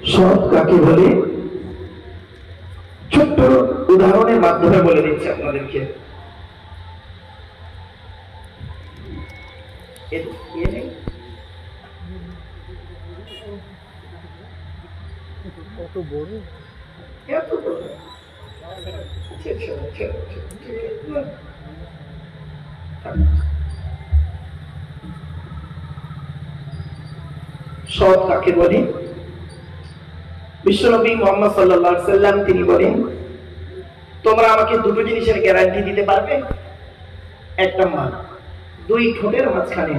সৎ কাকে বলে ছোট্ট উদাহরণের মাধ্যমে বলে দিচ্ছি আপনাদেরকে। কত বড় সৎ কাকে বলে? বিশ্বনবী মুহাম্মদ সাল্লাল্লাহু আলাইহি সাল্লাম তিনি বলেন, তোমরা আমাকে দুটো জিনিসের গ্যারান্টি দিতে পারবে? এক নাম্বার, দুই ঠোঁটের মাঝখানে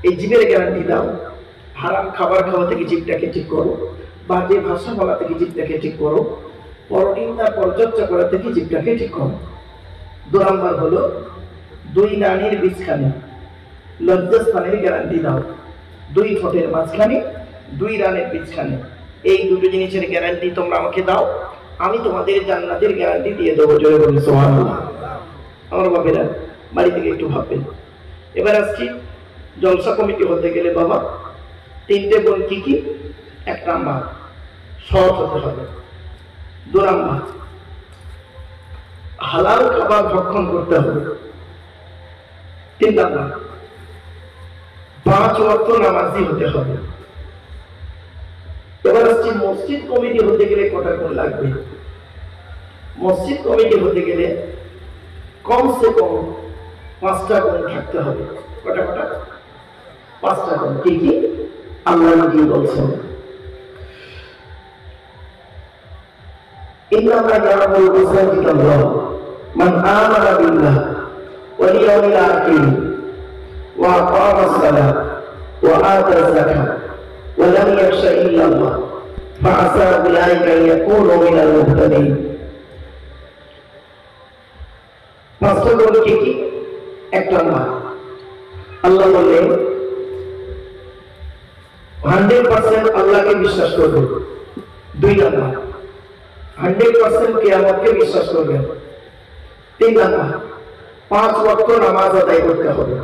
এই জিভের গ্যারান্টি দাও, হারাম খাবার খাওয়া থেকে জিভটাকে ঠিক করো, বাজে ভাষা বলা থেকে জিভটাকে ঠিক করো, পরনিন্দা পরচর্চা করা থেকে জিভটাকে ঠিক করো। দুই নাম্বার হলো দুই নানীর বীজখানে লজ্জাস্থানের গ্যারান্টি দাও, দুই ঠোঁটের মাঝখানে দুই রানের বীজখানে। এই দুটো জিনিসের গ্যারান্টি তোমরা আমাকে দাও, আমি তোমাদের জান্নাতের গ্যারান্টি দিয়ে দেবো। জয় বলে সুবহানাল্লাহ। আমার বাপেরা বাড়ি থেকে একটু ভাববেন। এবার আসছি, জলসা কমিটি হতে গেলে বাবা তিনটে গুণ কি কি? এক নাম্বার সৎ হতে হবে, দুই নাম্বার হালাল খাবার ভক্ষণ করতে হবে, তিন নাম্বার 5 ওয়াক্ত নামাজি হতে হবে। এবার আসছি, মসজিদ কমিটি হতে গেলে কটা গুণ লাগবে? মসজিদ কমিটি হতে গেলে কমসে কম 5টা গুণ থাকতে হবে। কটা কটা? 5টা গুণ। কি কি? আল্লাহ নিজেই বলছেন, ইন্নামা ইয়া'মুরু বিমাসাজিদিল্লাহ মান আমানা বিল্লাহ ওয়াল ইয়াউমিল আখির ওয়া আকামাস সালাহ ওয়া আতাজ যাকাহ ওয়া লাম ইয়াখশা ইল্লাল্লাহ ফাআসা উলাইকা আন ইয়াকুনু মিনাল মুহতাদিন। 5টা গুণ কি কি? এক নাম্বার, আল্লাহ বললেন 100% আল্লাহকে বিশ্বাস করবে। দুই নাম্বার 100% কিয়ামতকে বিশ্বাস করবে। তিন নাম্বার 5 ওয়াক্ত নামাজ আদায় করতে হবে।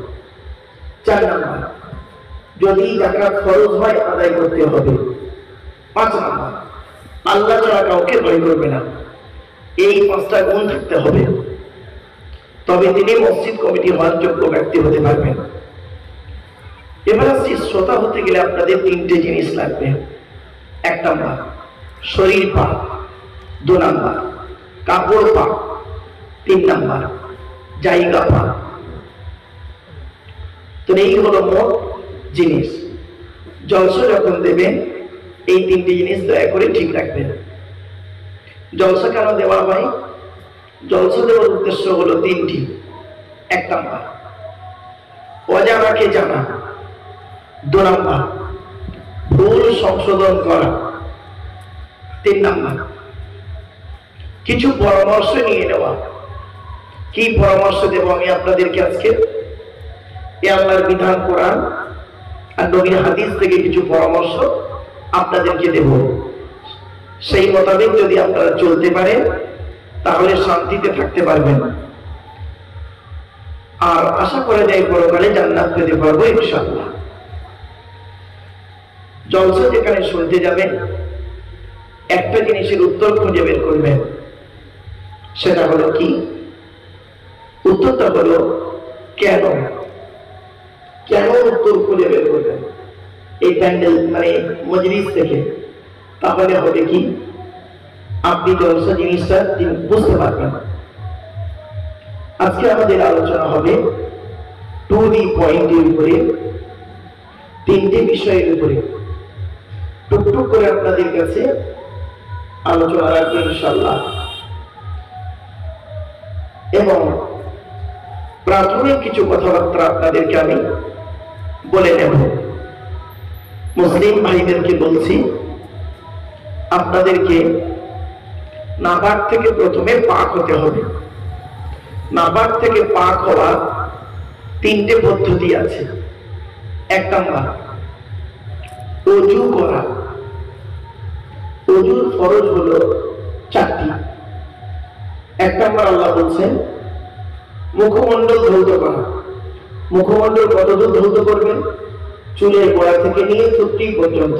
চার নাম্বার যদি যাকাত ফরজ হয় আদায় করতে হবে। 5 নাম্বার আল্লাহ ছাড়া কাউকে ভয় করবে না। এই 5টা গুণ থাকতে হবে, তবে তিনি মসজিদ কমিটি হওয়ার যোগ্য ব্যক্তি হতে পারবেন। এবার আসছি, শ্রোতা হতে গেলে আপনাদের 3টে জিনিস লাগবে। এক নাম্বার শরীর পাক, দুই নাম্বার কাপড় পাক, তিন নাম্বার জায়গা পাক। তো এই হলো মোট জিনিস। জলসা যখন দেবেন এই 3টে জিনিস দয়া করে ঠিক রাখবেন। জলসা কেন দেওয়া হয়? জলসা দেওয়ার উদ্দেশ্য হলো 3টি। এক নাম্বার অজানাকে জানা, দুই নাম্বার ভুল সংশোধন করা, তিন নাম্বার কিছু পরামর্শ নিয়ে নেওয়া। কি পরামর্শ দেব আমি আপনাদেরকে আজকে? আল্লাহর বিধান কোরআন আর নবীর হাদিস থেকে কিছু পরামর্শ আপনাদেরকে দেব। সেই মোতাবেক যদি আপনারা চলতে পারেন তাহলে শান্তিতে থাকতে পারবেন, আর আশা করা যায় পরকালে জান্নাত পেতে পারবো ইনশাআল্লাহ। জলসা যেখানে শুনতে যাবেন একটা জিনিসের উত্তর খুঁজে বের করবেন, সেটা হলো কি? উত্তরটা হলো কেন। কেন উত্তর খুঁজে বের করবেন এই প্যান্ডেল মানে মজলিস থেকে, তাহলে হবে কি আপনি জলসা জিনিসটা বুঝতে পারবেন। আজকে আমাদের আলোচনা হবে টু দি পয়েন্টের উপরে, 3টে বিষয়ের উপরে টুকটুক করে আপনাদের কাছে আলোচনা রাখবো ইনশাআল্লাহ। এবং প্রাথমিক কিছু কথাবার্তা আপনাদেরকে আমি বলে নেব। মুসলিম ভাইদেরকে বলছি, আপনাদেরকে নাপাক থেকে প্রথমে পাক হতে হবে। নাপাক থেকে পাক হওয়ার 3টে পদ্ধতি আছে। এক নাম্বার ওযু করা। ওযুর ফরজ হলো 4টি। এক নাম্বার আল্লাহ বলছেন মুখমণ্ডল ধৌত করা। মুখমণ্ডল কতদূর ধৌত করবেন? চুলের গোড়া থেকে নিয়ে থুতনি পর্যন্ত।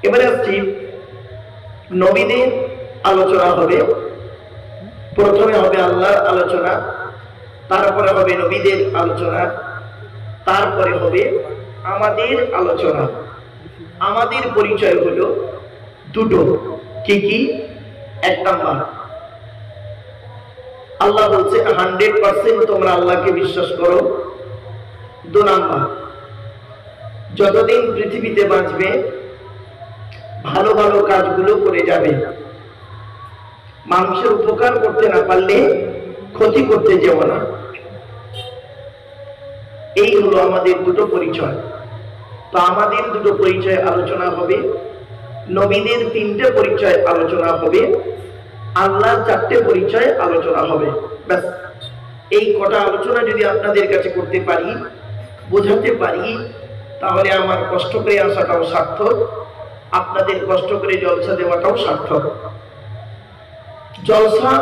এবারে আসছি নবীদের আলোচনা হবে। প্রথমে হবে আল্লাহর আলোচনা, তারপরে হবে নবীদের আলোচনা, তারপরে হবে আমাদের আলোচনা। আমাদের পরিচয় হলো দুটো, কি কি? এক নাম্বার, আল্লাহ বলছে 100% তোমরা আল্লাহকে বিশ্বাস করো। 2 নাম্বার, যতদিন পৃথিবীতে বাঁচবে ভালো ভালো কাজগুলো করে যাবে, মানুষের উপকার করতে না পারলে ক্ষতি করতে যেও না। এই হলো আমাদের দুটো পরিচয়। তো আমাদের দুটো পরিচয় আলোচনা হবে, নবীদের 3টে পরিচয় আলোচনা হবে, আল্লাহর 4টে পরিচয় আলোচনা হবে। ব্যাস, এই কটা আলোচনা যদি আপনাদের কাছে করতে পারি, বোঝাতে পারি, তাহলে আমার কষ্ট করে আসাটাও সার্থক, আপনাদের কষ্ট করে জলসা দেওয়াটাও সার্থক। জলসা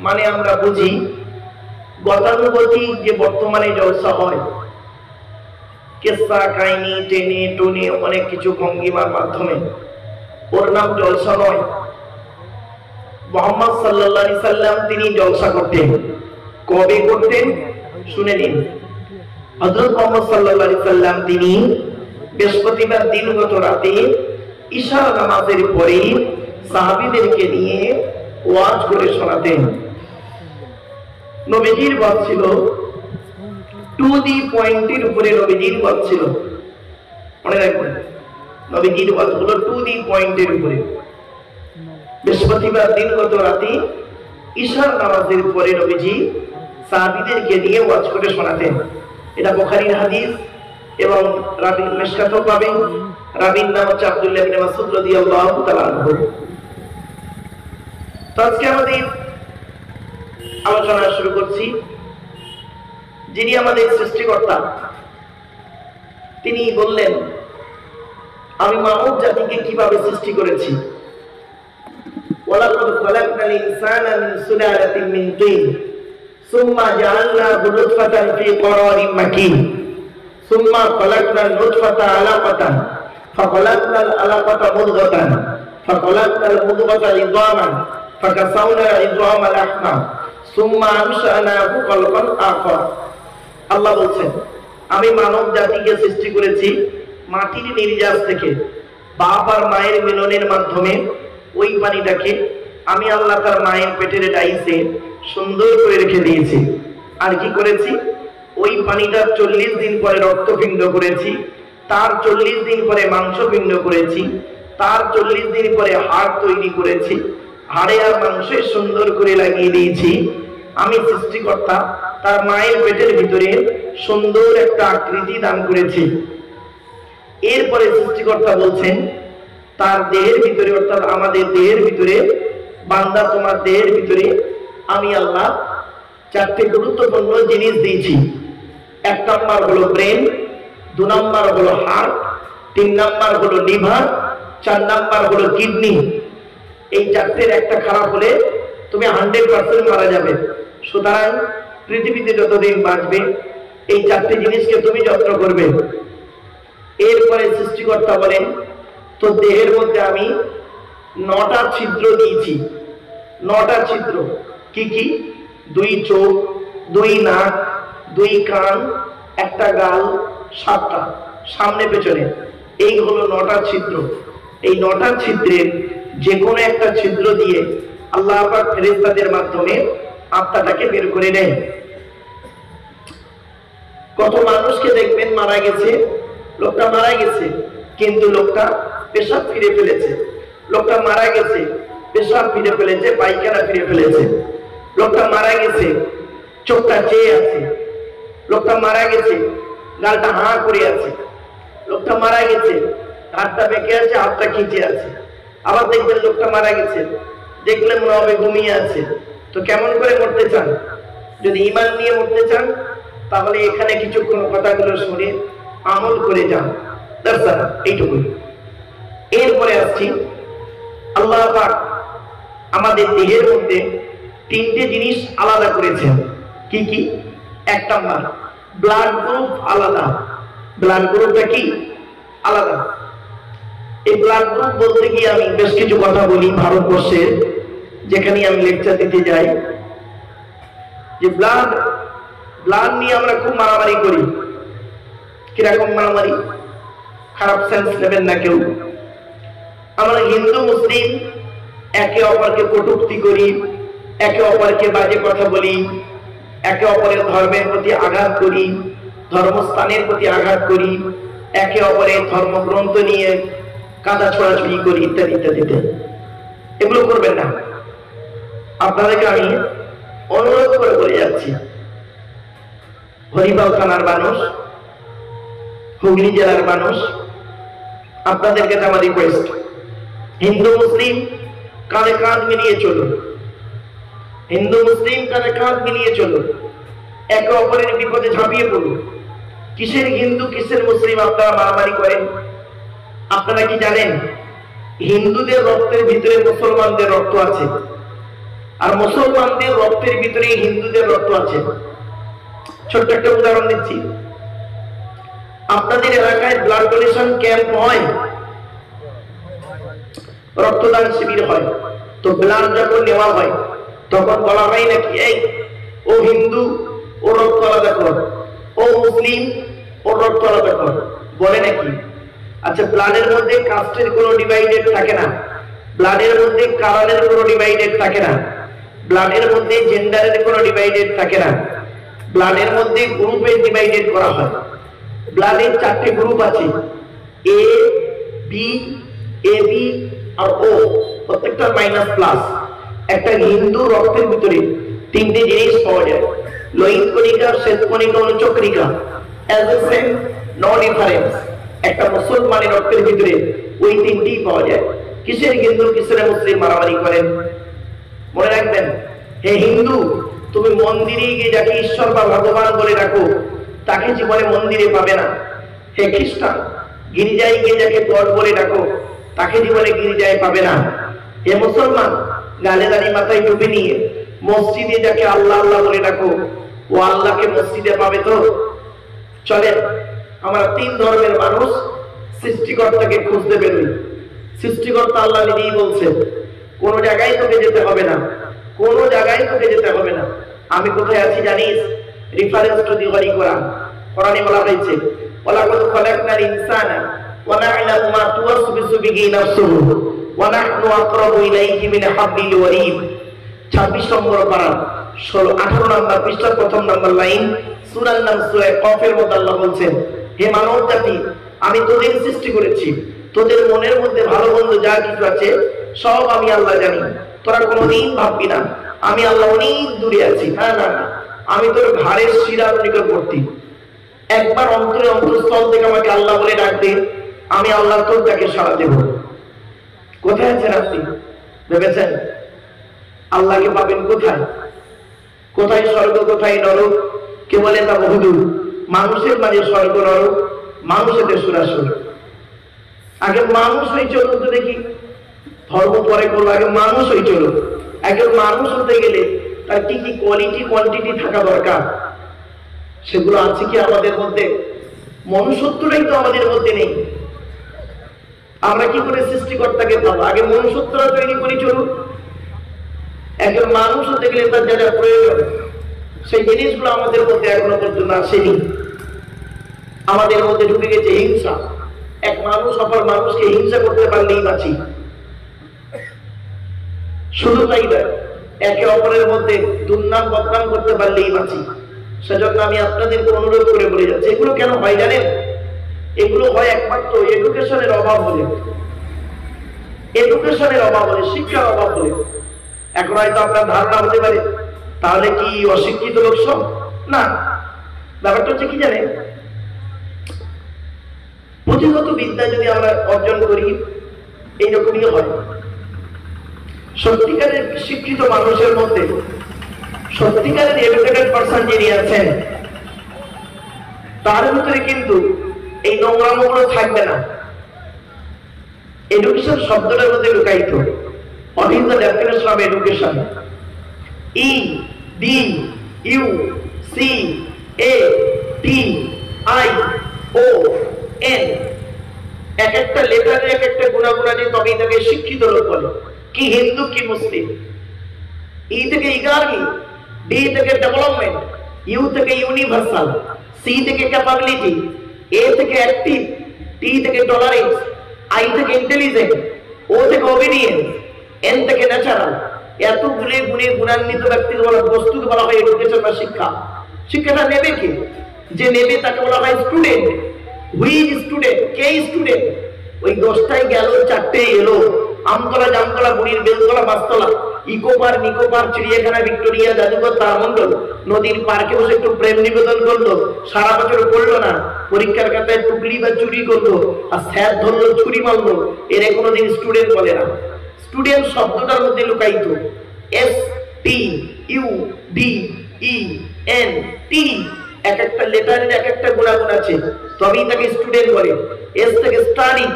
মানে আমরা বুঝি গতানুগতিক যে বর্তমানে জলসা হয়, কেসা কাহিনী টেনে টুনে অনেক কিছু ভঙ্গিমার মাধ্যমে, ওর নাম জলসা নয়। মুহাম্মদ সাল্লাল্লাহু আলাইহি সাল্লাম তিনি জলসা করতেন। কবে করতেন শুনে নিন। হযরত মুহাম্মদ সাল্লাল্লাহু আলাইহি সাল্লাম তিনি বৃহস্পতিবার দিনগত রাতে ঈশা নামাজের পরে সাহাবীদেরকে নিয়ে ওয়াজ করে শোনাতেন। নবীজির ওয়াজ ছিল টু দি পয়েন্টের উপরে, নবীজির ওয়াজ ছিল, মনে রাখবেন, নবীজির ওয়াজ হলো টু দি পয়েন্টের উপরে। বৃহস্পতিবার দিনগত রাতে ঈশার নামাজের পরে নবীজি সাহাবীদেরকে নিয়ে ওয়াজ করে শোনাতেন। এটা বুখারীর হাদিস এবং রাবীর মিশকাতও পাবেন। রাবীর নাম হচ্ছে আব্দুল্লাহ ইবনে মাসউদ রাদিয়াল্লাহু তাআলা আনহু। তো আজকে আমাদের আলোচনা শুরু করছি। যিনি আমাদের সৃষ্টিকর্তা, তিনি বললেন আমি মানব জাতিকে কিভাবে সৃষ্টি করেছি। ওয়ালাকাদ খালাকনাল ইনসানা মিন সুলালাতিন মিন তিন সুম্মা জাআলনাহু নুতফাতান ফি ক্বারারিন মাকিন সুম্মা খালাকনাল নুতফাতা আলাকাতান ফাখালাকনাল আলাকাতা মুদগাতান ফাখালাকনাল মুদগাতা ইযামান ফাকাসাউনা ইযামা লাহমা সুম্মা আনশানাহু খালকান আখar। আল্লাহ বলছেন আমি মানব জাতিকে সৃষ্টি করেছি মাটির নির্যাস থেকে, বাপ আর মায়ের মিলনের মাধ্যমে। ওই পানিটাকে আমি আল্লাহ তার মায়ের পেটের ডাইসে সুন্দর করে রেখে দিয়েছি। আর কি করেছি, ওই পানিটা 40 দিন পরে রক্তপিণ্ড করেছি, তার 40 দিন পরে মাংসপিণ্ড করেছি, তার 40 দিন পরে হাড় তৈরি করেছি, হাড়ে আর মাংসে সুন্দর করে লাগিয়ে দিয়েছি। আমি সৃষ্টিকর্তা তার মায়ের পেটের ভিতরে সুন্দর একটা আকৃতি দান করেছি। এরপরে সৃষ্টিকর্তা বলছেন তার দেহের ভিতরে, অর্থাৎ আমাদের দেহের ভিতরে, বান্দা তোমার দেহের ভিতরে আমি আল্লাহ 4টে গুরুত্বপূর্ণ জিনিস দিয়েছি। 1 নাম্বার হলো ব্রেন, 2 নাম্বার হলো হার্ট, 3 নাম্বার হলো লিভার, 4 নাম্বার হলো কিডনি। এই 4টের একটা খারাপ হলে তুমি 100% মারা যাবে। সুতরাং পৃথিবীতে যতদিন বাঁচবে এই 4টে জিনিসকে তুমি যত্ন করবে। এরপরে সৃষ্টিকর্তা বলেন তো দেহের মধ্যে আমি 9টা ছিদ্র দিয়েছি। 9টা ছিদ্র কি কি? 2 চোখ, 2 নাক, 2 কান, 1টা গাল, 7টা সামনে পেছনে। এই হলো 9টা ছিদ্র। এই 9টা ছিদ্রের যে কোনো একটা ছিদ্র দিয়ে আল্লাহ পাক ফেরেশতাদের মাধ্যমে আত্মাটাকে বের করে নেয়। কত মানুষকে দেখবেন মারা গেছে, লোকটা মারা গেছে কিন্তু লোকটা পেশাব ফিরে ফেলেছে, লোকটা মারা গেছে পেশাব ফিরে ফেলেছে, পায়খানা ফিরে ফেলেছে, লোকটা মারা গেছে চোখটা চেয়ে আছে, লোকটা মারা গেছে গালটা হাঁ করে আছে, লোকটা মারা গেছে হাতটা বেঁকে আছে, হাতটা খিঁচে আছে। আবার দেখবেন লোকটা মারা গেছে, দেখলে মনে হবে ঘুমিয়ে আছে। তো কেমন করে মরতে চান? যদি ঈমান নিয়ে মরতে চান তাহলে এখানে কিছুক্ষণ কথাগুলো শুনে আমল করে যান। দরকার এইটুকুই। এরপরে আসছি, আল্লাহ পাক আমাদের দেহের মধ্যে 3টে জিনিস আলাদা করেছেন। কি কি? 1 নাম্বার ব্লাড গ্রুপ আলাদা। ব্লাড গ্রুপটা কি? আলাদা। এই ব্লাড গ্রুপ বলতে গিয়ে আমি বেশ কিছু কথা বলি ভারতবর্ষের, যেখানে আমি লেকচার দিতে যাই, যে ব্লাড নিয়ে আমরা খুব মারামারি করি। কিরকম মারামারি? খারাপ সেন্স নেবেন না কেউ। আমরা হিন্দু মুসলিম একে অপরকে কটূক্তি করি, একে অপরকে বাজে কথা বলি, একে অপরের ধর্মের প্রতি আঘাত করি, ধর্মস্থানের প্রতি আঘাত করি, একে অপরের ধর্মগ্রন্থ নিয়ে কাদা ছোড়াছুড়ি করি, ইত্যাদি ইত্যাদিতে। এগুলো করবেন না। আপনাদেরকে আমি অনুরোধ করে বলে যাচ্ছি, হরিপাল থানার মানুষ, হুগলি জেলার মানুষ, আপনাদের কাছে আমার রিকোয়েস্ট, হিন্দু মুসলিম কাঁধে কাঁধ মিলিয়ে চলুন। হিন্দু মুসলিম কাঁধে কাঁধ মিলিয়ে চলুন, একে অপরের বিপদে ঝাঁপিয়ে পড়ুন। কিসের হিন্দু কিসের মুসলিম আপনারা মারামারি করেন? আপনারা কি জানেন হিন্দুদের রক্তের ভিতরে মুসলমানদের রক্ত আছে, আর মুসলমানদের রক্তের ভিতরে হিন্দুদের রক্ত আছে। ছোট্ট একটা উদাহরণ দিচ্ছি, আপনাদের এলাকায় ব্লাড ডোনেশন ক্যাম্প হয়, রক্তদান শিবির হয়, তো ব্লাড যখন নেওয়া হয় তখন বলা হয় নাকি এই ও হিন্দু ও রক্ত আলাদা কর, ও মুসলিম ও রক্ত আলাদা কর, বলে নাকি? আচ্ছা, ব্লাডের মধ্যে কাস্টের কোনো ডিভাইডেড থাকে না, ব্লাডের মধ্যে কালারের কোনো ডিভাইডেড থাকে না, ব্লাডের মধ্যে জেন্ডারের কোনো ডিভাইডেড থাকে না, ব্লাডের মধ্যে গ্রুপে ডিভাইডেড করা হয়। ব্লাডের 4টে গ্রুপ আছে, এ বি, এ বি আর ও, প্রত্যেকটা মাইনাস প্লাস। একটা হিন্দু রক্তের ভিতরে 3টে জিনিস পাওয়া যায়, লোহিত কণিকা, শ্বেত কণিকা, অনুচক্রিকা, as a same no difference. একটা মুসলমানের রক্তের ভিতরে ওই 3টিই পাওয়া যায়। কিসের হিন্দু কিসের মুসলিম মারামারি করেন? মনে রাখবেন, হে হিন্দু, তুমি মন্দিরে গিয়ে যাকে ঈশ্বর বা ভগবান বলে রাখো তাকে জীবনে মন্দিরে পাবে না। হে খ্রিস্টান, গির্জায় গিয়ে যাকে গড বলে ডাকো তাকে জীবনে গির্জায় পাবে না। হে মুসলমান, গালে দাড়ি মাথায় টুপি নিয়ে মসজিদে যাকে আল্লাহ আল্লাহ বলে ডাকো ও আল্লাহকে মসজিদে পাবে তো? চলেন আমরা 3 ধর্মের মানুষ সৃষ্টিকর্তাকে খুঁজতে বেরোই। সৃষ্টিকর্তা আল্লাহ নিজেই বলছেন, কোন জায়গায় তোকে যেতে হবে না, কোন জায়গায় তোকে যেতে হবে না। আমি কোথায় আছি জানিস? রেফারেন্স টু দি হোলি কোরআন। কোরআনে বলা হয়েছে, ওয়ালাকাদ খালাকনাল ইনসানা ওয়া না'লামু মা তুওয়াসবিসু বিহি নাফসুহু ওয়া নাহনু আকরাবু ইলাইহি মিন হাবলিল ওয়ারিদ। 26 নম্বর পারা 18 নম্বর পৃষ্ঠার প্রথম নম্বর লাইন, সূরার নাম সূরা কফের মধ্যে আল্লাহ বলছেন, হে মানব জাতি, আমি তোদের সৃষ্টি করেছি, তোদের মনের মধ্যে ভালো মন্দ যা কিছু আছে সব আমি আল্লাহ জানি। তোরা কোনোদিন ভাববি না আমি আল্লাহ অনেক দূরে আছি। না না না, আমি তোর ঘাড়ের শিরার নিকটবর্তী। একবার অন্তরে অন্তঃস্থল থেকে আমাকে আল্লাহ বলে ডাক দে, আমি আল্লাহ তোর ডাকে সাড়া দেব। কোথায় আছেন আপনি? ভেবেছেন আল্লাহকে পাবেন কোথায়? কোথায় স্বর্গ কোথায় নরক? কে বলে তা বহুদূর। মানুষের মাঝে স্বর্গ নরক, মানুষের সুরাসুর। আগে মানুষ হয়ে চলুন তো দেখি, ধর্ম পরে করবো, আগে মানুষ হয়ে চলুন। একজন মানুষ হতে গেলে তার কি কি কোয়ালিটি কোয়ান্টিটি থাকা দরকার, সেগুলো আছে কি আমাদের মধ্যে? মনুষ্যত্বটাই তো আমাদের মধ্যে নেই। আমরা কি করে সৃষ্টিকর্তাকে পাবো? আগে মনুষ্যত্বটা তৈরি করি চলুন। একজন মানুষ হতে গেলে তার যা যা প্রয়োজন সেই জিনিসগুলো আমাদের মধ্যে এখনো পর্যন্ত আসেনি। আমাদের মধ্যে ঢুকে গেছে হিংসা। এক মানুষ অপর মানুষকে হিংসা করতে পারলেই বাঁচি। শুধু তাই নয়, একে অপরের মধ্যে দুর্নাম বদনাম করতে পারলেই বাঁচি। সেজন্য আমি আপনাদেরকে অনুরোধ করে বলে যাচ্ছি, এগুলো কেন হয় জানেন? এগুলো হয় একমাত্র এডুকেশনের অভাব হলে, এডুকেশনের অভাব হলে, শিক্ষার অভাব হলে। এখন হয়তো আপনার ধারণা হতে পারে তাহলে কি অশিক্ষিত লোক সব? না, ব্যাপারটা হচ্ছে কি জানেন, পুঁথিগত বিদ্যা যদি আমরা অর্জন করি এইরকমই হয়। সত্যিকারের শিক্ষিত মানুষের মধ্যে, সত্যিকারের এডুকেটেড পারসন যিনি আছেন, তার ভিতরে কিন্তু এই নোংরামগুলো থাকবে না। এডুকেশন শব্দটার মধ্যে লুকায়িত। What is the definition of education? E D U C A T I O N, এক একটা লেটারে এক একটা গুণাগুণ আছে, তবেই তাকে শিক্ষিত লোক বলে। কি হিন্দু কি মুসলিম। ই থেকে ইগার্গি, ডি থেকে ডেভেলপমেন্ট, ইউ থেকে ইউনিভার্সাল, সি থেকে ক্যাপাবিলিটি, এ থেকে অ্যাক্টিভ, টি থেকে টলারেন্স, আই থেকে ইন্টেলিজেন্ট, ও থেকে ওবিডিয়েন্স, এন থেকে ন্যাচারাল। এত গুণে গুণে গুণান্বিত ব্যক্তিকে বলা, বস্তুকে বলা হয় এডুকেশন বা শিক্ষা। শিক্ষাটা নেবে কে? যে নেবে তাকে বলা হয় স্টুডেন্ট। Who's student? কে স্টুডেন্ট? ওই 10টায় গেল, 4টেই এলো। আমতলা, জামতলা, বুড়ির Beltala, Bastala, eco park, Nicco park, চিড়িয়াখানা, ভিক্টোরিয়া, জাদুঘর, তারামণ্ডল, নদীর পার্কে বসে একটু প্রেম নিবেদন করলো, সারা বছর করলো না, পরীক্ষার খাতায় টুকলি বা চুরি করলো, আর স্যার ধরলো, ছুরি মারলো, এরা কোনোদিন স্টুডেন্ট বলে না। স্টুডেন্ট শব্দটার মধ্যে লুকায়িত S T U D E N T, এক একটা লেটারের এক একটা গুণাগুণ আছে, তবেই তাকে স্টুডেন্ট বলে। এস থেকে স্টাডি,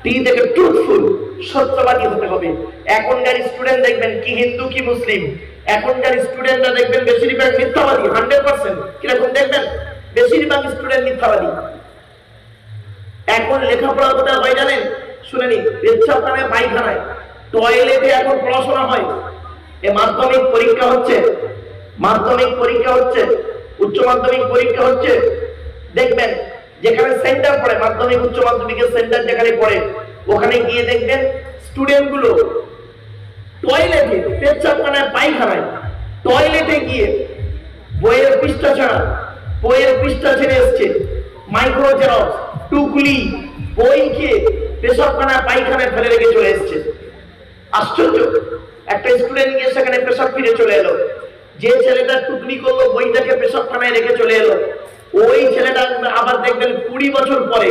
টি থেকে ট্রুথফুল, সত্যবাদী হতে হবে। এখনকার স্টুডেন্ট দেখবেন কি হিন্দু কি মুসলিম, এখনকার স্টুডেন্টরা দেখবেন বেশিরভাগ মিথ্যাবাদী, 100%। কিরকম দেখবেন? বেশিরভাগ স্টুডেন্ট মিথ্যাবাদী। এখন লেখাপড়া কোথায় হয় জানেন? শুনেনি? পেচ্ছাপখানায়, পায়খানায়, টয়লেটে এখন পড়াশোনা হয়। এ মাধ্যমিক পরীক্ষা হচ্ছে, মাধ্যমিক পরীক্ষা হচ্ছে, উচ্চ মাধ্যমিক পরীক্ষা হচ্ছে, দেখবেন যেখানে সেন্টার পড়ে, মাধ্যমিক উচ্চ মাধ্যমিকের সেন্টার যেখানে পড়ে, ওখানে গিয়ে দেখবেন স্টুডেন্ট গুলো টয়লেটে, পেচ্ছাপখানায়, পায়খানায়, টয়লেটে গিয়ে বইয়ের পৃষ্ঠা ছাড়া, বইয়ের পৃষ্ঠা ছেড়ে এসছে, মাইক্রো জেরক্স, টুকলি, বই গিয়ে পেশাবখানায়, পায়খানায় ফেলে রেখে চলে এসছে। আশ্চর্য! একটা স্টুডেন্ট গিয়ে সেখানে পেশাব ফিরে চলে এলো। যে ছেলেটা টুকলি করলো, বইটাকে পেশাবখানায় রেখে চলে এলো, ওই ছেলেটা আবার দেখবেন 20 বছর পরে,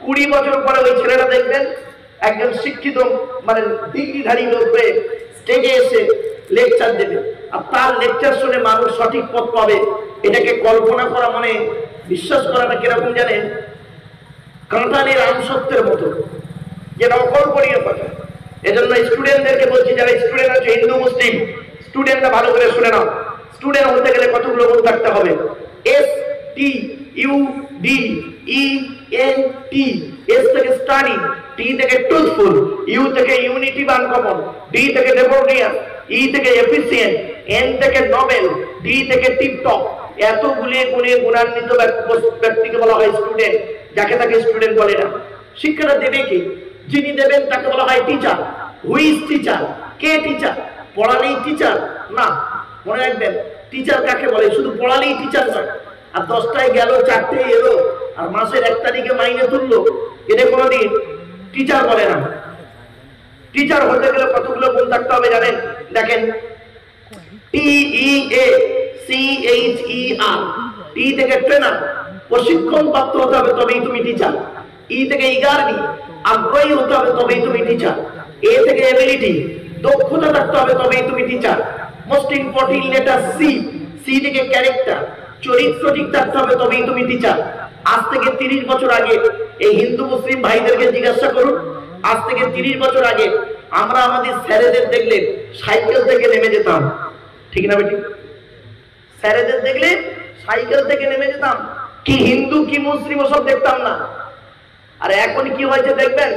20 বছর পরে ওই ছেলেটা দেখবেন একজন শিক্ষিত, মানে ডিগ্রিধারী লোক হয়ে স্টেজে এসে লেকচার দেবে, আর তার লেকচার শুনে মানুষ সঠিক পথ পাবে। এটাকে কল্পনা করা, মানে বিশ্বাস করাটা কিরকম জানেন? কাঁঠালের আমসত্বের মতো, যেটা অকল্পনীয় কথা। এজন্য স্টুডেন্টদেরকে বলছি, যারা স্টুডেন্ট আছে হিন্দু মুসলিম, স্টুডেন্টরা ভালো করে শুনে নাও। স্টুডেন্ট হতে গেলে কতগুলো গুণ থাকতে হবে? S T U D E N টি। এস থেকে স্টাডি, টি থেকে ট্রুথফুল, ইউ থেকে ইউনিটি বা আনকমন, ডি থেকে ডেভোনিয়াস, ই থেকে এফিসিয়েন্ট, এন থেকে নোবেল, ডি থেকে টিপটপ। এতগুলি গুণে গুণান্বিত ব্যক্তিকে বলা হয় স্টুডেন্ট, যাকে তাকে স্টুডেন্ট বলে না। শিক্ষাটা দেবে কে? যিনি দেবেন তাকে বলা হয় টিচার। Who's teacher? কে টিচার? পড়ালেই টিচার না, মনে রাখবেন। টিচার কাকে বলে? শুধু পড়ালেই টিচার নয়। আর 10টায় গেল, 4টেই এলো, আর মাসের 1 তারিখে মাইনে তুললো, এটা কোনোদিন টিচার বলে না। টিচার হতে গেলে কতগুলো গুণ থাকতে হবে জানেন? দেখেন, টি ই এ সি এইচ ই আর, টি থেকে ট্রেনার, প্রশিক্ষণ প্রাপ্ত হতে হবে, তবেই তুমি টিচার। ই থেকে ইগারগি, আগ্রহী হতে হবে, তবেই তুমি টিচার। এ থেকে এবিলিটি, দক্ষতা থাকতে হবে, তবেই তুমি teacher. Most important letter C, C থেকে ক্যারেক্টার, চরিত্র ঠিক থাকতে হবে, তবেই তুমি টিচার। আজ থেকে 30 বছর আগে এই হিন্দু মুসলিম ভাইদেরকে জিজ্ঞাসা করুন, আজ থেকে 30 বছর আগে আমরা আমাদের স্যারেদের দেখলে সাইকেল থেকে নেমে যেতাম, ঠিক না বেটি? স্যারেদের দেখলে সাইকেল থেকে নেমে যেতাম, কি হিন্দু কি মুসলিম ওসব দেখতাম না। আর এখন কি হয়েছে দেখবেন,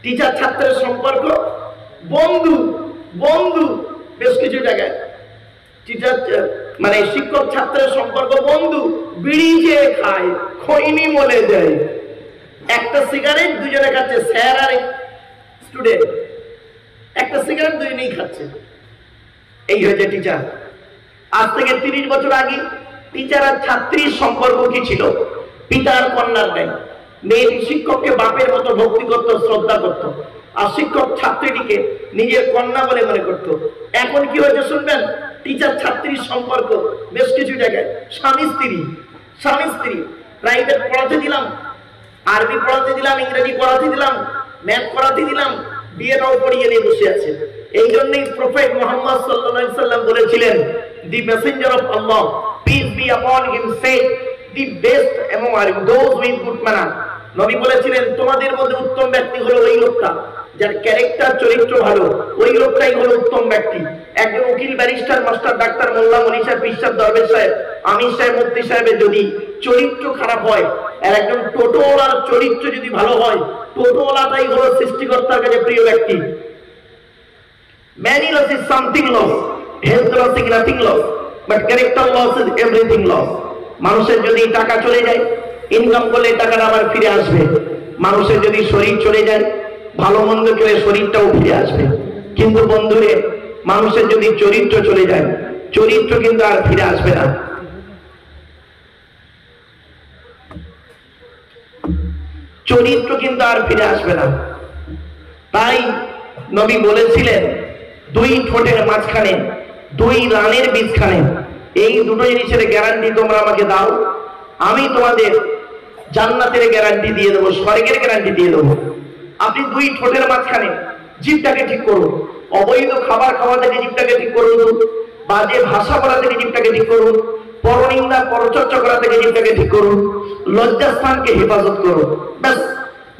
টিচার ছাত্রের সম্পর্ক বন্ধু বন্ধু, বেশ কিছু জায়গায় টিচার মানে শিক্ষক ছাত্রের সম্পর্ক বন্ধু, বিড়ি যে খায় খৈনি মলে যায়। একটা সিগারেট দুজনে খাচ্ছে, স্যার আর স্টুডেন্ট, একটা সিগারেট দুজনেই খাচ্ছে। এই হয়েছে টিচার। আজ থেকে 30 বছর আগে টিচার আর ছাত্রীর সম্পর্ক কি ছিল? পিতার কন্যার ন্যায়। মেয়েটি শিক্ষককে বাপের মতো ভক্তি করত, শ্রদ্ধা করত, আর শিক্ষক ছাত্রীটিকে নিজের কন্যা বলে মনে করত। এখন কি হয়েছে শুনবেন? টিচার ছাত্রীর সম্পর্ক বেশ কিছু জায়গায় স্বামী স্ত্রী, স্বামী স্ত্রী। প্রাইভেট পড়াতে দিলাম, আরবি পড়াতে দিলাম, ইংরেজি পড়াতে দিলাম, ম্যাথ পড়াতে দিলাম, বিয়েটাও পড়িয়ে নিয়ে বসে আছে। এই জন্যই প্রফেট মুহাম্মদ সাল্লাল্লাহু আলাইহি সাল্লাম বলেছিলেন, দি Messenger of Allah, peace be আপন হিম, shed the best among those with good manner। নবী বলেছিলেন, তোমাদের মধ্যে উত্তম ব্যক্তি হলো ওই লোকটা যার ক্যারেক্টার, চরিত্র ভালো, ওই লোকটাই হলো উত্তম ব্যক্তি। একজন উকিল, ব্যারিস্টার, মাস্টার, ডাক্তার, মোল্লা, মনীষা, পীর সাহেব, দরবেশ সাহেব, আমির সাহেব, মুফতি সাহেবের যদি চরিত্র খারাপ হয়, আর একজন টোটোওয়ালার চরিত্র যদি ভালো হয়, টোটোওয়ালাটাই হলো সৃষ্টিকর্তার কাছে প্রিয় ব্যক্তি। Many loss is something loss, health loss is nothing loss, but character loss is everything loss. মানুষের যদি টাকা চলে যায়, ইনকাম করলে টাকাটা আবার ফিরে আসবে। মানুষের যদি শরীর চলে যায়, ভালো মন্দ খেলে শরীরটাও ফিরে আসবে। কিন্তু বন্ধুরে, মানুষের যদি চরিত্র চলে যায়, চরিত্র কিন্তু আর ফিরে আসবে না। চরিত্র কিন্তু আর ফিরে আসবে না। তাই নবী বলেছিলেন, দুই ঠোঁটের মাঝখানে, দুই রানের বীজখানে, এই দুটো জিনিসের গ্যারান্টি তোমরা আমাকে দাও, আমি তোমাদের জান্নাতের গ্যারান্টি দিয়ে দেবো, স্বর্গের গ্যারান্টি দিয়ে দেবো। আপনি দুই ঠোঁটের মাঝখানে জিভটাকে ঠিক করুন, অবৈধ খাবার খাওয়া থেকে জিভটাকে ঠিক করুন, বাজে ভাষা বলা থেকে জিভটাকে ঠিক করুন, পরনিন্দা পরচর্চা করা থেকে জিভটাকে ঠিক করুন, লজ্জাস্থানকে হেফাজত করুন। ব্যাস,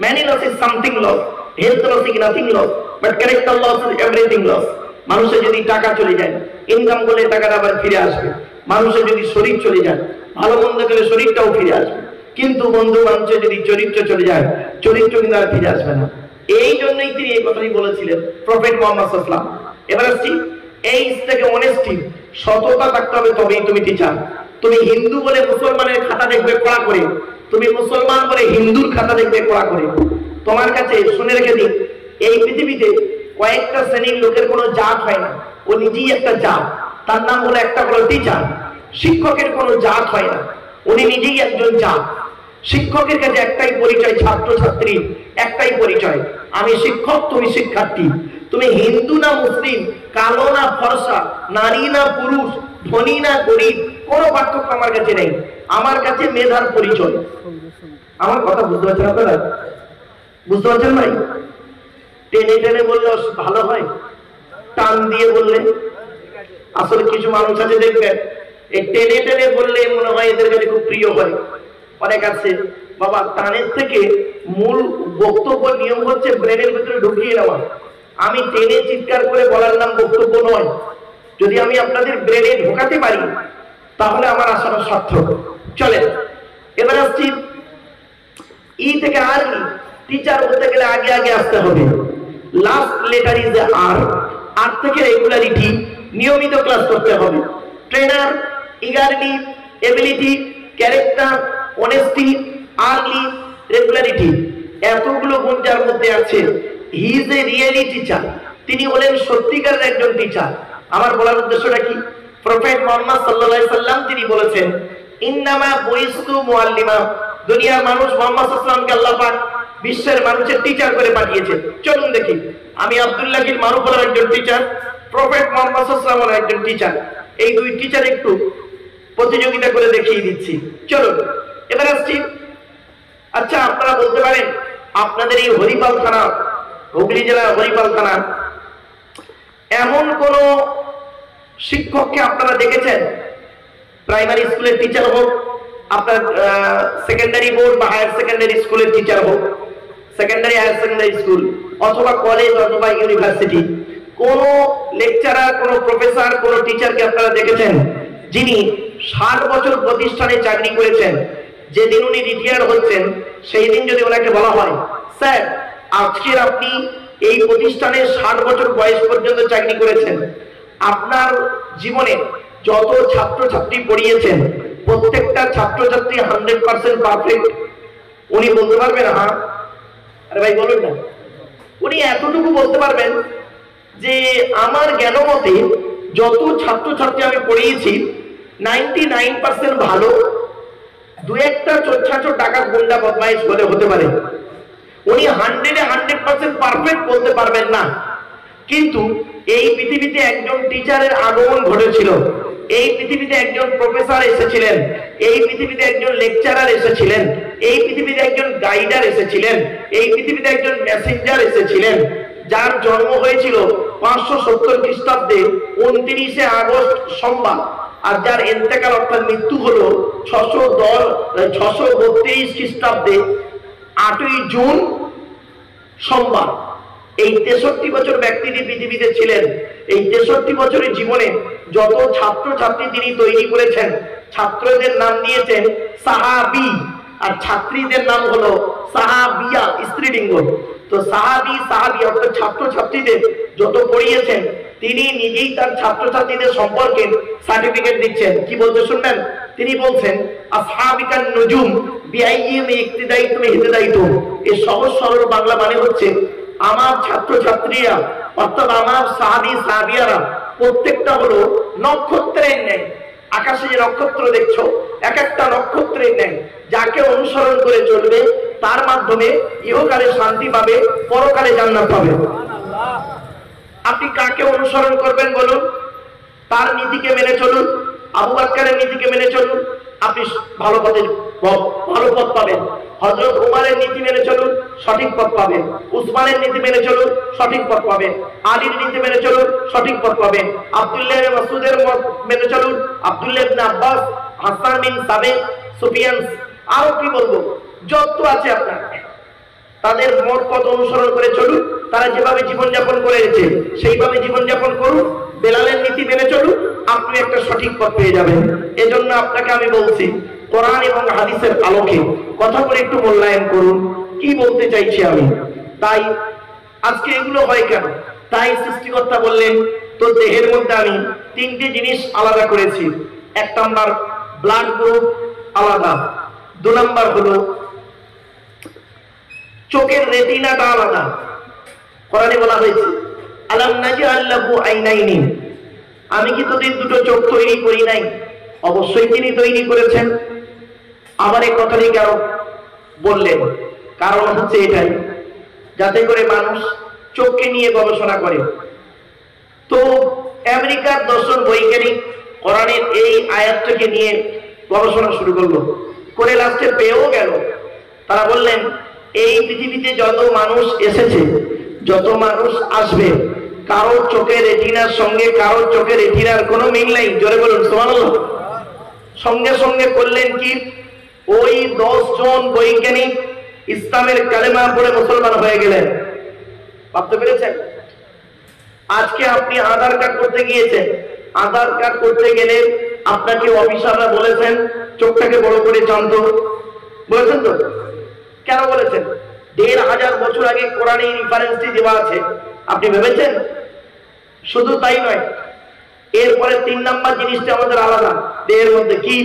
many loss is something loss, health loss is nothing loss, but character loss is everything loss. মানুষের যদি টাকা চলে যায়, ইনকাম করলে টাকাটা আবার ফিরে আসবে। মানুষের যদি শরীর চলে যায়, ভালো মন্দ খেলে শরীরটাও ফিরে আসবে। কিন্তু বন্ধু, মানুষের যদি চরিত্র চলে যায়, চরিত্র কিন্তু আর ফিরে আসবে না। এই জন্যই তিনি এই কথাই বলেছিলেন, প্রফেট মুহাম্মদ সাল্লাল্লাহু আলাইহি ওয়াসাল্লাম। এবার আসছি, এই থেকে অনেস্টি, সততা থাকতে হবে, তবেই তুমি টিচার। তুমি হিন্দু বলে মুসলমানের খাতা দেখবে কড়া করে, তুমি মুসলমান বলে হিন্দুর খাতা দেখবে কড়া করে। তোমার কাছে শুনে রেখে দিন, এই পৃথিবীতে কয়েকটা শ্রেণীর লোকের কোনো জাত হয় না, ও নিজেই একটা জাত। তার নাম হলো, একটা হলো টিচার। শিক্ষকের কোনো জাত হয় না, উনি নিজেই একজন জাত। শিক্ষকের কাছে একটাই পরিচয়, ছাত্র ছাত্রী একটাই পরিচয়, আমি শিক্ষক, তুমি শিক্ষার্থী। তুমি হিন্দু না মুসলিম, কালো না ফর্সা, নারী না পুরুষ, ধনী না গরিব, কোনো পার্থক্য আমার কাছে নেই। আমার কাছে মেধার পরিচয়। আমার কথা বুঝতে পারছেন আপনারা? বুঝতে পারছেন ভাই? টেনে টেনে বললে ভালো হয়, টান দিয়ে বললে, আসলে কিছু মানুষ আছে দেখবেন, এই টেনে টেনে বললে মনে হয় এদের কাছে খুব প্রিয় হয়। অনেক আছে বাবা, টানের থেকে মূল বক্তব্য নিয়ম হচ্ছে ব্রেনের ভিতরে ঢুকিয়ে নেওয়া। আমি টেনে চিৎকার করে বলার নাম বক্তব্য নয়। যদি আমি আপনাদের ব্রেনে ঢোকাতে পারি, তাহলে আমার আশাটা সার্থক। চলেন, এবার আসছি, ই থেকে আর, টিচার হতে গেলে আগে আগে আসতে হবে। লাস্ট লেটার ইজ আর, আর থেকে রেগুলারিটি, নিয়মিত ক্লাস করতে হবে। Trainer, eagerly, ability, character, honesty, early, regularity, এতগুলো গুণ যার মধ্যে আছে, he is a really teacher. তিনি হলেন সত্যিকারের একজন টিচার। আমার বলার উদ্দেশ্যটা কি? প্রফেট মুহাম্মদ সাল্লাল্লাহু আলাইহি সাল্লাম তিনি বলেছেন, ইন্নামা বুইস্তু মুআল্লিমা, দুনিয়ার মানুষ মুহাম্মদ সাল্লাল্লাহু আলাইহি সাল্লামকে আল্লাহ পাক বিশ্বের মানুষের টিচার করে পাঠিয়েছে। চলুন দেখি, আমি আব্দুল্লাহ বিন মারুফ হলাম একজন টিচার, প্রফেট মুহাম্মদ সাল্লাল্লাহু আলাইহি সাল্লাম হলেন একজন টিচার। এই দুই টিচার একটু প্রতিযোগিতা করে দেখিয়ে দিচ্ছি। চলুন, এবার আসছি। আচ্ছা, আপনারা বলতে পারেন, আপনাদের এই হরিপাল থানা, হুগলি জেলার হরিপাল থানা, এমন কোন শিক্ষককে আপনারা দেখেছেন, প্রাইমারি স্কুলের টিচার হোক, আপনার সেকেন্ডারি বোর্ড বা হায়ার সেকেন্ডারি স্কুলের টিচার হোক, সেকেন্ডারি হায়ার সেকেন্ডারি স্কুল অথবা কলেজ অথবা ইউনিভার্সিটি, কোন লেকচারার, কোন প্রফেসর, কোন টিচারকে আপনারা দেখেছেন যিনি 60 বছর প্রতিষ্ঠানে চাকরি করেছেন, যেদিন উনি রিটায়ার হচ্ছেন সেই দিন যদি ওনাকে বলা হয়, স্যার আজকের আপনি এই প্রতিষ্ঠানে 60 বছর বয়স পর্যন্ত চাকরি করেছেন, আপনার জীবনে যত ছাত্রছাত্রী পড়িয়েছেন প্রত্যেকটা ছাত্রছাত্রী 100% পারফেক্ট, উনি বলতে পারবেন? হ্যাঁ। আরে ভাই বলুন না। উনি এতটুকু বলতে পারবেন যে আমার জ্ঞান মতে যত ছাত্রছাত্রী আমি পড়িয়েছি 99% ভালো, দু একটা চোরছাচোর টাকা গুন্ডা বদমাইশ বলে হতে পারে। উনি 100% পারফেক্ট বলতে পারবেন না। কিন্তু এই পৃথিবীতে একজন টিচারের আগমন ঘটেছিল, এই পৃথিবীতে একজন প্রফেসর এসেছিলেন, এই পৃথিবীতে একজন লেকচারার এসেছিলেন, এই পৃথিবীতে একজন গাইডার এসেছিলেন, এই পৃথিবীতে একজন মেসেঞ্জার এসেছিলেন, যার জন্ম হয়েছিল 570 খ্রিস্টাব্দে 29শে আগস্ট সোমবার, আর যার ইন্তেকাল অর্থাৎ মৃত্যু হলো 632 খ্রিস্টাব্দে 8ই জুন সোমবার। এই 63 বছর ব্যক্তিটি পৃথিবীতে ছিলেন। এই 63 বছরের জীবনে যত ছাত্রছাত্রী তিনি তৈরি করেছেন, ছাত্রদের নাম দিয়েছেন সাহাবী। আর ছাত্রীদের নাম হলো সাহাবিয়া, স্ত্রীলিঙ্গ। তো সাহাবি সাহাবি অর্থাৎ ছাত্র ছাত্রীদের যত পড়িয়েছেন তিনি নিজেই তার ছাত্র ছাত্রীদের সম্পর্কে সার্টিফিকেট দিচ্ছেন। কি বলতে শুনবেন, তিনি বলছেন আসহাবিকান নুজুম বিআইয়িম ইক্তিদাইতুম ইহতিদাইতুম। এই সহজ সরল বাংলা মানে হচ্ছে আমার ছাত্র ছাত্রীরা অর্থাৎ আমার সাহাবি সাহাবিয়ারা প্রত্যেকটা হলো নক্ষত্রের ন্যায়। আকাশে যে নক্ষত্র দেখছো এক একটা নক্ষত্রের ন্যায়, যাকে অনুসরণ করে চলবে তার মাধ্যমে ইহকালে শান্তি পাবে, পরকালে জান্নাত পাবে। আপনি কাকে অনুসরণ করবেন বলুন? তার নীতিকে মেনে চলুন, আবু বকরের নীতিকে মেনে চলুন, আপনি ভালো পথ পাবেন। হযরত উমরের নীতি মেনে চলুন, সঠিক পথ পাবেন। উসমানের নীতি মেনে চলুন, সঠিক পথ পাবেন। আলীর নীতি মেনে চলুন, সঠিক পথ পাবেন। আব্দুল্লাহ ইবনে মাসউদের মত মেনে চলুন, আব্দুল্লাহ ইবনে আব্বাস, হাসান বিন সাবিত, সুফিয়ান, আরো কি বলবো যত আছে আপনার, তাদের মত পথ অনুসরণ করে চলুন। তারা যেভাবে জীবনযাপন করেছে সেইভাবে জীবনযাপন করুন। বেলালের নীতি মেনে চলুন, আপনি একটা সঠিক পথ পেয়ে যাবেন। এজন্য আপনাকে আমি বলছি কোরআন এবং হাদিসের আলোকে কথাগুলো একটু মূল্যায়ন করুন। কি বলতে চাইছি আমি? তাই আজকে এগুলো হয় কেন? তাই সৃষ্টিকর্তা বললেন তো দেহের মধ্যে আমি তিনটি জিনিস আলাদা করেছি। এক নাম্বার ব্লাড গ্রুপ আলাদা, দু নাম্বার হলো চোখের রেটিনাটা আলাদা। কোরআনে বলা হয়েছে আলাম নাজআল লাহু আইনাইনি, আমি কি তোদের দুটো চোখ তৈরি করি নাই? অবশ্যই তিনি তৈরি করেছেন। আবার এই কথাটি কেন বললেন? কারণ হচ্ছে এটাই, যাতে করে মানুষ চোখকে নিয়ে গবেষণা করে। তো আমেরিকার দর্শন বৈজ্ঞানিক কোরআনের এই আয়াতটাকে নিয়ে গবেষণা শুরু করলো, করে লাস্টে পেয়েও গেল। তারা বললেন এই পৃথিবীতে যত মানুষ এসেছে, যত মানুষ আসবে, কারো চোখের রেটিনার সঙ্গে কারো চোখের রেটিনার কোনো মিল নাই। জোরে বলুন সুবহানাল্লাহ। সঙ্গে সঙ্গে করলেন কি, ওই 10 জন বৈজ্ঞানিক ইসলামের কালেমা পড়ে মুসলমান হয়ে গেলেন। ভাবতে পেরেছেন? আজকে আপনি আধার কার্ড করতে গিয়েছেন, আধার কার্ড করতে গেলে আপনাকে অফিসাররা বলেছেন চোখটাকে বড় করে জানতো, বলেছেন তো? কেন বলেছেন? 1500 বছর আগে কোরআনে রেফারেন্সটি দেওয়া আছে। আপনি ভেবেছেন? শুধু তাই নয়, এরপরে 3 নাম্বার জিনিসটা আমাদের আলাদা দেহের মধ্যে। কি?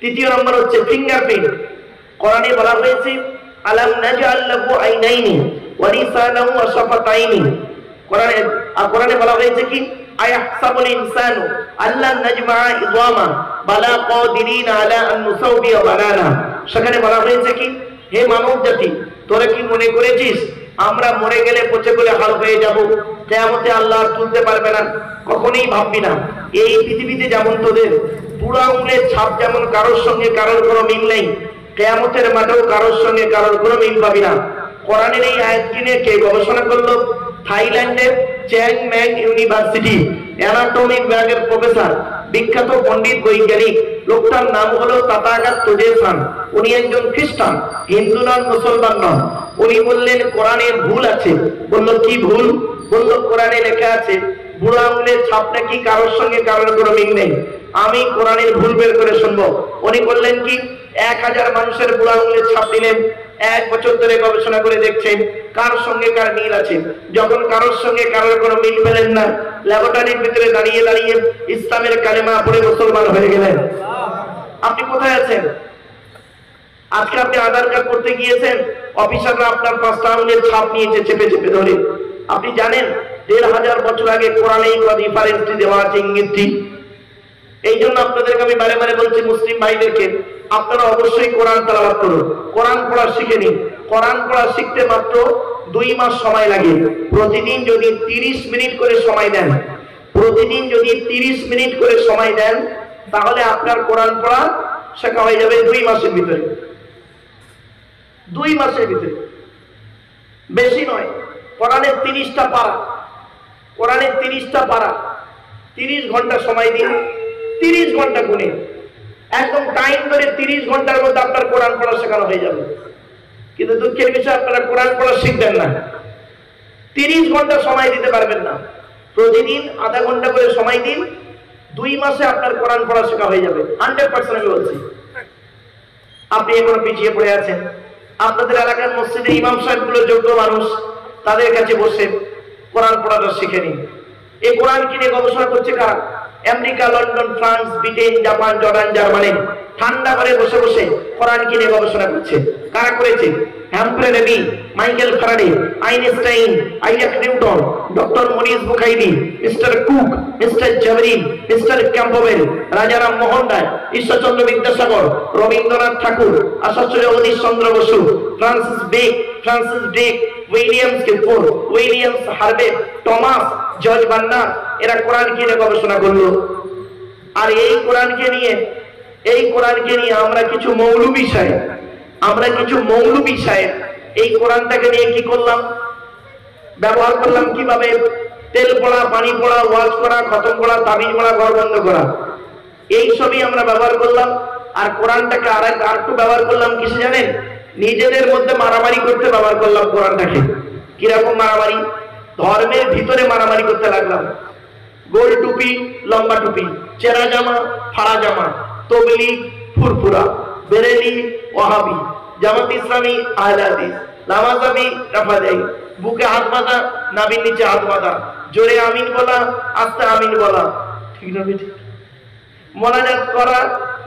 তৃতীয় নাম্বার হচ্ছে ফিঙ্গারপ্রিন্ট। কোরআনে বলা হয়েছে আলাম নাজআল লাহু আইনাইনি ওয়া লিসানাহু ওয়া শাফাতাইনি। কোরআনে বলা হয়েছে কি আয়াহসাবুল ইনসানু আল্লা নাজমা ইযামা বালা কাদিরিন আলা আন নুসাউবিয়া বানানা। সেখানে বলা হয়েছে কি হে মানব জাতি, তোরা কি মনে করেছিস আমরা মরে গেলে পচে গেলে হাল হয়ে যাব, কিয়ামতে আল্লাহ তুলতে পারবে না? কখনোই ভাববি না। এই পৃথিবীতে যেমন তোদের বুড়া আঙুলের ছাপ যেমন কারোর সঙ্গে কারোর কোনো মিল নেই, কিয়ামতের মাঠেও কারোর সঙ্গে কারোর কোনো মিল পাবি না। কোরআনের এই আয়াতটি নিয়ে কে গবেষণা করলো? থাইল্যান্ডের চ্যাং ম্যাং ইউনিভার্সিটি অ্যানাটমি বিভাগের প্রফেসর, বিখ্যাত পণ্ডিত বৈজ্ঞানিক, লোকটার নাম হলো তাথাগত তোজেসান। উনি একজন খ্রিস্টান, হিন্দু নন, মুসলমান নন। উনি বললেন কোরআনে ভুল আছে। বলল কি ভুল? বলল কোরআনে লেখা আছে বুড়ো আঙুলের ছাপ নাকি কারোর সঙ্গে কারোর কোনো মিল নেই। আমি কোরআনের ভুল বের করে শুনবো। উনি বললেন কি 1000 মানুষের বুড়ো আঙুলের ছাপ দিলেন, 1 বছর ধরে গবেষণা করে দেখছেন কার সঙ্গে কার মিল আছে। যখন কারোর সঙ্গে কারোর কোনো মিল পেলেন না, ল্যাবরেটরির ভিতরে দাঁড়িয়ে দাঁড়িয়ে ইসলামের কালেমা পড়ে মুসলমান হয়ে গেলেন। আপনি কোথায় আছেন? আজকে আপনি আধার কার্ড করতে গিয়েছেন, অফিসাররা আপনার 5টা আঙুলের ছাপ নিয়েছে চেপে চেপে ধরে। আপনি জানেন 1500 বছর আগে কোরআনে এই রেফারেন্সটি দেওয়া আছে, ইঙ্গিতটি। এই জন্য আপনাদেরকে আমি বারে বারে বলছি, মুসলিম ভাইদেরকে আপনারা অবশ্যই কোরআন তেলাওয়াত করুন, কোরআন পড়া শিখে নিন। কোরআন পড়া শিখতে মাত্র 2 মাস সময় লাগে। প্রতিদিন যদি 30 মিনিট করে সময় দেন, প্রতিদিন যদি 30 মিনিট করে সময় দেন, তাহলে আপনার কোরআন পড়া শেখা হয়ে যাবে 2 মাসের ভিতরে। 2 মাসের ভিতরে, বেশি নয়। কোরআনের 30টা পারা, কোরআনের 30টা পারা, 30 ঘন্টা সময় দিন, 30 ঘন্টা গুনে একদম টাইম ধরে 30 ঘন্টার মধ্যে আপনার কোরআন পড়া শেখানো হয়ে যাবে। কিন্তু দুঃখের বিষয় আপনারা কোরআন পড়া শিখবেন না, 30 ঘন্টা সময় দিতে পারবেন না। প্রতিদিন আধা ঘন্টা করে সময় দিন, 2 মাসে আপনার কোরআন পড়া শেখা হয়ে যাবে। 100% আমি বলছি। আপনি এখনো পিছিয়ে পড়ে আছেন। আপনাদের এলাকার মসজিদে ইমাম সাহেবগুলো যোগ্য মানুষ, তাদের কাছে বসে কোরআন পড়াটা শিখে নিন। এই কোরআন কিনে গবেষণা করছে কারা? America, London, France, Britain, Japan, Jordan, Germany ঠান্ডা করে বসে বসে কোরআন কিনে গবেষণা করছে। কারা করেছে? Humphry Davy, Michael Faraday, Einstein, Isaac Newton, doctor Morris বুখাইরি, মিস্টার কুক, মিস্টার জাবরিন, mister Campbell, Rajaram Mohan Roy, Ishwarchandra Vidyasagar, Rabindranath Tagore, Acharya Jagadish Chandra Bose, Francis Drake, Williams Clifford, Williams Harvey, Thomas, George Bernard, এরা কোরআন কিনে গবেষণা করলো। আর এই কোরআনকে নিয়ে আমরা কিছু মৌলবী সাহেব এই কোরআনটাকে নিয়ে কি করলাম? ব্যবহার করলাম কিভাবে? তেল পড়া, পানি পড়া, ওয়াজ করা, খতম করা, তাবিজ পড়া, ঘর বন্ধ করা, এই সবই আমরা ব্যবহার করলাম। আর কোরআনটাকে আর একটু ব্যবহার করলাম কিসে জানেন? নিজেদের মধ্যে মারামারি করতে ব্যবহার করলাম কোরআনটাকে। কিরকম মারামারি? ধর্মের ভিতরে মারামারি করতে লাগলাম। গোল টুপি, লম্বা টুপি, চেরা জামা, ফাড়া জামা, তবলিগ, ফুরফুরা, বেরেলি, ওয়াহাবি, জামাত ইসলামী, আহলে হাদিস, লামাজাবি, রাফাজাই, বুকে হাত বাঁধা, নাভির নিচে হাত বাঁধা, জোরে আমিন বলা, আস্তে আমিন বলা, ঠিক না ঠিক? মোনাজাত করা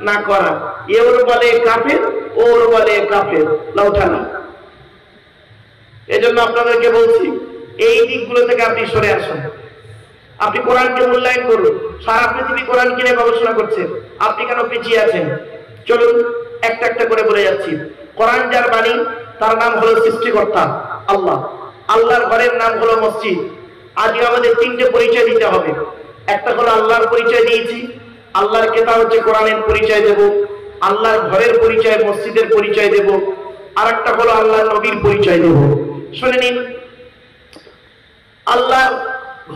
না করা, এর বলে কাফের, ওর বলে কাফের, লাউঠানা। এজন্য আপনাদেরকে বলছি, এই দিকগুলো থেকে আপনি সরে আসুন। আপনি কোরআনকে মূল্যায়ন করুন। সারা পৃথিবী কোরআন কিনে গবেষণা করছে, আপনি কেন পিছিয়ে আছেন? চলুন একটা একটা করে বলে যাচ্ছি। কোরআন যার বাণী, তার নাম হলো সৃষ্টিকর্তা আল্লাহ। আল্লাহর ঘরের নাম হলো মসজিদ। আজকে আমাদের তিনটে পরিচয় দিতে হবে। একটা হলো আল্লাহর পরিচয় দিয়েছি, আল্লাহর কেতাব হচ্ছে কোরআনের পরিচয় দেব, আল্লাহর ঘরের পরিচয়, মসজিদের পরিচয় দেব, আর একটা হলো আল্লাহর নবীর পরিচয় দেব। শুনে নিন, আল্লাহর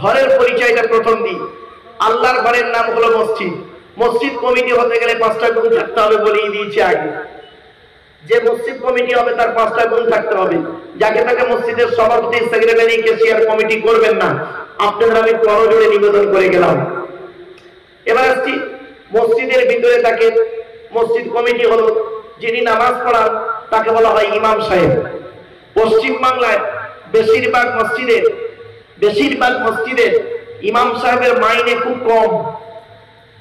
ঘরের পরিচয়টা প্রথম দিই। আল্লাহর ঘরের নাম হলো মসজিদ। মসজিদ কমিটি হতে গেলে 5টা গুণ থাকতে হবে, বলেই দিয়েছি আগে। যে মসজিদ কমিটি হবে তার 5টা গুণ থাকতে হবে। যাকে তাকে মসজিদের সভাপতি, সেক্রেটারি, ক্যাশিয়ার কমিটি করবেন না। আপনাদের আমি করজোড়ে নিবেদন করে গেলাম। এবার আসছি মসজিদের ভিতরে তাকে মসজিদ কমিটি হলো যিনি নামাজ পড়ান, তাকে বলা হয় ইমাম সাহেব। পশ্চিম বাংলায় বেশিরভাগ মসজিদে ইমাম সাহেবের মাইনে খুব কম,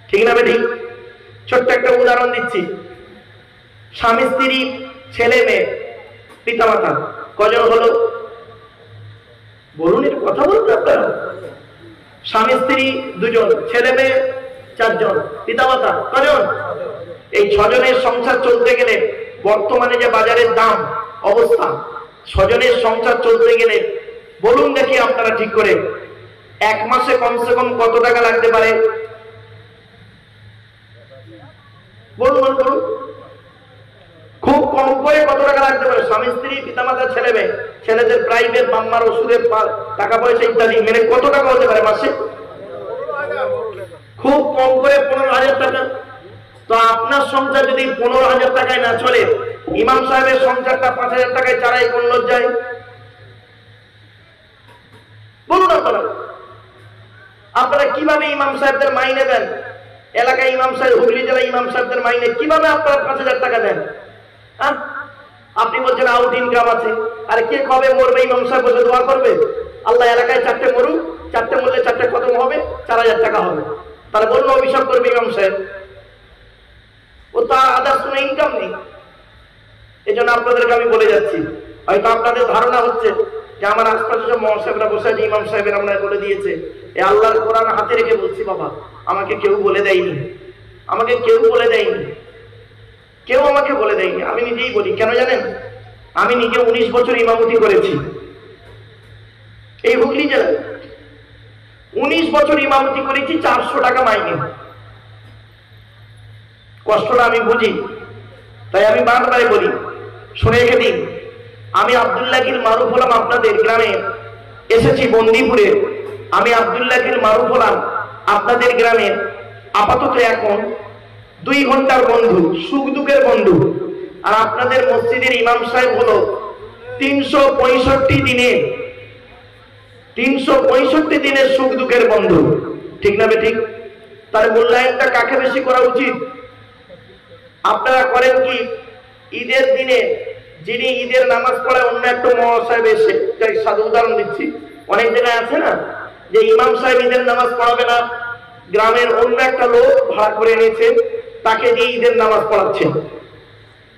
ঠিক না বেঠিক? ছোট্ট একটা উদাহরণ দিচ্ছি। স্বামী স্ত্রী, ছেলে মেয়ে, পিতামাতা কজন হলো? বলুন, এর কথা বলতে আপনারা। স্বামী স্ত্রী 2 জন, ছেলে মেয়ে 4 জন, পিতামাতা কজন? এই 6 জনের সংসার চলতে গেলে বর্তমানে যে বাজারের দাম অবস্থা, 6 জনের সংসার চলতে গেলে বলুন দেখি আপনারা ঠিক করে, 1 মাসে কমসে কম কত টাকা লাগতে পারে? বলুন, খুব কম করে কত টাকা লাগতে পারে? স্বামী স্ত্রী, পিতামাতা, ছেলে মেয়ে, ছেলেদের প্রাইভেট, মাম্মার ওষুধের টাকা পয়সা ইত্যাদি মেনে কত টাকা হতে পারে মাসে? খুব কম করে 15,000 টাকা। তো আপনার সংসার যদি 15,000 টাকায় না চলে, ইমাম সাহেবের সংসারটা 5,000 টাকায় চালাই কোন লজ্জায়? বলুন আপনারা কিভাবে ইমাম সাহেবদের মাইনে দেন? এলাকায় ইমাম সাহেব, হুগলি জেলায় ইমাম সাহেবদের মাইনে কিভাবে আপনারা 5,000 টাকা দেন? আপনি বলছেন আউট ইনকাম আছে। আরে কে কবে মরবে? ইমাম সাহেব বসে দোয়া করবে, আল্লাহ এলাকায় 4টে মরুক, 4টে মরলে 4টে খতম হবে, 4,000 টাকা হবে। তাহলে বললো অভিশাপ করবে ইমাম সাহেব, ও তার আদার্স কোনো ইনকাম নেই। এই জন্য আপনাদেরকে আমি বলে যাচ্ছি, হয়তো আপনাদের ধারণা হচ্ছে যে আমার আশপাশে সব মহাসাহেবরা বসে আছে, ইমাম সাহেবের আমরা বলে দিয়েছে। এই আল্লাহর কোরআন হাতে রেখে বলছি বাবা, আমাকে কেউ বলে দেয়নি, কেউ আমাকে বলে দেয়নি, আমি নিজেই বলি। কেন জানেন? আমি নিজে 19 বছর ইমামতি করেছি এই হুগলি জেলায়। 19 বছর ইমামতি করেছি, 400 টাকা মাইনে। কষ্টটা আমি বুঝি, তাই আমি বারবারে বলি, শুনে রেখে দিন। আমি আব্দুল্লাহিল মারুফ হলাম, আপনাদের গ্রামে এসেছি বন্দিপুরে। আমি আব্দুল্লাহিল মারুফ হলাম আপনাদের গ্রামে আপাতত এখন 2 ঘন্টার বন্ধু, সুখ দুঃখের বন্ধু। আর আপনাদের মসজিদের ইমাম সাহেব হলো 365 দিনের সুখ দুঃখের বন্ধু, ঠিক না বেঠিক? তার মূল্যায়নটা কাকে বেশি করা উচিত? আপনারা করেন কি ঈদের দিনে যিনি ঈদের নামাজ পড়ে অন্য একটা মহাসাহেব এসে, সাধু উদাহরণ দিচ্ছি, অনেক জায়গায় আছে না যে ইমাম সাহেব ঈদের নামাজ পড়াবে না, গ্রামের অন্য একটা লোক ভাড়া করে এনেছে, তাকে দিয়ে ঈদের নামাজ পড়াচ্ছেন,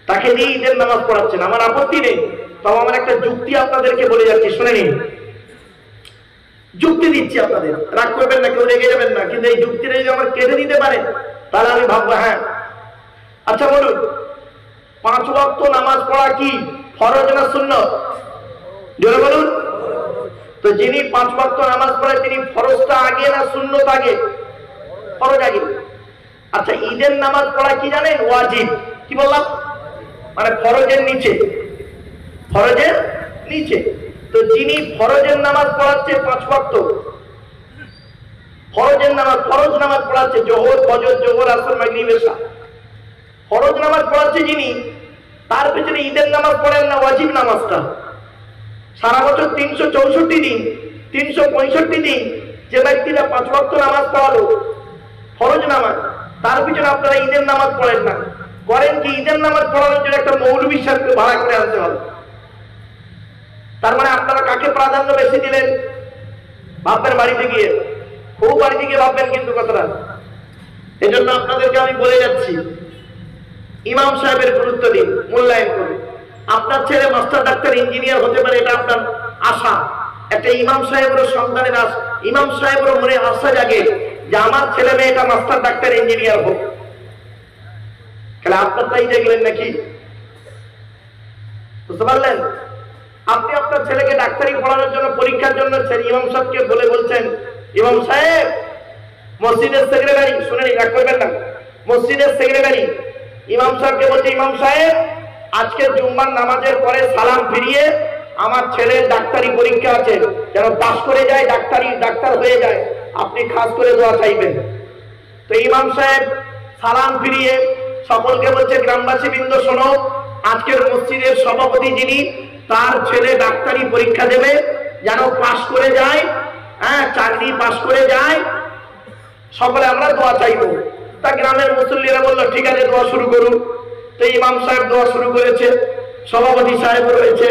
তাকে দিয়ে ঈদের নামাজ পড়াচ্ছেন। আমার আপত্তি নেই, তবে আমার একটা যুক্তি আপনাদেরকে বলে যাচ্ছি, শুনে নিন। যুক্তি দিচ্ছি আপনাদের, রাগ করবেন না, কেউ রেগে যাবেন না, কিন্তু এই যুক্তিটা যদি আমার কেটে দিতে পারে তাহলে আমি ভাববো হ্যাঁ। আচ্ছা বলুন, 5 ওয়াক্ত নামাজ পড়া কি ফরজ না সুন্নত? জোরে বলুন। তো যিনি 5 ওয়াক্ত নামাজ পড়ে তিনি ফরজটা আগে না সুন্নত আগে? ফরজ আগে। আচ্ছা, ঈদের নামাজ পড়া কি জানেন? ওয়াজিব। কি বললাম? মানে ফরজের নিচে, ফরজের নিচে। তো যিনি ফরজের নামাজ পড়াচ্ছে 5 ওয়াক্ত, ফরজের নামাজ, ফরজ নামাজ পড়াচ্ছে, জোহর, ফজর, জোহর, আসর, মাগরিব, ইশা, ফরজ নামাজ পড়াচ্ছে যিনি, তার পেছনে ঈদের নামাজ পড়েন না ওয়াজিব নামাজটা? সারা বছর 364 দিন, 365 দিন যে ব্যক্তিরা 5 ওয়াক্ত নামাজ পড়ালো ফরজ নামাজ, তার পিছনে আপনারা ঈদের নামাজ পড়েন না। করেন কি? ঈদের নামাজ পড়ানোর জন্য একটা মৌলবী সাহেবকে ভাড়া করে আনতে হবে। তার মানে আপনারা কাকে প্রাধান্য বেশি দিলেন? বাপের বাড়িতে গিয়ে, বউ বাড়িতে গিয়ে ভাববেন কিন্তু কথাটা। এজন্য আপনাদেরকে আমি বলে যাচ্ছি, ইমাম সাহেবের গুরুত্ব দিন, মূল্যায়ন করুন। আপনার ছেলে মাস্টার, ডাক্তার, ইঞ্জিনিয়ার হতে পারে, এটা আপনার আশা। একটা ইমাম সাহেবেরও সন্তানের আশা, ইমাম সাহেবেরও মনে আশা জাগে যে আমার ছেলে মেয়েটা মাস্টার, ডাক্তার, ইঞ্জিনিয়ার হোক। তাহলে আপনার তাই দেখলেন নাকি? বুঝতে পারলেন? আপনি আপনার ছেলেকে ডাক্তারি পড়ানোর জন্য, পরীক্ষার জন্য ইমাম সাহেবকে বলে বলছেন, ইমাম সাহেব, মসজিদের সেক্রেটারি, শুনে রাগ করবেন না, মসজিদের সেক্রেটারি ইমাম সাহেবকে বলছে, ইমাম সাহেব আজকে জুম্মার নামাজের পরে সালাম ফিরিয়ে আমার ছেলের ডাক্তারি পরীক্ষা আছে, যেন পাস করে যায়, ডাক্তার হয়ে যায়, আপনি খাস করে দোয়া চাইবেন। তো ইমাম সাহেব সালাম ফিরিয়ে সকলকে বলছে, গ্রামবাসী বৃন্দ শোনো, আজকের মসজিদের সভাপতি যিনি, তার ছেলে ডাক্তারি পরীক্ষা দেবে, যেন পাস করে যায়, হ্যাঁ, চাকরি পাস করে যায়, সকলে আমরা দোয়া চাইবো। তা গ্রামের মুসল্লিরা বললো ঠিক আছে, দোয়া শুরু করুন। তো ইমাম সাহেব দোয়া শুরু করেছে, সভাপতি সাহেব রয়েছে,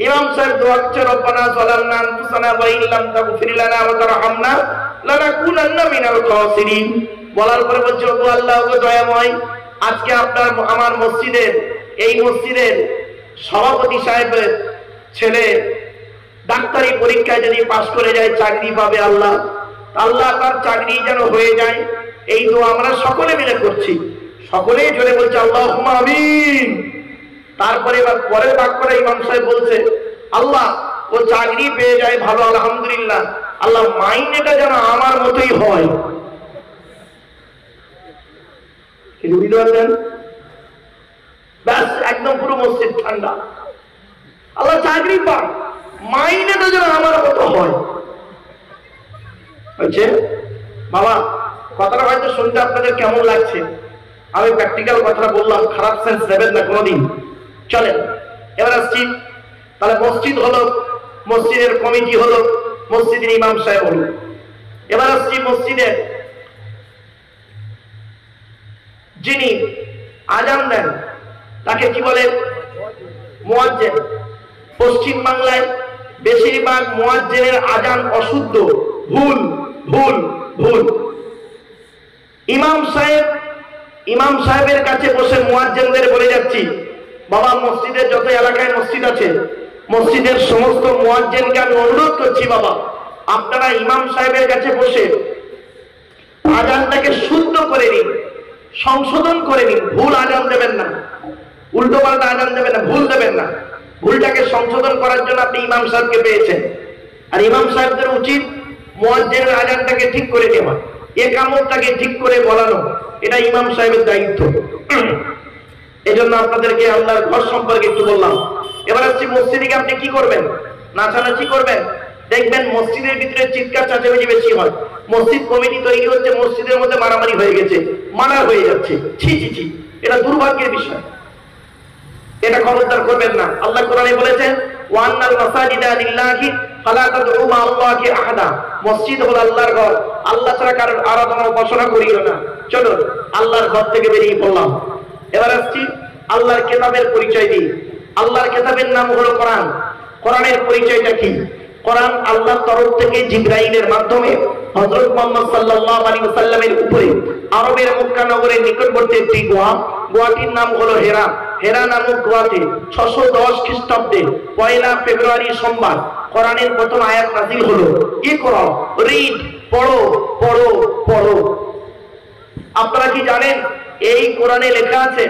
ইমাম সাহেব দোয়া করছে, রব্বানা যালামনা আনফুসানা ওয়া ইল্লাম তাগফির লানা ওয়া তারহামনা লানাকুনান্না মিনাল খাসিরিন। বলার পরে বলছে, ওগো আল্লাহ, ওগো দয়াময়, আজকে আপনার আমার মসজিদের, এই মসজিদের সভাপতি সাহেবের ছেলে ডাক্তারি পরীক্ষায় যদি পাস করে যায়, চাকরি পাবে, আল্লাহ আল্লাহ তার চাকরি যেন হয়ে যায়, এই দোয়া আমরা সকলে মিলে করছি। সকলেই জোরে বলছে আল্লাহুম্মা আমিন। তারপরে এবার পরের বাক্যটা ইমাম সাহেব বলছে, আল্লাহ ও চাকরি পেয়ে যায়, ভালো, আলহামদুলিল্লাহ, আল্লাহ মাইনেটা যেন আমার মতোই হয়। ব্যাস, একদম পুরো মসজিদ ঠান্ডা। আল্লাহ চাকরি পাক, মাইনেটা যেন আমার মতো হয়। বলছে, বাবা কথাটা হয়তো শুনতে আপনাদের কেমন লাগছে, আমি প্র্যাকটিক্যাল কথাটা বললাম, খারাপ সেন্স নেবেন না কোনোদিন। চলেন এবার আসছি, তাহলে মসজিদ হলো, মসজিদের কমিটি হলো, মসজিদের ইমাম সাহেব হলো। এবার আসছি মসজিদের যিনি আজান দেন, তাকে কি বলে? মুয়াজ্জিন। পশ্চিম বাংলায় বেশিরভাগ মুয়াজ্জিনের আজান অশুদ্ধ, ভুল ভুল ভুল। ইমাম সাহেবের কাছে বসে মুয়াজ্জিনদের বলে যাচ্ছি, বাবা মসজিদের যত এলাকায় মসজিদ আছে, মসজিদের সমস্ত মুয়াজ্জিনকে আমি অনুরোধ করছি, বাবা আপনারা ইমাম সাহেবের কাছে বসে আজানটাকে শুদ্ধ করে নিন, সংশোধন করে নিন। ভুল আজান দেবেন না, উল্টো পাল্টা আজান দেবেন না, ভুল দেবেন না। ভুলটাকে সংশোধন করার জন্য আপনি ইমাম সাহেবকে পেয়েছেন, আর ইমাম সাহেবদের উচিত মুয়াজ্জিনের আজানটাকে ঠিক করে নেওয়া, ইকামতটাকে ঠিক করে বলানো, এটা ইমাম সাহেবের দায়িত্ব। এজন্য আপনাদেরকে আল্লাহর ঘর সম্পর্কে একটু বললাম। এবার আসছি মসজিদে আপনি কি করবেন? নাচানাচি করবেন? দেখবেন মসজিদের ভিতরে চিৎকার চাচামেচি বেশি হয়। মসজিদ কমিটি তৈরি হচ্ছে, মসজিদের মধ্যে মারামারি হয়ে গেছে, মার্ডার হয়ে যাচ্ছে, ছি ছি ছি, এটা দুর্ভাগ্যের বিষয়, এটা খবরদার করবেন না। আল্লাহ কোরআনে বলেছেন, ওয়ান্নাল মাসাজিদা লিল্লাহি ফালা তাদউ মা আল্লাহি আহাদা। মসজিদ হলো আল্লাহর ঘর, আল্লাহ ছাড়া কারোর আরাধনা উপাসনা করিও না। চলো আল্লাহর ঘর থেকে বেরিয়ে পড়লাম। এবার আসছি আল্লাহর কিতাবের পরিচয় দিই। আল্লাহর কিতাবের নাম হলো কোরআন। কোরআনের পরিচয়টা কি? কোরআন আল্লাহর তরফ থেকে জিবরাইলের মাধ্যমে হযরত মুহাম্মদ সাল্লাল্লাহু আলাইহি ওয়াসাল্লামের উপরে আরবের মক্কা নগরের নিকটবর্তী একটি গুহাটির নাম হলো হেরা। হেরা নামক গুহাতে 610 খ্রিস্টাব্দে 1 ফেব্রুয়ারি সোমবার কোরআনের প্রথম আয়াত নাযিল হলো। ইকরা, রিড, পড়ো পড়ো পড়ো। আপনারা কি জানেন এই কোরআনে লেখা আছে,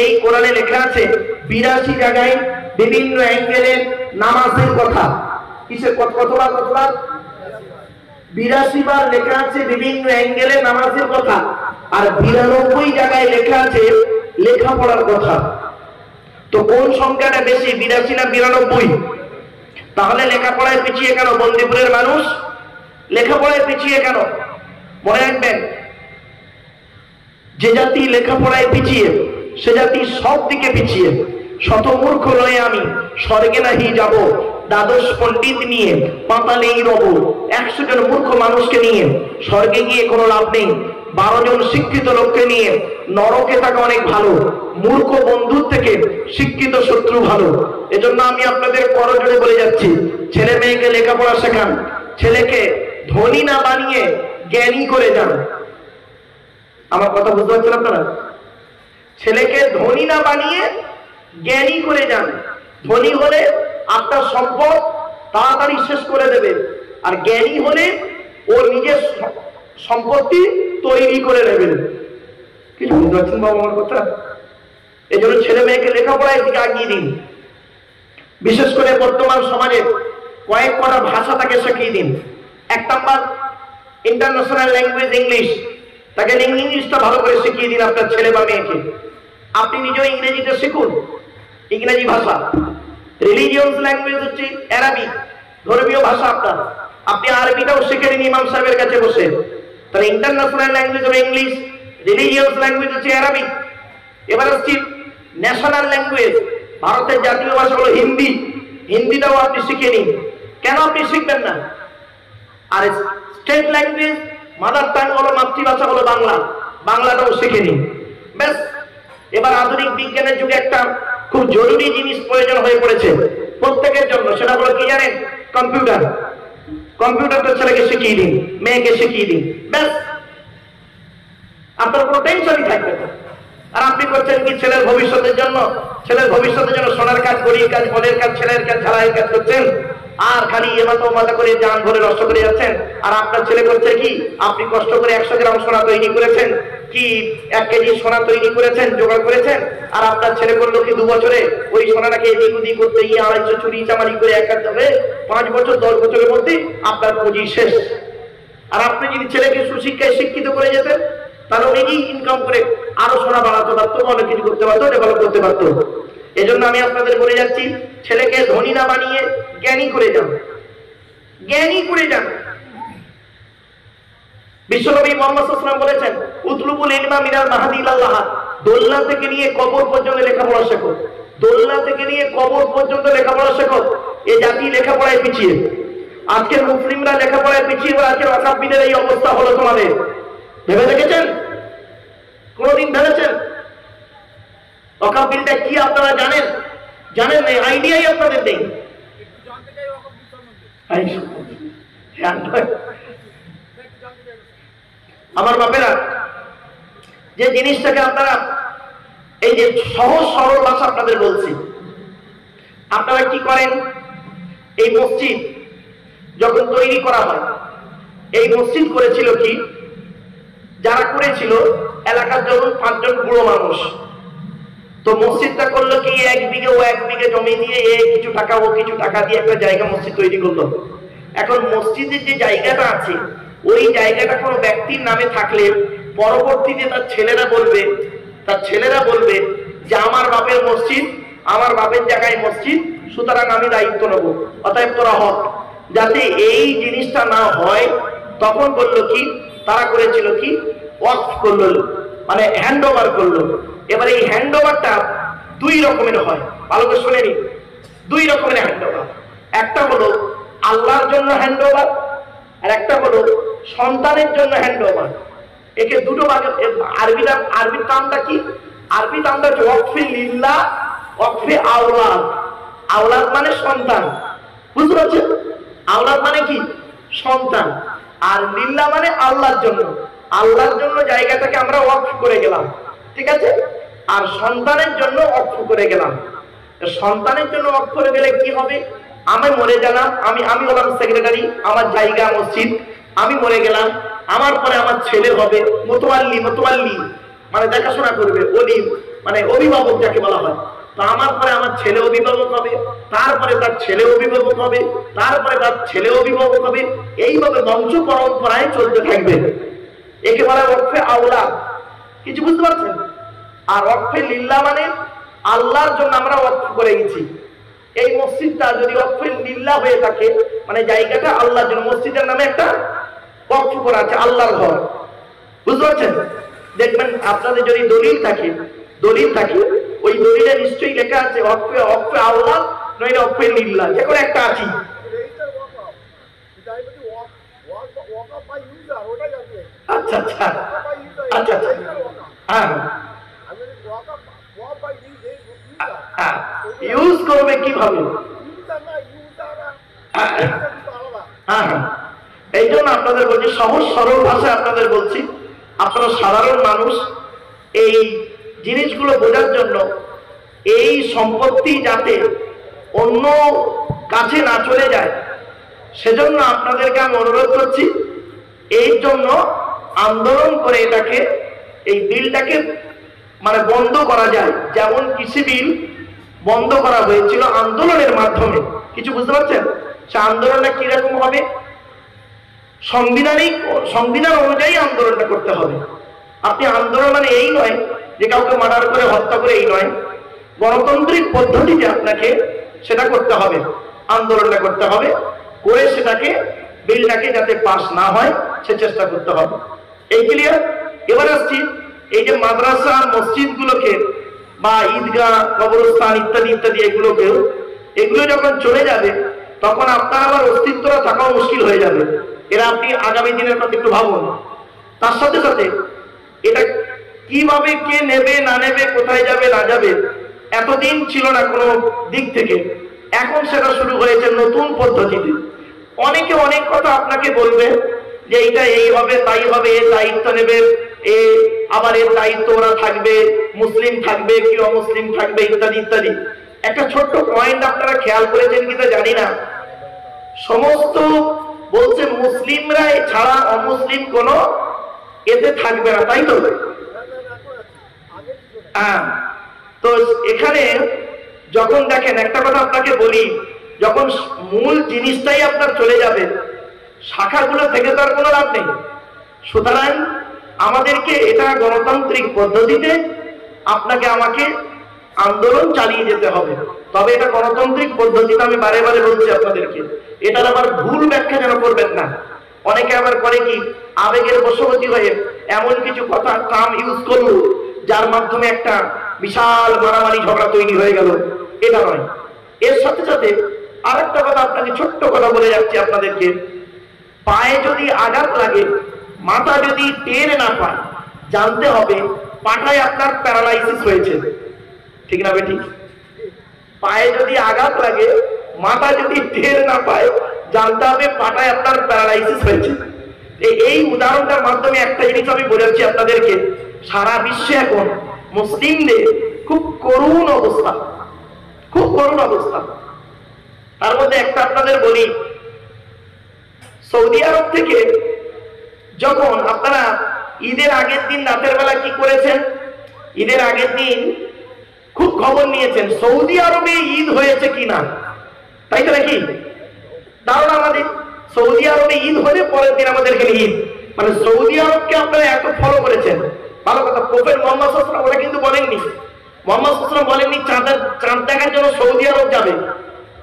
এই কোরআনে লেখা আছে 82 জায়গায় বিভিন্ন অ্যাঙ্গেলে নামাজের কথা। কিসের কতবার 82 বার লেখা আছে বিভিন্ন অ্যাঙ্গেলে নামাজের কথা, আর 92 জায়গায় লেখা আছে লেখাপড়ার কথা। তো কোন সংখ্যাটা বেশি, 82 না 92? তাহলে লেখাপড়ায় পিছিয়ে কেন বন্দিপুরের মানুষ? লেখাপড়ায় পিছিয়ে কেন? মনে রাখবেন, যে জাতি লেখাপড়ায় পিছিয়ে সে জাতি সব দিকে পিছিয়ে। শত মূর্খ নয় আমি, স্বর্গে নাহি যাব, দ্বাদশ পণ্ডিত নিয়ে পাতালেই রব। 100 জন মূর্খ মানুষকে নিয়ে স্বর্গে গিয়ে কোনো লাভ নেই। 12 জন শিক্ষিত লোককে নিয়ে নরকে থাকা অনেক ভালো। মূর্খ বন্ধুর থেকে শিক্ষিত শত্রু ভালো। এজন্য আমি আপনাদের করজোড়ে বলে যাচ্ছি, ছেলে মেয়েকে লেখাপড়া শেখান, ছেলেকে ধনী না বানিয়ে জ্ঞানী করে যান। আমার কথা বুঝতে পারছেন আপনারা? ছেলেকে ধনী না বানিয়ে জ্ঞানী করে যান। ধনী হলে আপনার সম্পদ তাড়াতাড়ি শেষ করে দেবে, আর জ্ঞানী হলে ওর নিজের সম্পত্তি তৈরি করে নেবেন। কিছু বুঝতে পারছেন বাবা আমার কথা? এই জন্য ছেলে মেয়েকে লেখাপড়ায় দিকে আগিয়ে দিন। বিশেষ করে বর্তমান সমাজে কয়েকটা ভাষা তাকে শিখিয়ে দিন। 1 নাম্বার ইন্টারন্যাশনাল ল্যাঙ্গুয়েজ ইংলিশ, তাকে ইংলিশটা ভালো করে শিখিয়ে দিন আপনার ছেলে বা মেয়েকে। আপনি নিজেও ইংরেজিতে শিখুন, ইংরেজি ভাষা। রিলিজিয়াস ল্যাঙ্গুয়েজ হচ্ছে আরবিক, ধর্মীয় ভাষা আপনার। আপনি আরবিটাও শিখে নিন ইমাম সাহেবের কাছে বসে। তাহলে ইন্টারন্যাশনাল ল্যাঙ্গুয়েজ হবে ইংলিশ, রিলিজিয়াস ল্যাঙ্গুয়েজ হচ্ছে আরবিক। এবার হচ্ছে ন্যাশনাল ল্যাঙ্গুয়েজ, ভারতের জাতীয় ভাষা হলো হিন্দি। হিন্দিটাও আপনি শিখে নিন। কেন আপনি শিখবেন না? আর স্টেট ল্যাঙ্গুয়েজ, মাদার টাং হলো, মাতৃভাষা হলো বাংলা, বাংলাটাও শিখে নিন। ব্যাস। এবার আধুনিক বিজ্ঞানের যুগে একটা খুব জরুরি জিনিস প্রয়োজন হয়ে পড়েছে প্রত্যেকের জন্য, সেটা হলো কি জানেন? কম্পিউটার। কম্পিউটারটা ছেলেকে শিখিয়ে দিন, মেয়েকে শিখিয়ে দিন। ব্যাস, আপনার কোনো টেনশনই থাকবে না। আর আপনি করছেন কি ছেলের ভবিষ্যতের জন্য? ছেলের ভবিষ্যতের জন্য সোনার কাজ, গড়ির কাজ, বলের কাজ, ছেলের কাজ, ঝাড়াইয়ের কাজ করছেন, আর খালি এমাতো মাথা করে জান ভরে নষ্ট করে যাচ্ছেন। আর আপনার ছেলে করছে কি? আপনি কষ্ট করে 100 গ্রাম সোনা তৈরি করেছেন, কি 1 কেজি সোনা তৈরি করেছেন, জোগাড় করেছেন, আর আপনার ছেলে করলো কি 2 বছরে ওই সোনাটাকে এদিক ওদিক করতে গিয়ে 250 চুরি চামারি করে একান্ত হয়ে 5 বছর 10 বছরের মধ্যে আপনার পুঁজি শেষ। আর আপনি যদি ছেলেকে সুশিক্ষায় শিক্ষিত করে যেতেন, তাহলে নিজেই ইনকাম করে আরো সোনা বাড়াতে পারতো, অনেক কিছু করতে পারতো, ডেভেলপ করতে পারতো। এজন্য আমি আপনাদের বলে যাচ্ছি, ছেলেকে ধনী না বানিয়ে জ্ঞানী করে যান, জ্ঞানী করে যান। বিশ্বনবী মুহাম্মদ সাল্লাল্লাহু আলাইহি ওয়াসাল্লাম বলেছেন, উতলুবুল ইলমা মিনাল মাহদি ইলাল লাহাদ। দোলনা থেকে নিয়ে কবর পর্যন্ত লেখাপড়া শেখো। দোলনা থেকে নিয়ে কবর পর্যন্ত লেখাপড়া শেখো। এই জাতি লেখাপড়ায় পিছিয়ে। আজকের মুসলিমরা লেখাপড়ায় পিছিয়ে, আজকের ওয়াকাফবিদের এই অবস্থা হলো তোমাদের। ভেবে দেখেছেন? কোনদিন ভেবেছেন ওয়াকাফবিলটা কি? আপনারা জানেন? জানেন না, আইডিয়াই আপনাদের নেই। আমার বাপেরা, যে জিনিসটাকে আপনারা এই যে সহজ সরল ভাষা আপনাদের বলছি, আপনারা কি করেন? এই মসজিদ যখন তৈরি করা হয়, এই মসজিদ করেছিল কি? যারা করেছিল এলাকার ধরুন 5 জন বুড়ো মানুষ। তো মসজিদটা করলো কি, 1 বিঘে ও 1 বিঘে জমি দিয়ে কিছু টাকা ও কিছু টাকা দিয়ে একটা জায়গা মসজিদ তৈরি করলো। এখন মসজিদের যে জায়গাটা আছে, ওই জায়গাটা কোনো ব্যক্তির নামে থাকলে পরবর্তীতে তার ছেলেরা বলবে যে আমার বাপের মসজিদ, আমার বাপের জায়গায় মসজিদ, সুতরাং আমি দায়িত্ব নেব, অতএব তোরা হক। যাতে এই জিনিসটা না হয়, তখন বললো কি, তারা করেছিল কি, ওয়াকফ করলো, মানে হ্যান্ড ওভার করলো। এবার এই হ্যান্ড ওভারটা 2 রকমের হয়, ভালো করে শুনে নিন। 2 রকমের হ্যান্ড ওভার। একটা হলো আল্লাহর জন্য হ্যান্ড ওভার, আর একটা হলো সন্তানের জন্য হ্যান্ড ওভার। একে দুটো ভাগে। আরবির নামটা কি? আরবি নামটা হচ্ছে ওয়াকফে লিল্লাহ, ওয়াকফে আওলাদ। আওলাদ মানে সন্তান, বুঝতে পারছেন? আওলাদ মানে কি? সন্তান। আর লিল্লাহ মানে আল্লাহর জন্য। আল্লাহর জন্য জায়গাটাকে আমরা ওয়াকফ করে গেলাম, ঠিক আছে? আর সন্তানের জন্য ওয়াকফ করে গেলাম। সন্তানের জন্য ওয়াকফ করে গেলে কি হবে? আমি মরে গেলাম, আমি হলাম সেক্রেটারি, আমার জায়গা মসজিদ, আমি মরে গেলাম, আমার পরে আমার ছেলে হবে মোতওয়াল্লি। মোতওয়াল্লি মানে দেখাশোনা করবে, ওলি মানে অভিভাবক যাকে বলা হয়। তো আমার পরে আমার ছেলে অভিভাবক হবে, তারপরে তার ছেলে অভিভাবক হবে, তারপরে তার ছেলে অভিভাবক হবে, এইভাবে বংশ পরম্পরায় চলতে থাকবে। একে বলা ওয়াকফে আওলাদ। কিছু বুঝতে পারছেন? আর ওয়াকফে লিল্লাহ মানে আল্লাহর জন্য আমরা ওয়াকফ করে গেছি। এই মসজিদটা যদি ওয়াকফে লিল্লাহ হয়ে থাকে, মানে জায়গাটা আল্লাহর জন্য, মসজিদের নামে একটা ওয়াকফ করা আছে, আল্লাহর ঘর, বুঝতে পারছেন? দেখবেন আপনাদের যদি দলিল থাকে ওই দলিলে নিশ্চয়ই লেখা আছে ওয়াকফে আওলাদ নইলে ওয়াকফে লিল্লাহ, যে কোনো একটা আছে। আচ্ছা আচ্ছা আচ্ছা আচ্ছা, হ্যাঁ ইউজ করবে কিভাবে? হ্যাঁ হ্যাঁ, এই জন্য আপনাদের বলছি, সহজ সরল ভাষায় আপনাদের বলছি, আপনারা সাধারণ মানুষ এই জিনিসগুলো বোঝার জন্য, এই সম্পত্তি যাতে অন্য কাছে না চলে যায়, সেজন্য আপনাদেরকে আমি অনুরোধ করছি, এই জন্য আন্দোলন করে এটাকে, এই বিলটাকে মানে বন্ধ করা যায়। যেমন কৃষি বিল বন্ধ করা হয়েছিল আন্দোলনের মাধ্যমে। কিছু বুঝতে পারছেন? সে আন্দোলনটা কিরকম হবে? সংবিধান অনুযায়ী আন্দোলনটা করতে হবে। আপনি আন্দোলন মানে এই নয় যে কাউকে মার্ডার করে হত্যা করে, এই নয়, গণতান্ত্রিক পদ্ধতিতে আপনাকে সেটা করতে হবে, আন্দোলনটা করতে হবে, করে সেটাকে বিলটাকে যাতে পাস না হয় সে চেষ্টা করতে হবে। এই ক্লিয়ার? এবার আসছি, এই যে মাদ্রাসা মসজিদ গুলোকে বা ঈদগাহ কবরস্থান ইত্যাদি ইত্যাদি এগুলো যখন চলে যাবে, তখন আপনার আবার অস্তিত্বটা থাকাও মুশকিল হয়ে যাবে। এরা আপনি আগামী দিনের কথা একটু ভাবুন। তার সাথে সাথে এটা কিভাবে কে নেবে না নেবে, কোথায় যাবে না যাবে, এতদিন ছিল না কোনো দিক থেকে, এখন সেটা শুরু হয়েছে নতুন পদ্ধতিতে। অনেকে অনেক কথা আপনাকে বলবে যে এইটা এই হবে তাই হবে, এর দায়িত্ব নেবে, আবার এর দায়িত্ব ওরা থাকবে, মুসলিম থাকবে কি অমুসলিম থাকবে ইত্যাদি ইত্যাদি। একটা ছোট্ট পয়েন্ট আপনারা খেয়াল করেছেন কিনা জানি না, সমস্ত বলছে মুসলিমরা ছাড়া অমুসলিম কোনো এতে থাকবে না, তাই তো? হ্যাঁ, তো এখানে যখন দেখেন, একটা কথা আপনাকে বলি, যখন মূল জিনিসটাই আপনার চলে যাবে, শাখাগুলো থেকে তো আর কোনো লাভ নেই। সুতরাং আমাদেরকে এটা গণতান্ত্রিক পদ্ধতিতে আপনাকে আমাকে আন্দোলন চালিয়ে যেতে হবে। তবে এটা গণতান্ত্রিক পদ্ধতিতে, আমি বারে বারে বলছি আপনাদেরকে, এটার আবার ভুল ব্যাখ্যা যেন করবেন না। অনেকে আবার করে কি, আবেগের বশবর্তী হয়ে এমন কিছু কথা টার্ম ইউজ করলো যার মাধ্যমে একটা বিশাল মারামারি ঝগড়া তৈরি হয়ে গেল, এটা নয়। এর সাথে সাথে আরেকটা কথা আপনাকে ছোট্ট কথা বলে যাচ্ছি আপনাদেরকে, পায়ে যদি আঘাত লাগে, মাথা যদি টের না পায়, জানতে হবে পাটায় আপনার প্যারালাইসিস হয়েছে, ঠিক না বেঠিক? পায়ে যদি আঘাত লাগে, মাথা যদি টের না পায়, জানতে হবে পাটায় আপনার প্যারালাইসিস হয়েছে। এই উদাহরণটার মাধ্যমে একটা জিনিস আমি বোঝাচ্ছি আপনাদেরকে, সারা বিশ্বে এখন মুসলিমদের খুব করুণ অবস্থা, খুব করুণ অবস্থা। তার মধ্যে একটা আপনাদের বলি, সৌদি আরব থেকে যখন আপনারা ঈদের আগের দিন রাতের বেলা কি করেছেন, ঈদের আগের দিন খুব খবর নিয়েছেন সৌদি আরবে ঈদ হয়েছে কিনা, তাই তো নাকি? তাহলে আমাদের সৌদি আরবে ঈদ হলে পরের দিন আমাদের এখানে ঈদ, মানে সৌদি আরবকে আপনারা এত ফলো করেছেন, ভালো কথা। প্রফেট মোহাম্মদ সাল্লাল্লাহু আলাইহি ওয়াসাল্লাম ওরা কিন্তু বলেননি, মোহাম্মদ সাল্লাল্লাহু আলাইহি ওয়াসাল্লাম বলেননি চাঁদ দেখার জন্য সৌদি আরব যাবে।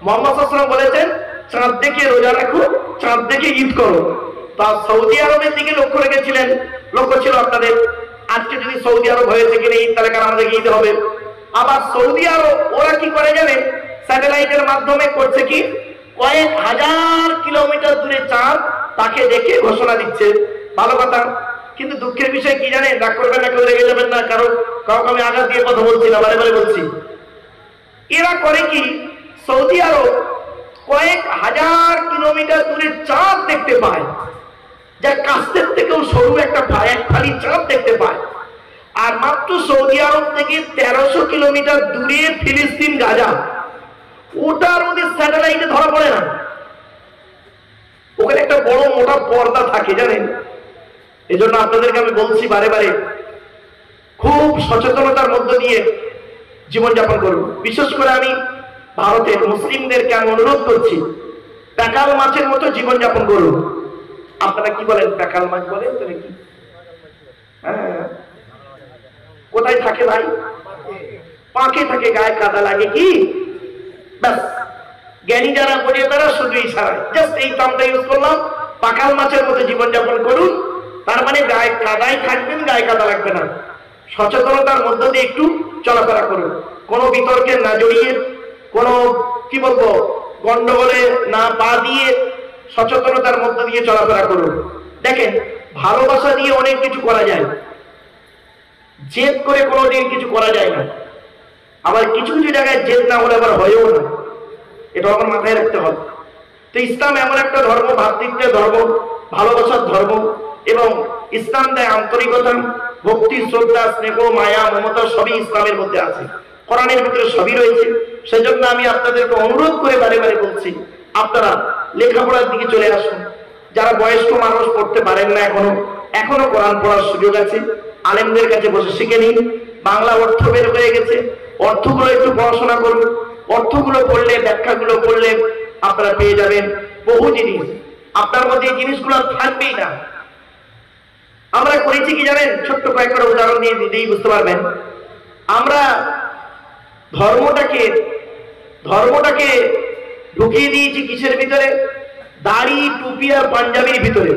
মোহাম্মদ সাল্লাল্লাহু আলাইহি ওয়াসাল্লাম বলেছেন চাঁদ দেখে রোজা রাখো, চাঁদ দেখে ঈদ করো। তা সৌদি আরবের দিকে লক্ষ্য রেখেছিলেন, লক্ষ্য ছিল আপনাদের আজকে যদি সৌদি আরব হয়েছে কিনা ঈদ, তাহলে কারণ আমাদের ঈদ হবে। আবার সৌদি আরব ওরা কি করে জানেন, স্যাটেলাইটের মাধ্যমে করছে কি, কয়েক হাজার কিলোমিটার দূরে চাঁদ তাকে দেখে ঘোষণা দিচ্ছে, ভালো কথা। কিন্তু দুঃখের বিষয় কি জানেন, রাগ করবেন না, কেউ রেগে যাবেন না, কাউকে আমি আঘাত দিয়ে কথা বলছি না, বারে বারে বলছি। এরা করে কি, সৌদি আরব কয়েক হাজার কিলোমিটার দূরে চাঁদ দেখতে পায়, যা কাস্তের থেকেও সরু একটা এক ফালি চাঁদ দেখতে পায়। আর মাত্র সৌদি আরব থেকে 1300 কিলোমিটার দূরে ফিলিস্তিন গাজা, ওটার মধ্যে স্যাটেলাইটে ধরা পড়ে না। ওখানে একটা বড় মোটা পর্দা থাকে জানেন। এজন্য আপনাদেরকে আমি বলছি বারে বারে, খুব সচেতনতার মধ্য দিয়ে জীবনযাপন করুন। বিশেষ করে আমি ভারতের মুসলিমদেরকে আমি অনুরোধ করছি, প্যাকাল মাছের মতো জীবনযাপন করুন। আপনারা কি বলেন, প্যাকাল মাছ বলেন তো নাকি? হ্যাঁ, কোথায় থাকে ভাই? পাঁকে থাকে, গায়ে কাদা লাগে কি, ব্যাস। জ্ঞানী যারা বোঝে তারা শুধু ইশারায় জাস্ট এই টার্মটা ইউজ করলাম, পাকাল মাছের মতো জীবনযাপন করুন। তার মানে গায়ে কাদায় থাকবেন, গায়ে কাদা লাগবে না। সচেতনতার মধ্য দিয়ে একটু চলাফেরা করুন, কোনো বিতর্কে না জড়িয়ে, কোনো কি বলবো গন্ডগোলে না পা দিয়ে, সচেতনতার মধ্য দিয়ে চলাফেরা করুন। দেখেন, ভালোবাসা দিয়ে অনেক কিছু করা যায়, জেদ করে কোনোদিন কিছু করা যায় না। আবার কিছু কিছু জায়গায় জেদ না হলে আবার হয়েও না, এটা আমার মাথায় রাখতে হবে। তো ইসলাম এমন একটা ধর্ম, ভ্রাতৃত্বের ধর্ম, ভালোবাসার ধর্ম, এবং ইসলাম দেয় আন্তরিকতা, ভক্তি, শ্রদ্ধা, স্নেহ, মায়া, মমতা সবই ইসলামের মধ্যে আছে, কোরআনের ভিতরে সবই রয়েছে। সেজন্য আমি আপনাদেরকে অনুরোধ করে বারে বারে বলছি, আপনারা লেখাপড়ার দিকে চলে আসুন। যারা বয়স্ক মানুষ পড়তে পারেন না এখনো কোরআন পড়ার সুযোগ আছে, আলেমদের কাছে বসে শিখে নিন। বাংলা অর্থ বের হয়ে গেছে, অর্থগুলো একটু পড়াশোনা করুন। অর্থগুলো পড়লে, ব্যাখ্যাগুলো পড়লে আপনারা পেয়ে যাবেন বহু জিনিস। আপনার মধ্যে এই জিনিসগুলো থাকবেই না। আমরা করেছি কি জানেন, ছোট্ট কয়েকটা উদাহরণ দিয়ে দিতেই বুঝতে পারবেন। আমরা ধর্মটাকে ঢুকিয়ে দিয়েছি কিসের ভিতরে? দাড়ি, টুপি আর পাঞ্জাবির ভিতরে,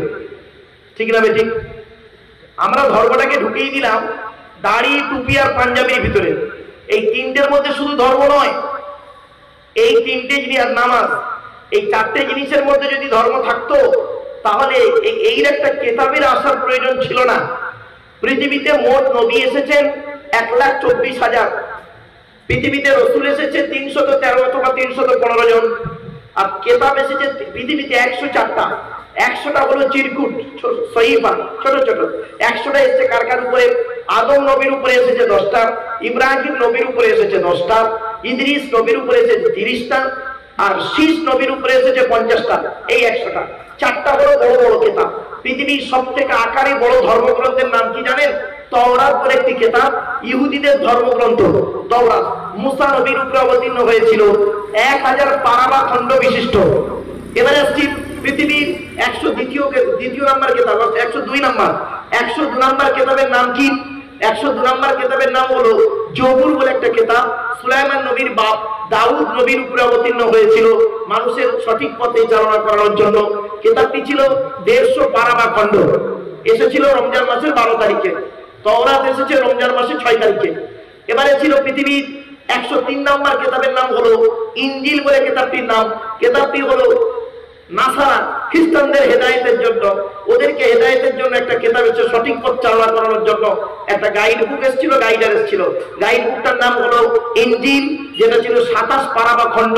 ঠিক না ঠিক? আমরা ধর্মটাকে ঢুকিয়ে দিলাম দাড়ি, টুপি আর পাঞ্জাবির ভিতরে। এই তিনটের মধ্যে শুধু ধর্ম নয়, এই তিনটে জিনিস আর নামাজ, এই চারটে জিনিসের মধ্যে যদি ধর্ম থাকতো তাহলে এই একটা কেতাবের আসার প্রয়োজন ছিল না। পৃথিবীতে মোট নবী এসেছেন 1,24,000, পৃথিবীতে রসুল এসেছে 313 অথবা 315 জন, আর কেতাব এসেছে পৃথিবীতে 104টা। 100টা হলো চিরকুট, সহিফা, ছোট ছোট। 100টা এসেছে কার কার উপরে? আদম নবীর উপরে এসেছে 10টা, ইব্রাহিম নবীর উপরে এসেছে 10টা, ইদ্রিস নবীর উপরে এসেছে 30টা, আর শীষ নবীর উপরে এসেছে 50টা। এই 100টা, 4টা হলো বড় বড় কেতাব। পৃথিবীর সব থেকে আকারে বড় ধর্মগ্রন্থের নাম কি জানেন? তাওরাত বলে একটি কেতাব, ইহুদিদের ধর্মগ্রন্থ তাওরাত। মুসা নবীর উপরে অবতীর্ণ হয়েছিল, 1000 পারা বা খণ্ড বিশিষ্ট। এবারে আসছি পৃথিবীর 102 নম্বর কেতাব, 102 নম্বর কেতাবের নাম কি? 102 নম্বর কেতাবের নাম হলো জবুর বলে একটা কেতাব। সুলাইমান নবীর বাপ দাউদ নবীর উপরে অবতীর্ণ হয়েছিল মানুষের সঠিক পথে চালনা করার জন্য। কেতাবটি ছিল 150 পারা বা খণ্ড, এসেছিল রমজান মাসের 12 তারিখে। তাওরাত এসেছে রমজান মাসের 6 তারিখে। এবারে ছিল পৃথিবীর 103 নম্বর কেতাবের নাম হলো ইনজিল বলে কেতাবটির নাম। কেতাবটি হলো নাসারা খ্রিস্টানদের হেদায়েতের জন্য, ওদেরকে হেদায়েতের জন্য একটা কেতাব এসেছে, সঠিক পথ চালনা করানোর জন্য একটা গাইড বুক এসেছিল, গাইডার এসেছিল। গাইড বুকটার নাম হলো ইনজিল, যেটা ছিল 27 পারা বা খণ্ড,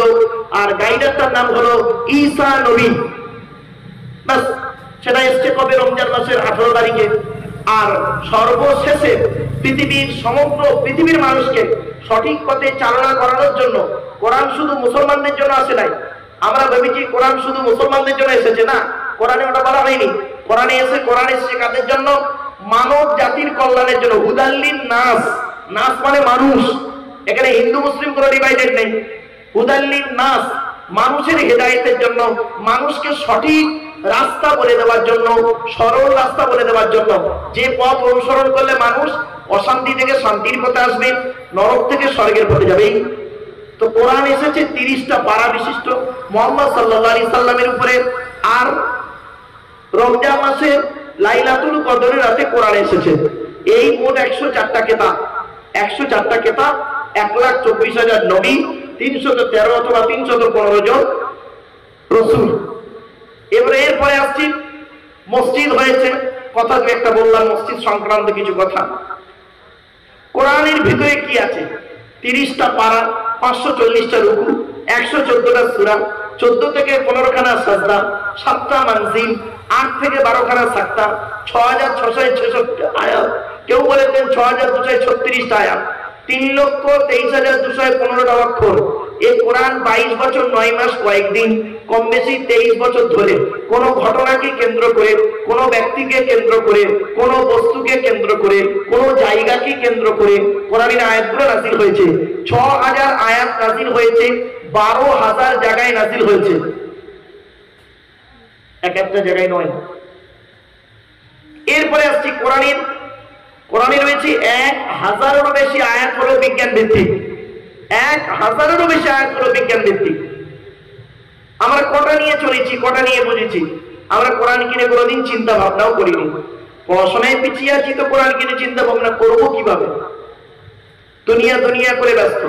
আর গাইডারটার নাম হলো ঈসা নবী। বাস, সেটা এসছে কবে? রমজান মাসের 18 তারিখে। আর সর্বশেষে সমগ্র পৃথিবীর মানুষকে সঠিক পথে চালনা করানোর জন্য কোরআন শুধু মুসলমানদের জন্য আসে নাই। আমরা ভেবেছি কোরআন শুধু মুসলমানদের জন্য এসেছে, না, কোরআনে ওটা বলা হয়নি। কোরআন এসেছে কাদের জন্য? মানব জাতির কল্যাণের জন্য। হুদাল্লিন নাস, নাস মানে মানুষ। এখানে হিন্দু মুসলিম কোনো ডিভাইডেড নেই। হুদাল্লিন নাস, মানুষের হেদায়েতের জন্য, মানুষকে সঠিক রাস্তা বলে দেওয়ার জন্য, সরল রাস্তা বলে দেওয়ার জন্য, যে পথ অনুসরণ করলে মানুষ অশান্তি থেকে শান্তির পথে আসবে, নরক থেকে স্বর্গের পথে যাবে। তো কোরআন এসেছে 30টা পারা বিশিষ্ট মুহাম্মদ সাল্লাল্লাহু আলাইহি সাল্লামের উপরে। আর রমজান মাসে লাইলাতুল কদরের রাতে কোরআন এসেছে। এই মোট 104টা কেতাব, 104টা কেতাব, 1,24,000 নবী, 313 অথবা 315 জন রসুল। এরপরে আসছি, মসজিদ হয়েছে, কথা দু একটা বললাম মসজিদ সংক্রান্ত কিছু কথা। কোরআনের ভিতরে কি আছে? 30টা পারা, 540টা রুকু, 114টা সূরা, 14 থেকে 15 খানা সাজদা, 7টা মানজিল, 8 থেকে 12 খানা সাক্তা, 6666 আয়াত, কেউ বলেছেন 6236টা আয়াত, 3,23,215টা অক্ষর। এই কোরআন 22 বছর 9 মাস কয়েকদিন, কম বেশি 23 বছর ধরে কোন ঘটনাকে কেন্দ্র করে, কোন ব্যক্তিকে কেন্দ্র করে, কোন বস্তুকে কেন্দ্র করে, কোন জায়গাকে কেন্দ্র করে কোরআনের আয়াতগুলো নাযিল হয়েছে। 6000 আয়াত নাযিল হয়েছে, 12,000 জায়গায় নাযিল হয়েছে, এক একটা জায়গায় নয়। এরপরে আসছি কোরআনে রয়েছে 1000-এরও বেশি আয়াত হলো বিজ্ঞান ভিত্তিক, 1000-এরও বেশি আয়াত হলো বিজ্ঞান ভিত্তিক। আমরা কটা নিয়ে চলেছি, কটা নিয়ে বুঝেছি? আমরা কোরআন কিনে কোনোদিন চিন্তা ভাবনাও করিনি। পড়াশোনায় পিছিয়ে আছি তো কোরআন কিনে চিন্তা ভাবনা করবো কিভাবে? দুনিয়া করে ব্যস্ত।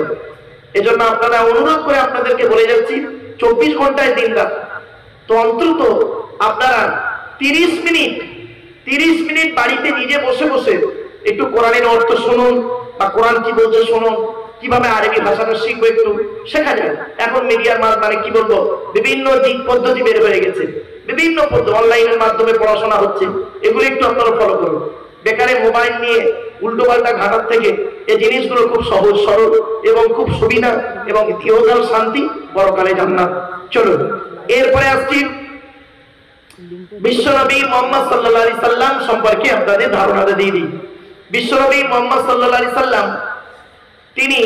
এজন্য আপনারা অনুরোধ করে আপনাদেরকে বলে যাচ্ছি, 24 ঘন্টায় দিন রাত তো অন্তত আপনারা 30 মিনিট বাড়িতে নিজে বসে বসে একটু কোরআনের অর্থ শুনুন, বা কোরআন কি বলছে শুনুন, কিভাবে আরবি ভাষাটা শিখবো একটু শেখা যায়। এখন মিডিয়ার মাধ্যমে কি বলবো, বিভিন্ন দিক পদ্ধতি বের হয়ে গেছে, বিভিন্ন অনলাইনের মাধ্যমে পড়াশোনা হচ্ছে, এগুলো একটু আপনারা ফলো করুন। বেকারে মোবাইল নিয়ে উল্টো পাল্টা ঘাটার থেকে এই জিনিসগুলো খুব সহজ সরল এবং খুব সুবিধা, এবং ইহকাল শান্তি, পরকালে জান্নাত। চলুন এরপরে আসছি বিশ্বনবী মুহাম্মদ সাল্লাল্লাহু আলাইহি সাল্লাম সম্পর্কে আপনাদের ধারণাটা দিয়ে দিই। বিশ্বনবী মুহাম্মদ সাল্লাল্লাহু আলাইহি সাল্লাম তিনি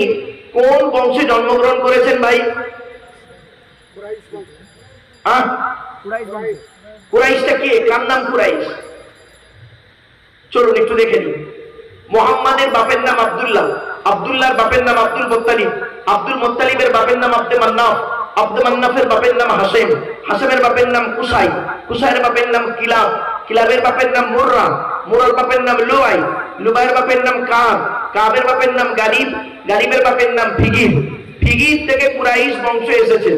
কোন বংশে জন্মগ্রহণ করেছেন ভাই? কুরাইশটা কে? কার নাম কুরাইশ? চলুন একটু দেখে নিন। মুহাম্মাদের বাপের নাম আব্দুল্লাহ, আব্দুল্লাহর বাপের নাম আব্দুল মুত্তালিব, আব্দুল মুত্তালিবের বাপের নাম আব্দে মান্নাফ, আব্দে মান্নাফের বাপের নাম হাশেম, হাশেমের বাপের নাম কুসাই, কুসাইয়ের বাপের নাম কিলাব, কিলাবের বাপের নাম মুররা, মুরার বাপের নাম লুআই, লুবাইয়ের বাপের নাম কাব, কাবের বাপের নাম গালিব, গালিবের বাপের নাম ফিগির, ফিগির থেকে কুরাইশ বংশ এসেছে।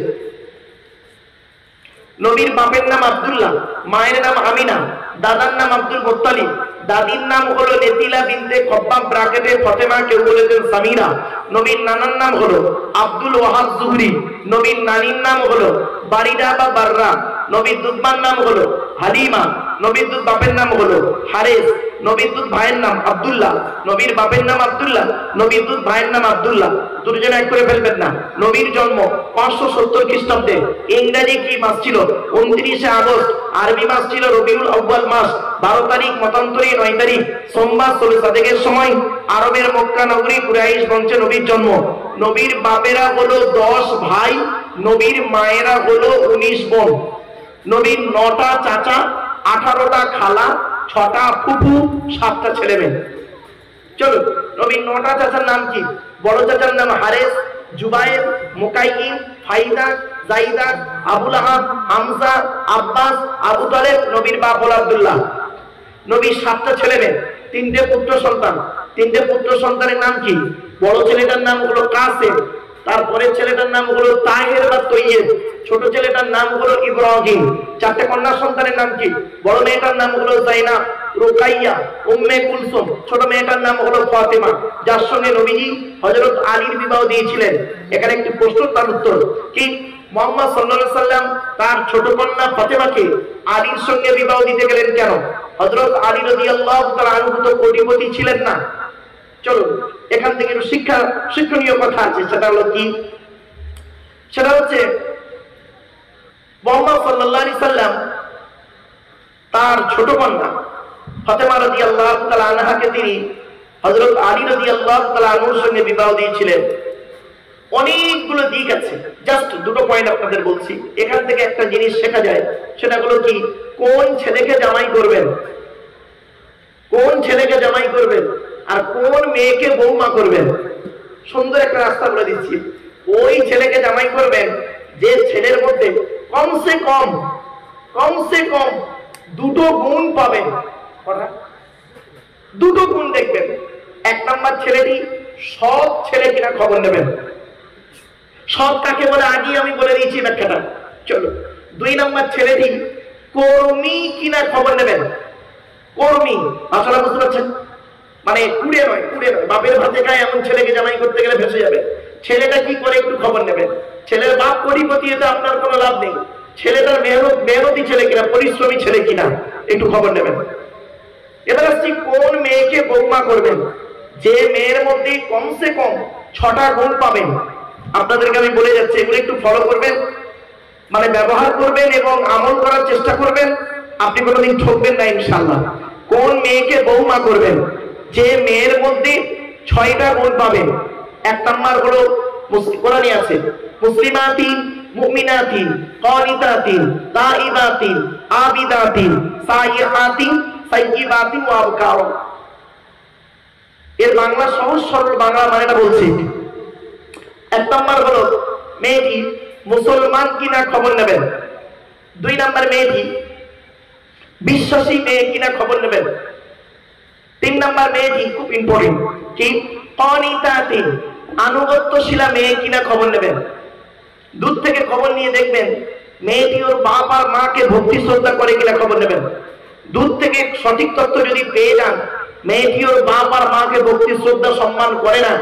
নবীর বাপের নাম আব্দুল্লাহ, মায়ের নাম আমিনা, দাদার নাম আব্দুল মুত্তালিব, দাদির নাম হলো নেতিলা বিনতে খব্বাব ব্রাকেটে ফতেমা, কেউ বলেছেন সামিরা। নবীর নানার নাম হলো আব্দুল ওয়াহাব জুহরি, নবীর নানির নাম হলো বারিদা বা বাররা, নবীর দুধমার নাম হলো হালিমা, নবীর দুধ বাপের নাম হলো হারেস, নবীর দুধ ভাইয়ের নাম আব্দুল্লাহ, নবীর বাপের নাম আব্দুল্লাহ, নবীর দুধ ভাইয়ের নাম আব্দুল্লাহ। দুজন এক করে ফেলবেন না। নবীর জন্ম 570 খ্রিস্টাব্দে। ইংরেজি কি মাস ছিল? 29শে আগস্ট। আরবি মাস ছিল রবিউল আউয়াল মাস। 12 তারিখ মতান্তরে 9 তারিখ সোমবার 16 সাদেকের সময় আরবের মক্কা নগরী কুরাইশ বংশে নবীর জন্ম। নবীর বাপেরা হলো 10 ভাই, নবীর মায়েরা হলো 19 বোন। নবীর 9টা চাচা, 18টা খালা, 6টা ফুফু, 7টা ছেলে মেয়ে। চলো, নবীর 9টা চাচার নাম কি? বড় চাচার নাম হারেস, জুবায়ের, মুকাইম, ফাইদা, জাইদা, আবুল আহাব, হামজা, আব্বাস, আবু তালেব। নবীর বাপ হলো আব্দুল্লাহ। নবীর 7টা ছেলে মেয়ে, 3টে পুত্র সন্তান। 3টে পুত্র সন্তানের নাম কি? বড় ছেলেটার নাম হলো কাসেম, তারপরে ছেলেটার নাম হলো তাহের বা তৈয়ব, ছোট ছেলেটার নাম হলো ইব্রাহিম। 4টে কন্যা সন্তানের নাম কি? বড় মেয়েটার নাম হলো জাইনাব, রুকাইয়া, উম্মে কুলসুম। ছোট মেয়েটার নাম হলো ফাতেমা, যার সঙ্গে নবীজি হযরত আলীর বিবাহ দিয়েছিলেন। এখানে একটি প্রশ্ন, তার উত্তর কি? মুহাম্মদ সাল্লাল্লাহু আলাইহি সাল্লাম তার ছোট কন্যা ফাতেমাকে আলীর সঙ্গে বিবাহ দিতে গেলেন কেন? হযরত আলী রাদিয়াল্লাহু তাআলা আনহু তো কোটিপতি ছিলেন না। চলো, এখান থেকে একটু শিক্ষণীয় কথা আছে। সেটা হলো কি? সেটা হচ্ছে মুহাম্মদ সাল্লাল্লাহু আলাইহি সাল্লাম তার ছোট কন্যা ফাতেমা রাদিয়াল্লাহু তাআলা আনহাকে তিনি হযরত আলী রাদিয়াল্লাহু তাআলা আনহুর সঙ্গে বিবাহ দিয়েছিলেন। অনেকগুলো দিক আছে, জাস্ট দুটো পয়েন্ট আপনাদের বলছি। এখান থেকে একটা জিনিস শেখা যায়, সেটা হলো কি? কোন ছেলেকে জামাই করবেন, কোন ছেলেকে জামাই করবেন, আর কোন মেয়েকে বৌমা করবেন। সুন্দর একটা রাস্তা বলে দিচ্ছি। ওই ছেলেকে জামাই করবেন যে ছেলের মধ্যে কমসে কম দুটো গুণ পাবেন। দুটো গুণ দেখবেন। 1 নাম্বার ছেলেটি সৎ ছেলে কিনা খবর নেবেন। সৎ কাকে বলে আগে আমি বলে দিয়েছি ব্যাখ্যাটা। চলো, 2 নাম্বার ছেলেটি কর্মী কিনা খবর নেবেন। কর্মী, আসলে বুঝতে পারছেন, মানে কুড়ে নয়, বাপের ভাতে খায় এমন ছেলেকে জামাই করতে গেলে ভেসে যাবে। ছেলেটা কি করে একটু খবর নেবেন। ছেলের বাপ কোটিপতি, এতে আপনার কোনো লাভ নেই। ছেলেটার মেহনতি ছেলে কিনা, পরিশ্রমী ছেলে কিনা, একটু খবর নেবেন। এবার আসছি কোন মেয়েকে বৌমা করবেন। যে মেয়ের মধ্যে কমসে কম 6টা গুণ পাবেন, আপনাদেরকে আমি বলে যাচ্ছি, এগুলো একটু ফলো করবেন, মানে ব্যবহার করবেন এবং আমল করার চেষ্টা করবেন, আপনি কোনোদিন ঠকবেন না ইনশাআল্লাহ। কোন মেয়েকে বৌমা করবেন, যে মেয়ের মধ্যে 6টা গুণ পাবেন। 1 নাম্বার হলো, কোরআনে আছে, মুসলিমাতিন মুমিনাতিন কানিতাতিন তাইবাতিন আবিদাতিন সাইহাতিন সাইয়্যিবাতিন ওয়া আবকার। এর বাংলা সহজ সরল বাংলা মানেটা বলছি। 1 নাম্বার হলো মেয়েটি মুসলমান কিনা খবর নেবেন। 2 নাম্বার মেয়েটি বিশ্বাসী মেয়ে কিনা খবর নেবেন। 3 নাম্বার মেয়েটি খুব ইম্পর্টেন্ট, কি কানিতাতিন আনুগত্যশীলা মেয়ে কিনা খবর নেবেন। দূর থেকে খবর নিয়ে দেখবেন মেয়েটি ওর বাপ আর মাকে ভক্তি শ্রদ্ধা করে কিনা খবর নেবেন। দূর থেকে সঠিক তথ্য যদি পেয়ে যান মেয়েটি ওর বাপ আর মাকে ভক্তি শ্রদ্ধা সম্মান করে না,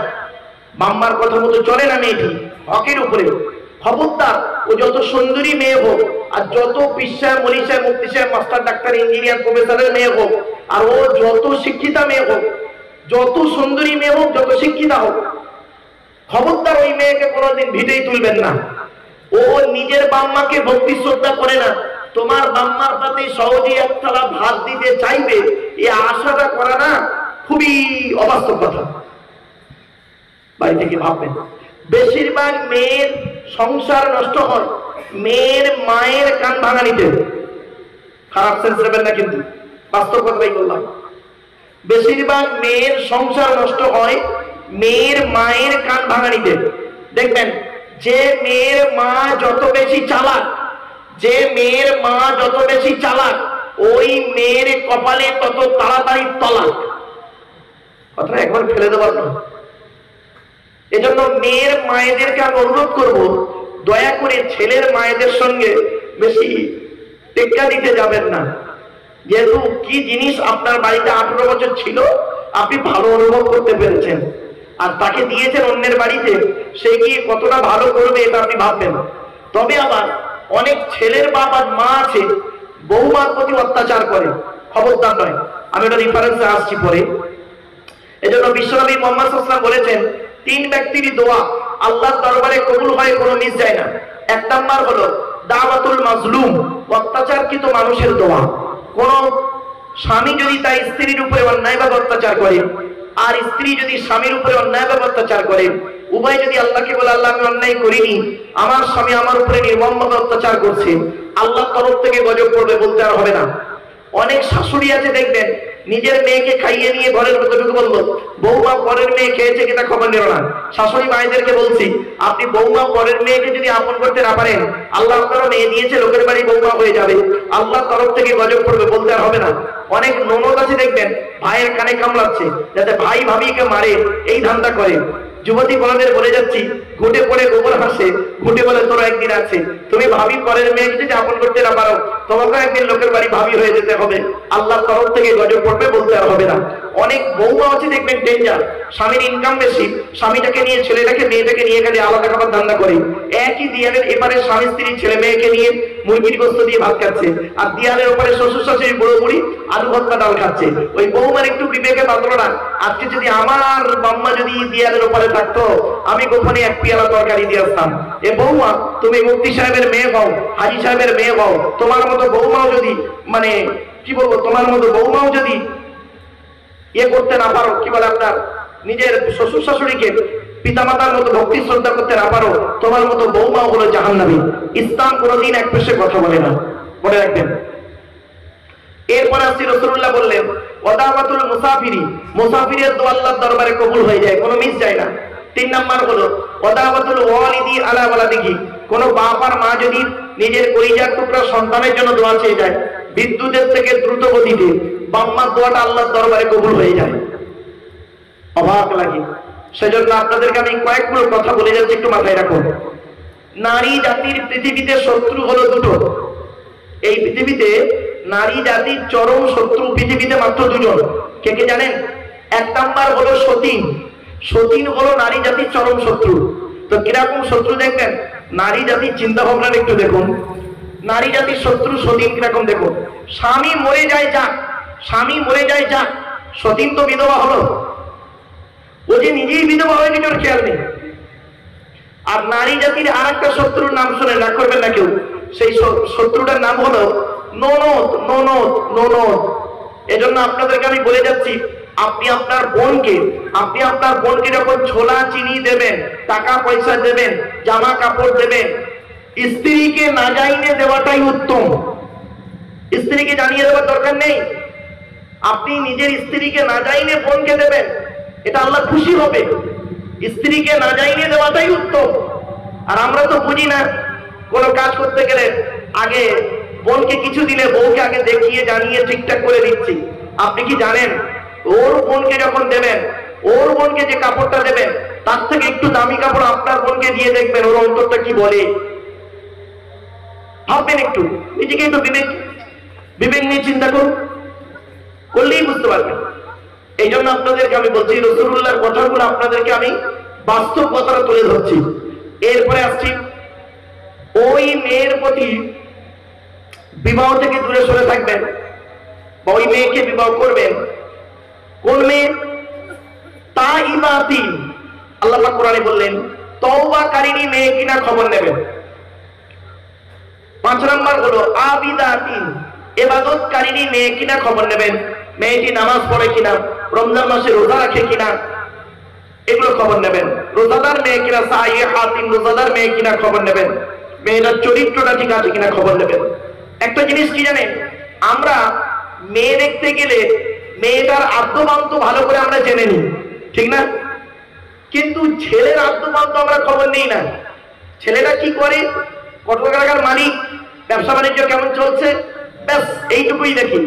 মাম্মার কথা মতো চলে না মেয়েটি, হকের উপরে, খবরদার ও যত সুন্দরী মেয়ে হোক আর যত পিসায় মনীষায় মুক্তিশায় মাস্টার ডাক্তার ইঞ্জিনিয়ার প্রফেসরের মেয়ে হোক, আর ও যত শিক্ষিতা মেয়ে হোক, যত সুন্দরী মেয়ে হোক, যত শিক্ষিতা হোক, খবরদার ওই মেয়েকে কোনোদিন ভিটেই তুলবেন না। ও নিজের বাম্মাকে ভক্তি শ্রদ্ধা করে না, তোমার বাম্মার পাতে সহজে এক থালা ভাত দিতে চাইবে, এই আশাটা করা না খুবই অবাস্তব কথা। বাড়ি থেকে ভাববেন। বেশিরভাগ মেয়ের সংসার নষ্ট হয় মেয়ের মায়ের কান ভাঙানিতে। খারাপ সেন্স নেবেন না, কিন্তু বাস্তব কথাই বললাম। বেশিরভাগ মেয়ের সংসার নষ্ট হয় মেয়ের মায়ের কান ভাঙানিতে। দেখবেন যে মেয়ের মা যত বেশি চালাক, যে মেয়ের মা যত বেশি চালাক, ওই মেয়ের কপালে তত তাড়াতাড়ি তলাক। কথাটা একবার ফেলে দেওয়ার না। এজন্য মেয়ের মায়েদেরকে আমি অনুরোধ করবো, দয়া করে ছেলের মায়েদের সঙ্গে বেশি টেক্কা দিতে যাবেন না। যেহেতু কি জিনিস আপনার বাড়িতে 18 বছর ছিল, আপনি ভালো অনুভব করতে পেরেছেন, আর তাকে দিয়েছেন অন্যের বাড়িতে, সে গিয়ে কতটা ভালো করবে এটা আপনি ভাববেন। তবে আবার অনেক ছেলের বাপ আর মা আছে বৌমার প্রতি অত্যাচার করে, খবরদার নয়। আমি ওটা রেফারেন্সে আসছি পরে। এজন্য বিশ্বনবী মুহাম্মদ সাল্লাল্লাহু আলাইহি ওয়াসাল্লাম বলেছেন 3 ব্যক্তির দোয়া আল্লাহর দরবারে কবুল হয়, কোনো মিস যায় না। 1 নাম্বার হলো দাওয়াতুল মাজলুম, অত্যাচারকৃত মানুষের দোয়া। কোন স্বামী যদি তার স্ত্রীর উপরে অন্যায়ভাবে অত্যাচার করে, আর স্ত্রী যদি স্বামীর উপরে অন্যায়ভাবে অত্যাচার করে, উভয় যদি আল্লাহকে বলে আল্লাহ আমি অন্যায় করিনি, আমার স্বামী আমার উপরে নির্মমভাবে অত্যাচার করছে, আল্লাহর তরফ থেকে গজব পড়বে, বলতে আর হবে না। অনেক শাশুড়ি আছে দেখবেন নিজের মেয়েকে খাইয়ে নিয়ে ঘরের ভেতরে বললো, বৌমা পরের মেয়ে খেয়েছে কিনা খবর নিল না। শাশুড়ি মায়েদেরকে বলছি, আপনি বৌমা পরের মেয়েকে যদি আপন করতে না পারেন, আল্লাহ আপনারা মেয়ে দিয়েছে, লোকের বাড়ি বৌমা হয়ে যাবে, আল্লাহর তরফ থেকে গজব পড়বে, বলতে আর হবে না। অনেক ননদ আছে দেখবেন ভাইয়ের কানে কামড়াচ্ছে যাতে ভাই ভাবিকে মারে, এই ধান্দা করে। যুবতী বলাদের বলে যাচ্ছি, ঘুটে পড়ে গোবর হাসে, ঘুটে বলে তোর একদিন আছে। তুমি ভাবি পরের মেয়েকে যদি আপন করতে না পারো, তোমাকে একদিন লোকের বাড়ি ভাবি হয়ে যেতে হবে, আল্লাহর তরফ থেকে গজব পড়বে, বলতে আর হবে না। অনেক বৌমা আছে দেখবেন ডেঞ্জার, স্বামীর ইনকাম বেশি, স্বামীটাকে নিয়ে ছেলেটাকে মেয়েটাকে নিয়ে গেলে আলাদা খাবার ধান্দা করে। একই দিয়ালের এপারে স্বামী স্ত্রী ছেলে মেয়েকে নিয়ে মুরগির গোস্ত দিয়ে ভাত খাচ্ছে, আর দিয়ালের ওপারে শ্বশুর শাশুড়ি বুড়ো বুড়ি আলু ভর্তা ডাল খাচ্ছে। ওই বৌমার একটু বিবেকে বাঁধলো না, আজকে যদি আমার বাম্মা যদি দিয়ালের ওপারে থাকতো, আমি গোপনে 1 পেয়ালা তরকারি দিয়ে আসতাম। এ বৌমা, তুমি মুফতি সাহেবের মেয়ে হও, হাজি সাহেবের মেয়ে হও, তোমার মতো বৌমাও যদি, মানে কি বলবো, তোমার মতো বৌমাও যদি ইয়ে করতে না পারো, কি বলে আপনার নিজের শ্বশুর শাশুড়িকে পিতামাতার মতো ভক্তি শ্রদ্ধা করতে না পারো, তোমার মতো বৌমাও হলো জাহান্নামী। ইসলাম কোনোদিন এক পেশে কথা বলে না, মনে রাখবেন। এরপর আসছি রাসূলুল্লাহ বললেন ওয়াদাওয়াতুল মুসাফিরি, মুসাফিরের দোয়া আল্লাহর দরবারে কবুল হয়ে যায়, কোনো মিস যায় না। 3 নাম্বার হলো ওয়াদাওয়াতুল ওয়ালিদি আলা ওয়ালাদিহি, কোন বাপ আর মা যদি নিজের কলিজার টুকরা সন্তানের জন্য দোয়া চেয়ে যায় বিদ্যুতের থেকে দ্রুত গতিতে, বাম্মার দোয়াটা আল্লাহর দরবারে কবুল হয়ে যায়। অবাক লাগে। সেজন্য আপনাদেরকে আমি কয়েকগুলো কথা বলে যাচ্ছি, একটু মাথায় রাখুন। নারী জাতির পৃথিবীতে শত্রু হলো 2টো। এই পৃথিবীতে নারী জাতির চরম শত্রু পৃথিবীতে মাত্র দুজন। কে কে জানেন? এক নাম্বার হলো সতীন। সতীন হলো নারী জাতির চরম শত্রু। তো কিরকম শত্রু দেখবেন, নারী জাতির চিন্তা ভাবনা একটু দেখুন। নারী জাতির শত্রু সতীন কিরকম দেখুন। স্বামী মরে যায় যাক, স্বামী মরে যায় যাক, সতীন তো বিধবা হলো, ও যে নিজেই বিধবা হয়ে গেছে ওর খেয়াল নেই। আর নারী জাতির আর একটা শত্রুর নাম শুনে রাগ করবেন না কেউ, সেই শত্রুটার নাম হলো ননদ। ননদ ননদ। এজন্য আপনাদেরকে আমি বলে যাচ্ছি, আপনি আপনার বোনকে যখন ছোলা চিনি দেবেন, টাকা পয়সা দেবেন, জামা কাপড় দেবেন, স্ত্রীকে না জানিয়ে দেওয়াটাই উত্তম। স্ত্রীকে জানিয়ে দেওয়ার দরকার নেই। আপনি নিজের স্ত্রীকে না জানিয়ে বোনকে দেবেন, এটা আল্লাহ খুশি হবে। স্ত্রীকে না জানিয়ে দেওয়াটাই উত্তম। আর আমরা তো বুঝি না, কোনো কাজ করতে গেলে আগে বোনকে কিছু দিলে বউকে আগে দেখিয়ে জানিয়ে ঠিকঠাক করে দিচ্ছি। আপনি কি জানেন, ওর বোনকে যখন দেবেন, ওর বোনকে যে কাপড়টা দেবেন তার থেকে একটু দামি কাপড় আপনার বোনকে দিয়ে দেখবেন ওর অন্তরটা কি বলে। ভাববেন একটু, নিজেকে একটু বিবেক নিয়ে চিন্তা করুন, করলেই বুঝতে পারবেন। এই জন্য আপনাদেরকে আমি বলছি, রাসূলুল্লাহর কথাগুলো আপনাদেরকে আমি বাস্তব কথাটা তুলে ধরছি। এরপরে আসছি, ওই মেয়ের প্রতি বিবাহ থেকে দূরে সরে থাকবেন, ওই মেয়েকে বিবাহ করবেন। কোন মেয়ে? তাইবাতিন। আল্লাহ পাক কোরআনে বললেন তওবাকারিনী মেয়ে কিনা খবর নেবেন। 5 নাম্বার হলো আবিদাতিন, ইবাদতকারিনী মেয়ে কিনা খবর নেবেন। মেয়েটি নামাজ পড়ে কিনা, রমজান মাসে রোজা রাখে কিনা, এগুলো খবর নেবেন। রোজাদার মেয়ে কিনা, সাইহাতিন রোজাদার মেয়ে কিনা খবর নেবেন। মেয়েটার চরিত্রটা ঠিক আছে কিনা খবর নেবেন। একটা জিনিস কি জানেন, আমরা মেয়ে দেখতে গেলে মেয়েটার আদ্যপান্ত ভালো করে আমরা জেনে নিই, ঠিক না? কিন্তু ছেলের আদ্যপান্ত আমরা খবর নেই না। ছেলেটা কি করে, কত টাকার মালিক, ব্যবসা বাণিজ্য কেমন চলছে, ব্যাস এইটুকুই দেখি।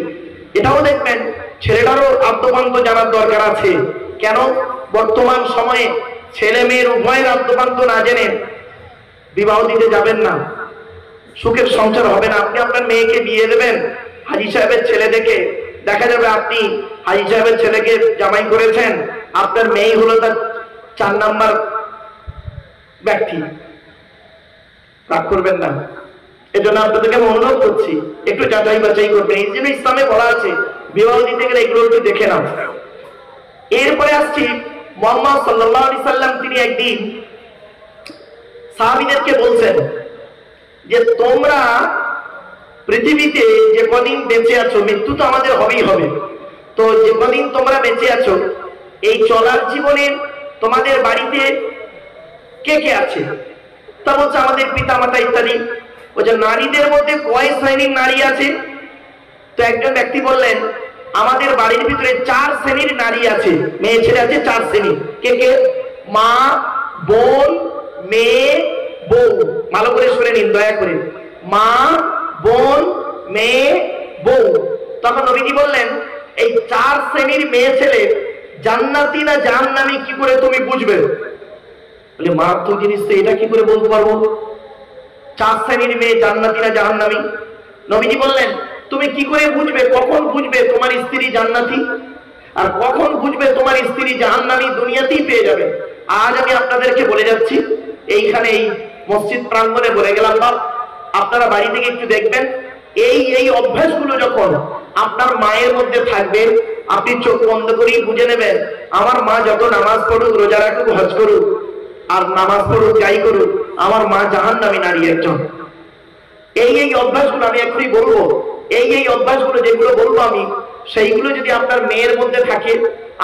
এটাও দেখবেন ছেলেটারও আদ্যপান্ত জানার দরকার আছে। কেন? বর্তমান সময়ে ছেলে মেয়ের উভয়ের আদ্যপান্ত না জেনে বিবাহ দিতে যাবেন না, সুখের সংসার হবে না। আপনি আপনার মেয়েকে বিয়ে দেবেন হাজী সাহেবের ছেলে দেখে, দেখা যাবে আপনি হাজী সাহেবের ছেলেকে জামাই করেছেন, আপনার মেয়ে হলো তার 4 নাম্বার ব্যক্তি। রাগ করবেন না, এজন্য আপনাদেরকে আমি অনুরোধ করছি একটু যাচাই বাছাই করবেন। এই জন্য ইসলামে বলা আছে বিবাহ দিতে গেলে এগুলো একটু দেখে নাও। এরপরে আসছি, মুহাম্মদ সাল্লাল্লাহু আলাইহি সাল্লাম তিনি একদিন সাহাবীদেরকে বলছেন যে তোমরা পৃথিবীতে যে কদিন বেঁচে আছো, মৃত্যু তো আমাদের হবেই হবে, তো যে কদিন তোমরা বেঁচে আছো এই চলার জীবনে তোমাদের বাড়িতে কে কে আছে? তা বলছে আমাদের পিতা মাতা ইত্যাদি। বলছে নারীদের মধ্যে কয় শ্রেণীর নারী আছে? তো একজন ব্যক্তি বললেন আমাদের বাড়ির ভিতরে 4 শ্রেণীর নারী আছে, মেয়ে ছেলে আছে 4 শ্রেণী। কে কে? মা, বোন, মেয়ে, বউ। ভালো করে শুনে নিন দয়া করে, মা, বোন, মেয়ে, বউ। তখন নবীজি বললেন এই 4 শ্রেণীর মেয়ে ছেলে জান্নাতি না জাহান্নামী কি করে তুমি বুঝবে? বলে মারাত্মক জিনিস তো, এটা কি করে বলতে পারবো 4 শ্রেণীর মেয়ে জান্নাতি না জাহান্নামী? নবীজি বললেন তুমি কি করে বুঝবে, কখন বুঝবে তোমার স্ত্রী জান্নাতি আর কখন বুঝবে তোমার স্ত্রী জাহান্নামী? দুনিয়াতেই পেয়ে যাবে। আজ আমি আপনাদেরকে বলে যাচ্ছি, এইখানে এই মসজিদ প্রাঙ্গণে বলে গেলাম না, আপনারা বাড়ি থেকে একটু দেখবেন এই অভ্যাসগুলো যখন আপনার মায়ের মধ্যে থাকবে, আপনি চোখ বন্ধ করেই বুঝে নেবেন আমার মা যত নামাজ পড়ুক, রোজা রাখুক, হজ করুক আর নামাজ পড়ুক, যাই করুক, আমার মা জাহান্নামী নারী একজন। এই অভ্যাসগুলো আমি এখনই বলবো, এই অভ্যাসগুলো যেগুলো বলবো আমি, সেইগুলো যদি আপনার মেয়ের মধ্যে থাকে,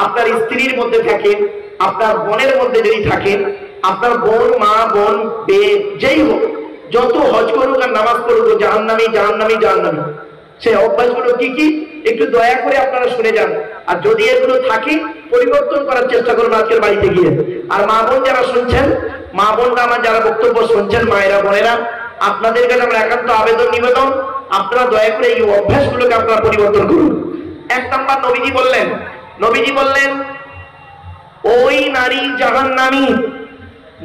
আপনার স্ত্রীর মধ্যে থাকে, আপনার বোনের মধ্যে যদি থাকে, আপনার বোন, মা, বোন, মেয়ে যেই হোক, যত হজ করুক আর নামাজ পড়ুক জাহান্নামী জাহান্নামী জাহান্নামী। সেই অভ্যাসগুলো কি কি একটু দয়া করে আপনারা শুনে যান। আর যদি এগুলো থাকে পরিবর্তন করার চেষ্টা করুন আজকের বাড়িতে গিয়ে। আর মা বোন যারা শুনছেন, মা বোনরা আমার যারা বক্তব্য শুনছেন, মায়েরা বোনেরা, আপনাদের কাছে আমার একান্ত আবেদন নিবেদন, আপনারা দয়া করে এই অভ্যাসগুলোকে আপনারা পরিবর্তন করুন। 1 নাম্বার নবীজি বললেন ওই নারী জাহান্নামী,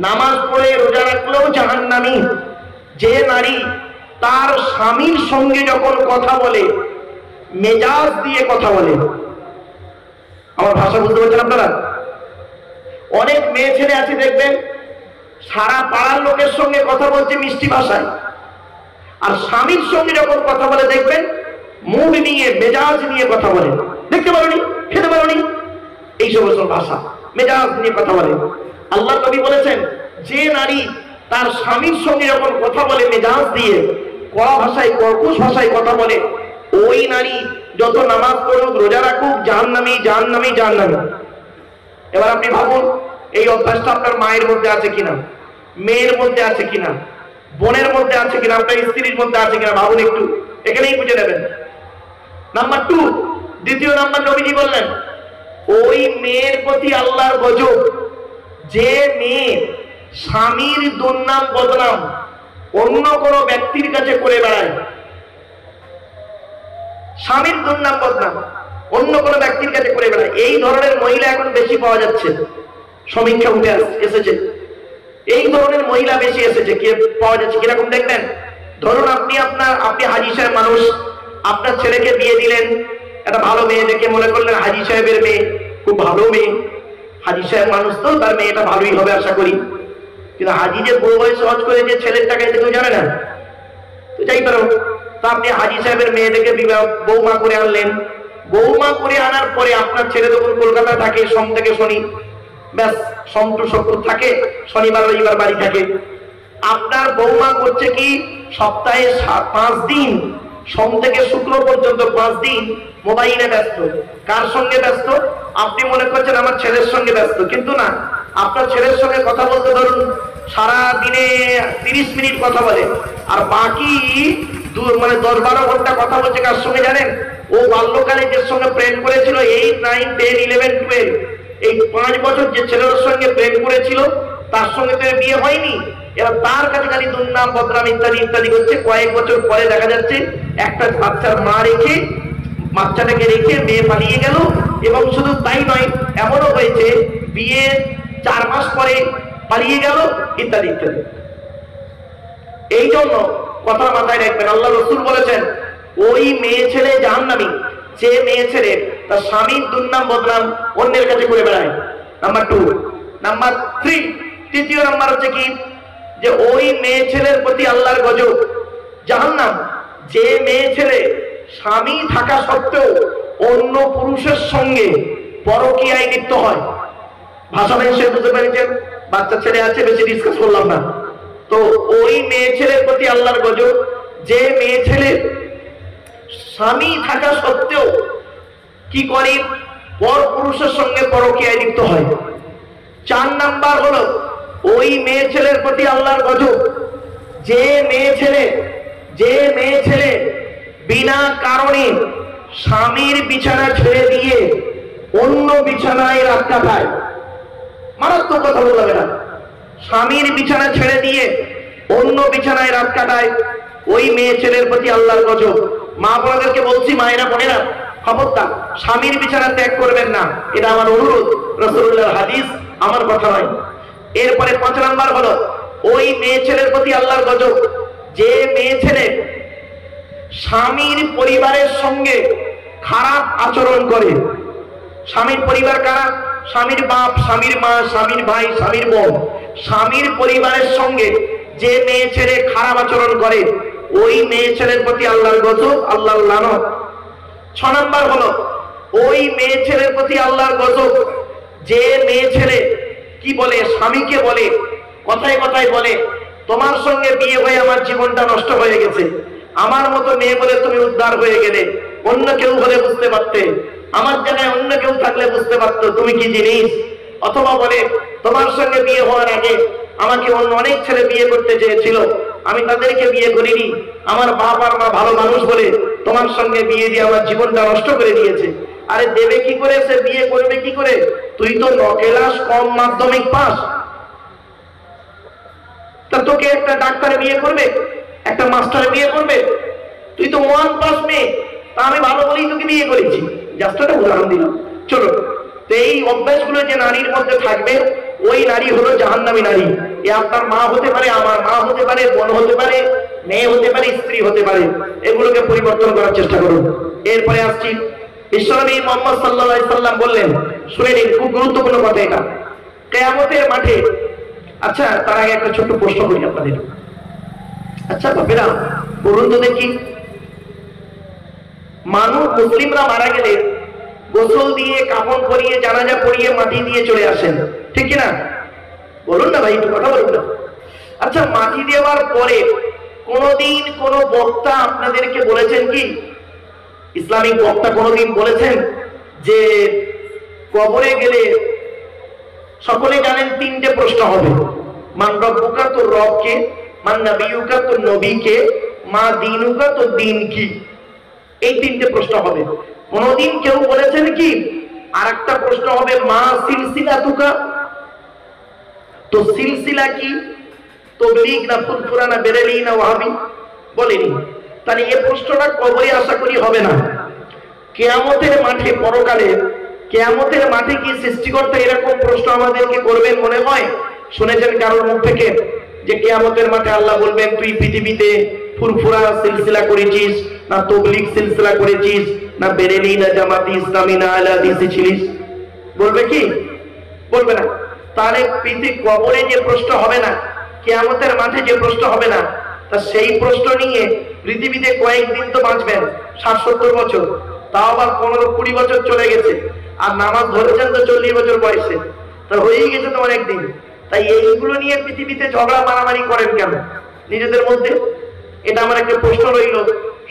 নামাজ পড়ে রোজা রাখলেও জাহান্নামী, যে নারী তার স্বামীর সঙ্গে যখন কথা বলে মেজাজ দিয়ে কথা বলে। আমার ভাষা বুঝতে পারছেন আপনারা? অনেক মেয়ে ছেলে আছে দেখবেন সারা পাড়ার লোকের সঙ্গে কথা বলছে মিষ্টি ভাষায়, আর স্বামীর সঙ্গে যখন কথা বলে দেখবেন মুড নিয়ে মেজাজ নিয়ে কথা বলে। দেখতে পারোনি, খেতে পারোনি, এই সমস্ত ভাষা মেজাজ নিয়ে কথা বলে। আল্লাহ নবী বলেছেন যে নারী তার স্বামীর সঙ্গে যখন কথা বলে মেজাজ দিয়ে, কড়া ভাষায় কর্কশ ভাষায় কথা বলে, ওই নারী যত নামাজ পড়ুক রোজা রাখুক জাহান্নামী জাহান্নামী জাহান্নামী। এবার আপনি ভাবুন এই অভ্যাসটা আপনার মায়ের মধ্যে আছে কিনা, মেয়ের মধ্যে আছে কিনা, বোনের মধ্যে আছে কিনা, আপনার স্ত্রীর মধ্যে আছে কিনা, ভাবুন একটু, এখানেই বুঝে নেবেন। নাম্বার 2, দ্বিতীয় নাম্বার নবীজি বললেন ওই মেয়ের প্রতি আল্লাহর গজব যে মেয়ে স্বামীর দুর্নাম বদনাম অন্য কোনো ব্যক্তির কাছে করে বেড়ায়। স্বামীর দুর্নাম বদনাম অন্য কোনো ব্যক্তির কাছে করে বেড়ায়, এই ধরনের মহিলা এখন বেশি পাওয়া যাচ্ছে। সমীক্ষা উঠে এসেছে এই ধরনের মহিলা বেশি এসেছে, কে পাওয়া যাচ্ছে কিরকম দেখবেন। ধরুন আপনি হাজী সাহেব মানুষ, আপনার ছেলেকে বিয়ে দিলেন একটা ভালো মেয়ে দেখে, মনে করলেন হাজী সাহেবের মেয়ে খুব ভালো মেয়ে, হাজী সাহেব মানুষ তো তার মেয়েটা ভালোই হবে আশা করি। কিন্তু হাজী যে বউ বয়সে হজ করে যে ছেলের টাকা এতে কেউ জানে না, তো যাই পারো। তা আপনি হাজী সাহেবের মেয়ে দেখে বৌমা করে আনলেন। বৌমা করে আনার পরে আপনার ছেলে তখন কলকাতা থাকে সোম থেকে শনি, ব্যাস সোম টু শুক্র থাকে, শনিবার রবিবার বাড়ি থাকে। আপনার বৌমা করছে কি সপ্তাহে 5 দিন, সোম থেকে শুক্র পর্যন্ত 5 দিন মোবাইলে ব্যস্ত। কার সঙ্গে ব্যস্ত? আপনি মনে করছেন আমার ছেলের সঙ্গে ব্যস্ত, কিন্তু না, আপনার ছেলের সঙ্গে কথা বলতে ধরুন সারা দিনে 30 মিনিট কথা বলে, আর বাকি 10-12 ঘন্টা কথা বলছে কার সঙ্গে জানেন? ও বাল্যকালে যে সঙ্গে প্রেম করেছিল 8, 9, 10, 11, 12, এই 5 বছর যে ছেলের সঙ্গে প্রেম করেছিল তার সঙ্গে তো বিয়ে হয়নি। এবার তার কাছে খালি দুর্নাম বদনাম ইত্যাদি ইত্যাদি হচ্ছে। কয়েক বছর পরে দেখা যাচ্ছে একটা বাচ্চার মা রেখে, বাচ্চাটাকে রেখে মেয়ে পালিয়ে গেল। এবং শুধু তাই নয়, এমনও হয়েছে বিয়ে 4 মাস পরে পালিয়ে গেল ইত্যাদি ইত্যাদি। এই জন্য কথা মাথায় রাখবেন, আল্লাহ রাসূল বলেছেন ওই মেয়ে ছেলে জাহান্নামী যে মেয়ে ছেলে তার স্বামীর দুর্নাম বদনাম অন্যের কাছে করে বেড়ায়। নাম্বার 2। নাম্বার 3, তৃতীয় নাম্বার হচ্ছে কি, যে ওই মেয়ে ছেলের প্রতি আল্লাহর গজব জাহান্নাম যে মেয়ে ছেলে স্বামী থাকা সত্ত্বেও অন্য পুরুষের সঙ্গে পরকীয়ায় লিপ্ত হয়। ভাষা সে বুঝতে পেরেছেন, বাচ্চা ছেলে আছে, বেশি ডিসকাস করলাম না। তো ওই মেয়ে ছেলের প্রতি আল্লাহর গজব যে মেয়ে ছেলে স্বামী থাকা সত্ত্বেও কি করে পর পুরুষের সঙ্গে পরকীয়ায় লিপ্ত হয়। 4 নাম্বার হলো ওই মেয়ে ছেলের প্রতি আল্লাহর গজব যে মেয়ে ছেলে বিনা কারণে স্বামীর বিছানা ছেড়ে দিয়ে অন্য বিছানায় রাত কাটায়। মারাত্মক কথা বললাম না, স্বামীর বিছানা ছেড়ে দিয়ে অন্য বিছানায় রাত কাটায়, ওই মেয়ে ছেলের প্রতি আল্লাহর গজব। মা বোনদেরকে বলছি, মায়েরা বোনেরা খবরদার স্বামীর বিছানা ত্যাগ করবেন না, এটা আমার অনুরোধ, রাসূলুল্লাহর হাদিস, আমার কথা নয়। এরপরে 5 নাম্বার হলো ওই মেয়ে ছেলের প্রতি আল্লাহর গজব যে মেয়ে ছেলে স্বামীর পরিবারের সঙ্গে খারাপ আচরণ করে। স্বামীর পরিবার কারা? স্বামীর বাপ, স্বামীর মা, স্বামীর ভাই, স্বামীর বোন। স্বামীর পরিবারের সঙ্গে যে মেয়ে ছেলে খারাপ আচরণ করে ওই মেয়ে ছেলের প্রতি আল্লাহর গজব, আল্লাহর লানত। 6 নাম্বার হলো ওই মেয়ে ছেলের প্রতি আল্লাহর গজব যে মেয়ে ছেলে কি বলে, স্বামীকে বলে, কথায় কথায় বলে তোমার সঙ্গে বিয়ে হয়ে আমার জীবনটা নষ্ট হয়ে গেছে, আমার মতো মেয়ে বলে তুমি উদ্ধার হয়ে গেলে, অন্য কেউ হলে বুঝতে পারতে, আমার জায়গায় অন্য কেউ থাকলে বুঝতে পারতো তুমি কি জিনিস। অথবা বলে তোমার সঙ্গে বিয়ে হওয়ার আগে আমাকে অন্য অনেক ছেলে বিয়ে করতে চেয়েছিল, আমি তাদেরকে বিয়ে করিনি, আমার বাপ আর মা ভালো মানুষ বলে তোমার সঙ্গে বিয়ে দিয়ে আমার জীবনটা নষ্ট করে দিয়েছে। আরে দেবে কি করে, সে বিয়ে করবে কি করে? তুই তো 9 ক্লাস কম মাধ্যমিক পাস, তা তোকে একটা ডাক্তারে বিয়ে করবে, একটা মাস্টারে বিয়ে করবে? তুই তো 1 পাস মেয়ে, তা আমি ভালো বলেই তোকে বিয়ে করেছি। জাস্ট একটা উদাহরণ দিলাম। চলো, তো এই অভ্যাসগুলো যে নারীর মধ্যে থাকবে ওই নারী হলো জাহান্নামী নারী। এ আপনার মা হতে পারে, আমার মা হতে পারে, বোন হতে পারে, মেয়ে হতে পারে, স্ত্রী হতে পারে। এগুলোকে পরিবর্তন করার চেষ্টা করুন। এরপরে আসছি, বিশ্বনবী মুহাম্মদ সাল্লাল্লাহু আলাইহি সাল্লাম বললেন, শুনে নিন, খুব গুরুত্বপূর্ণ কথা এটা, কিয়ামতের মাঠে। আচ্ছা, তার আগে একটা ছোট্ট প্রশ্ন করি আপনাদের। আচ্ছা বাপেরা, বলুন তো দেখি, মানুষ মুসলিমরা মারা গেলে গোসল দিয়ে, কাফন পরিয়ে, জানাজা পড়িয়ে, মাটি দিয়ে চলে আসেন, ঠিক কিনা? বলুন না ভাই, একটু কথা বলুন না। আচ্ছা, মাটি দেওয়ার পরে কোনদিন কোন বক্তা আপনাদেরকে বলেছেন কি, ইসলামিক বক্তা কোনদিন বলেছেন যে কবরে গেলে সকলে জানেন তিনটে প্রশ্ন হবে, মান রব্বুকা, তোর রব কে, মান নবিয়ুকা, তোর নবী কে, মা দীনুকা, তোর দিন কি? এই তিনটে প্রশ্ন হবে। কোনদিন কেউ বলেছেন কি আরেকটা প্রশ্ন হবে, মা সিলসিলাতুকা, তো সিলসিলা কি, তাবলীগ না ফুরফুরা না বেরেলি না ওয়াহাবি? বলেনি। তাহলে এই প্রশ্নটা কবরে আশা করি হবে না। কিয়ামতের মাঠে, পরকালে কিয়ামতের মাঠে কি সৃষ্টিকর্তা এরকম প্রশ্ন আমাদেরকে করবেন মনে হয়? শুনেছেন কারোর মুখ থেকে যে কিয়ামতের মাঠে আল্লাহ বলবেন, তুই পৃথিবীতে ফুরফুরা সিলসিলা করেছিস না তাবলীগ সিলসিলা করেছিস না বেরেলি না জামাতি ইসলামী না আহলে হাদিস ছিলিস? বলবে কি? বলবে না। তাহলে কবরে যে প্রশ্ন হবে না, কিয়ামতের মাঠে যে প্রশ্ন হবে না, তা সেই প্রশ্ন নিয়ে পৃথিবীতে কয়েকদিন তো বাঁচবেন, 60-70 বছর, তাও আবার 15-20 বছর চলে গেছে, আর নামাজ ধরেছেন তো 40 বছর বয়সে, তা হয়েই গেছে তো অনেকদিন। তাই এইগুলো নিয়ে পৃথিবীতে ঝগড়া মারামারি করেন কেন নিজেদের মধ্যে? এটা আমার একটা প্রশ্ন রইল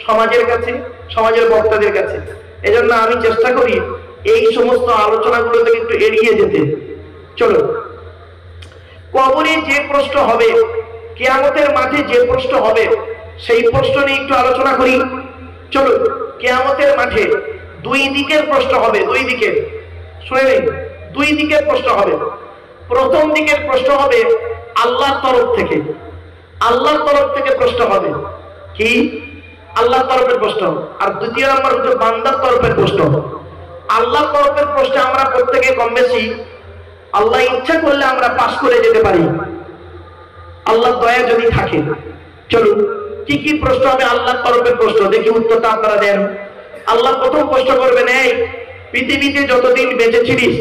সমাজের কাছে, সমাজের বক্তাদের কাছে। এজন্য আমি চেষ্টা করি এই সমস্ত আলোচনাগুলো থেকে একটু এড়িয়ে যেতে। চলো, কবরে যে প্রশ্ন হবে, কিয়ামতের মাঠে যে প্রশ্ন হবে, সেই প্রশ্ন নিয়ে একটু আলোচনা করি। চলো, কিয়ামতের মাঠে দুই দিকের প্রশ্ন হবে, দুই দিকের, শুনে নিন, দুই দিকের প্রশ্ন হবে। প্রথম দিকের প্রশ্ন হবে আল্লাহর তরফ থেকে, আল্লাহর তরফ থেকে প্রশ্ন হবে কি? আল্লাহর তরফের প্রশ্ন। আর দ্বিতীয় নম্বর হচ্ছে বান্দার তরফের প্রশ্ন। আল্লাহর তরফের প্রশ্নে আমরা প্রত্যেকে কম বেশি আল্লাহ ইচ্ছা করলে আমরা পাশ করে যেতে পারি, আল্লাহর দয়া যদি থাকে। চলুন, কি কি প্রশ্ন হবে আল্লাহর তরফের প্রশ্ন, দেখি উত্তরটা আপনারা দেন। আল্লাহ প্রথম প্রশ্ন করবেন, এই পৃথিবীতে যতদিন বেঁচে ছিলিস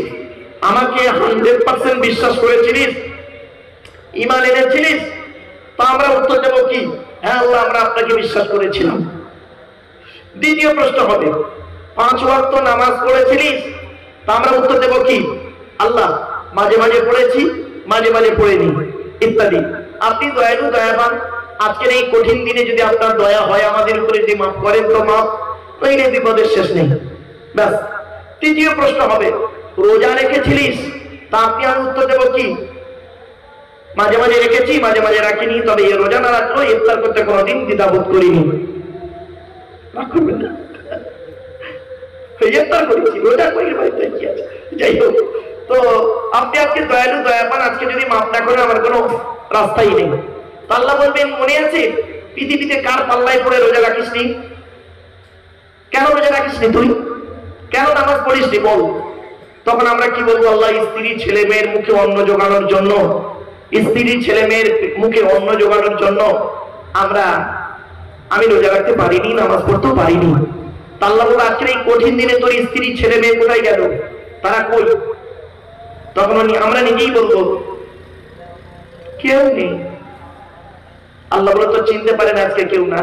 আমাকে 100% বিশ্বাস করেছিলিস, ঈমান এনেছিলিস? তা আমরা উত্তর দেব কি? হ্যাঁ আল্লাহ, আমরা আপনাকে বিশ্বাস করেছিলাম। দ্বিতীয় প্রশ্ন হবে, 5 ওয়াক্ত নামাজ পড়েছিলিস? তা আমরা উত্তর দেব কি? আল্লাহ, মাঝে মাঝে পড়েছি, মাঝে মাঝে পড়েনি, ইত্যাদি। আপনি দয়ালু, দয়াবান, আজকের এই কঠিন দিনে যদি আপনার দয়া হয় আমাদের উপরে, যে মাফ করেন তো মাফ, নইলে বিপদের শেষ নেই। ব্যাস। তৃতীয় প্রশ্ন হবে, রোজা রেখেছিলিস? তা আপনি আমি উত্তর দেব কি? মাঝে মাঝে রেখেছি, মাঝে মাঝে রাখিনি, তবে এই রোজা না রাখলেও ইফতার করতে কোনোদিন দ্বিধাবোধ করিনি। রাখবেন না, ইফতার করেছি, রোজা করি, বাড়িতে কি আছে? যাই হোক, তো আপনি আজকে দয়ালু, দয়াবান, আজকে যদি মাফ না করে আমার কোনো রাস্তাই নেই। আল্লাহ বলবেন, মনে আছে পৃথিবীতে কার পাল্লায় পড়ে রোজা রাখিসনি? কেন রোজা রাখিসনি তুই? কেন নামাজ পড়িসনি বল? তখন আমরা কি বলবো? আল্লাহ, স্ত্রী ছেলে মেয়ের মুখে অন্ন জোগানোর জন্য, স্ত্রী ছেলে মেয়ের মুখে অন্ন জোগানোর জন্য আমি রোজা রাখতে পারিনি, নামাজ পড়তেও পারিনি। আল্লাহ বলে, আজকের এই কঠিন দিনে তোর স্ত্রী ছেলে মেয়ে কোথায় গেল? তারা কই? তখন আমরা নিজেই বলবো কেউ নেই। আল্লাহ বলে, তো চিনতে পারেন আজকে কেউ না?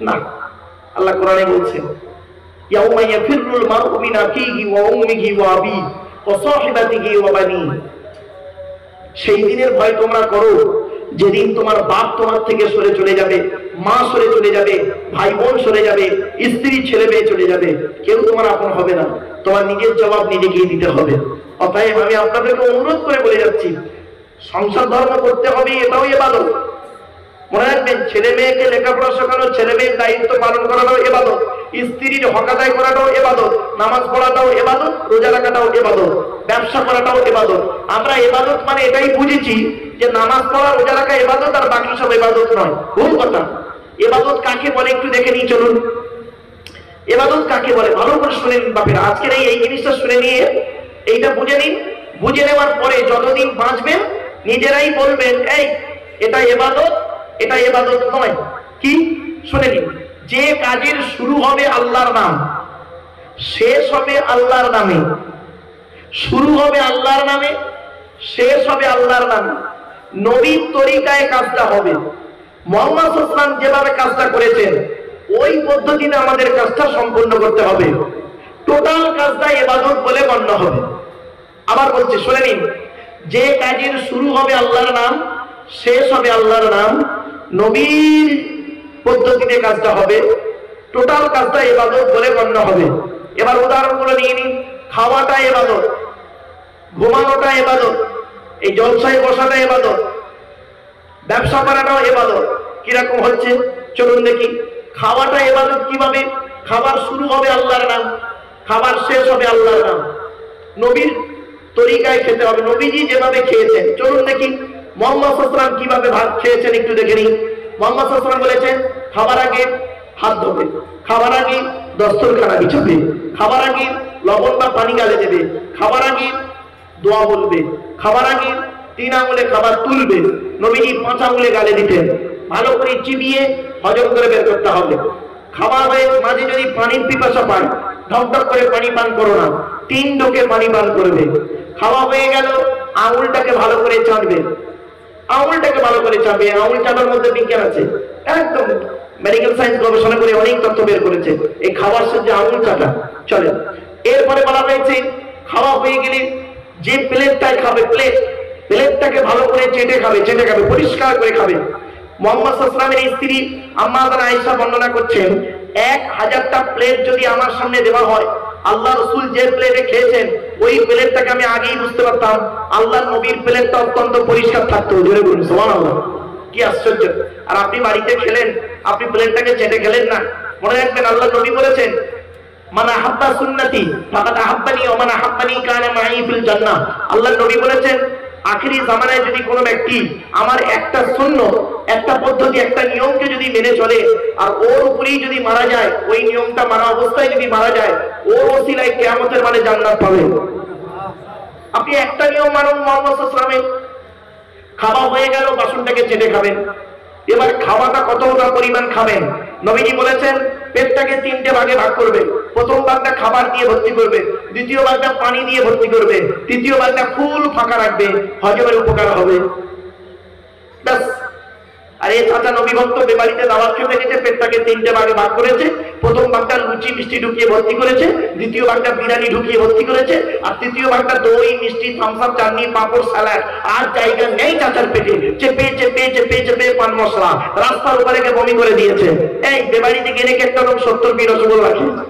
না, আল্লাহ কোরআনে বলছেন, ইয়াউমা ইয়াফিরুল মারউ মিন আখিহি ওয়া উম্মিহি ওয়া আবিহি ওয়া সাহিবাতিহি ওয়া বানিহি। সেই দিনের ভয় তোমরা করো যেদিন তোমার বাপ তোমার থেকে সরে চলে যাবে, মা সরে চলে যাবে, ভাই বোন সরে যাবে, স্ত্রী ছেলে মেয়ে চলে যাবে, কেউ তোমার আপন হবে না। তোমার নিজের জবাব নিজেকেই দিতে হবে। অতএব আমি আপনাদেরকে অনুরোধ করে বলে যাচ্ছি, সংসার ধর্ম করতে হবে, এটাও ইবাদত। মনে রাখবেন, ছেলে মেয়েকে লেখাপড়া শেখানো, ছেলে মেয়ের দায়িত্ব পালন করাটাও ইবাদত, স্ত্রীর হক আদায় করাটাও ইবাদত, নামাজ পড়াটাও ইবাদত, রোজা রাখাটাও ইবাদত, ব্যবসা করাটাও ইবাদত। আমরা ইবাদত মানে এটাই বুঝেছি যে নামাজ পড়া, রোজা রাখা ইবাদত, আর বাকি সব ইবাদত নয়। ভুল কথা। ইবাদত কাকে বলে একটু দেখে নিই, চলুন। ইবাদত কাকে বলে ভালো করে শুনে নিন বাপেরা, আজকের এই জিনিসটা শুনে নিয়ে এইটা বুঝে নিন। বুঝে নেওয়ার পরে যতদিন বাঁচবেন নিজেরাই বলবেন, এই এটা ইবাদত, এটা ইবাদত নয়। কি? শুনে নিন। যে কাজের শুরু হবে আল্লাহর নাম, শেষ হবে আল্লাহর নামে, শুরু হবে আল্লাহর নামে, শেষ হবে আল্লাহর নামে, নবীর তরিকায় কাজটা হবে। মুহাম্মদ সাল্লাল্লাহু আলাইহি ওয়াসাল্লাম যেভাবে কাজটা করেছেন ওই পদ্ধতিতে আমাদের কাজটা সম্পূর্ণ করতে হবে। টোটাল কাজটা ইবাদত বলে গণ্য হবে। আবার বলছি, শুনে নিন, যে কাজের শুরু হবে আল্লাহর নাম, শেষ হবে আল্লাহর নাম, নবীর পদ্ধতিতে কাজটা হবে, টোটাল কাজটা ইবাদত বলে গণ্য হবে। এবার উদাহরণগুলো নিয়ে নিন। খাওয়াটা ইবাদত, ঘুমানোটা ইবাদত, এই জলসায় বসাটা ইবাদত, ব্যবসা করাটাও ইবাদত। কিরকম হচ্ছে চলুন দেখি। খাওয়াটা ইবাদত কিভাবে? খাবার শুরু হবে আল্লাহর নাম, খাবার শেষ হবে আল্লাহর নাম, নবীর তরিকায় খেতে হবে, নবীজি যেভাবে খেয়েছেন। চলুন দেখি মুহাম্মদ সাল্লাল্লাহু আলাইহি ওয়াসাল্লাম কিভাবে ভাত খেয়েছেন একটু দেখে নিন। মুহাম্মদ সাল্লাল্লাহু আলাইহি ওয়াসাল্লাম বলেছেন খাবার আগে হাত ধোবে, খাবার আগে দস্তরখানা বিছাবে, খাবার আগে লবণ বা পানি গালে দেবে, খাবার আগে দোয়া বলবে, খাবার আগে 3 আঙ্গুলে খাবার তুলবে। নবীজি 5 আঙ্গুলে গালে দিতেন, ভালো করে চিবিয়ে হজম করে বের করতে হবে। খাবার হয়ে মাঝে যদি পানির পিপাসা পায়, ঢকঢক করে পানি পান করো না, 3 ঢোকে পানি পান করবে। খাওয়া হয়ে গেল, আঙুলটাকে ভালো করে চাটবে, আঙুলটাকে ভালো করে চাটবে। আঙুল চাটার মধ্যে বিজ্ঞান আছে, একদম মেডিকেল সায়েন্স গবেষণা করে অনেক তথ্য বের করেছে এই খাবার সাথে আঙুল চাটা চলে। এরপরে বলা হয়েছে খাওয়া হয়ে গেলে যে প্লেটটায় খাবে, প্লেটটাকে ভালো করে চেটে খাবে, পরিষ্কার করে খাবে। মুহাম্মদ সাল্লাল্লাহু আলাইহি ওয়াসাল্লামের স্ত্রী আম্মা আয়েশা বর্ণনা করছেন 1000টা প্লেট যদি আমার সামনে দেওয়া হয়, আল্লাহ রাসূল যে প্লেটে খেয়েছেন ওই প্লেটটাকে আমি আগেই বুঝতে পারতাম আল্লাহর নবীর প্লেটটা অত্যন্ত পরিষ্কার থাকতো। জোরে বলুন সুবহানাল্লাহ। কি আশ্চর্য! আর আপনি বাড়িতে খেলেন, আপনি প্লেটটাকে চেটে খেলেন না। মনে রাখবেন আল্লাহ নবী বলেছেন মান আহাব্বা সুন্নতি ফাকাদ আহাব্বানি ওয়া মান আহাব্বানি কানা মাই ফিল জান্নাহ। আল্লাহ নবী বলেছেন আখিরি জামানায় যদি কোনো ব্যক্তি আমার একটা সুন্নত, একটা পদ্ধতি, একটা নিয়মকে যদি মেনে চলে আর ওর উপরেই যদি মারা যায়, ওই নিয়মটা মানা অবস্থায় যদি মারা যায়, ওর ওসিলায় কিয়ামতের মানে জান্নাত পাবে। আপনি একটা নিয়ম মানুন মুহাম্মদ সাল্লাল্লাহু আলাইহি ওয়াসাল্লামের। খাওয়া হয়ে গেল, বাসনটাকে চেটে খাবেন। এবার খাওয়াটা কতটা পরিমাণ খাবেন? নবীজি বলেছেন পেটটাকে 3টে ভাগে ভাগ করবে। প্রথম ভাগটা খাবার দিয়ে ভর্তি করবে, দ্বিতীয় ভাগটা পানি দিয়ে ভর্তি করবে, তৃতীয় ভাগটা ফুল ফাঁকা রাখবে, হজমের উপকার হবে। ব্যাস। আর এই চাচা নবী ভক্ত বেবাড়িতে দাওয়াত খেতে গেছে, পেটটাকে 3টে ভাগে ভাগ করেছে। প্রথম ভাগটা লুচি মিষ্টি ঢুকিয়ে ভর্তি করেছে, দ্বিতীয় ভাগটা বিরিয়ানি ঢুকিয়ে ভর্তি করেছে, আর তৃতীয় ভাগটা দই মিষ্টি থামস আপ চাটনি পাঁপড় সালাড। আর জায়গা নেই চাচার পেটে, চেপে চেপে চেপে চেপে পান মশলা রাস্তার উপরে বমি করে দিয়েছে। এই বেবাড়িতে গেলে একটা লোক 70 পিস রসগোল্লা খেয়েছে।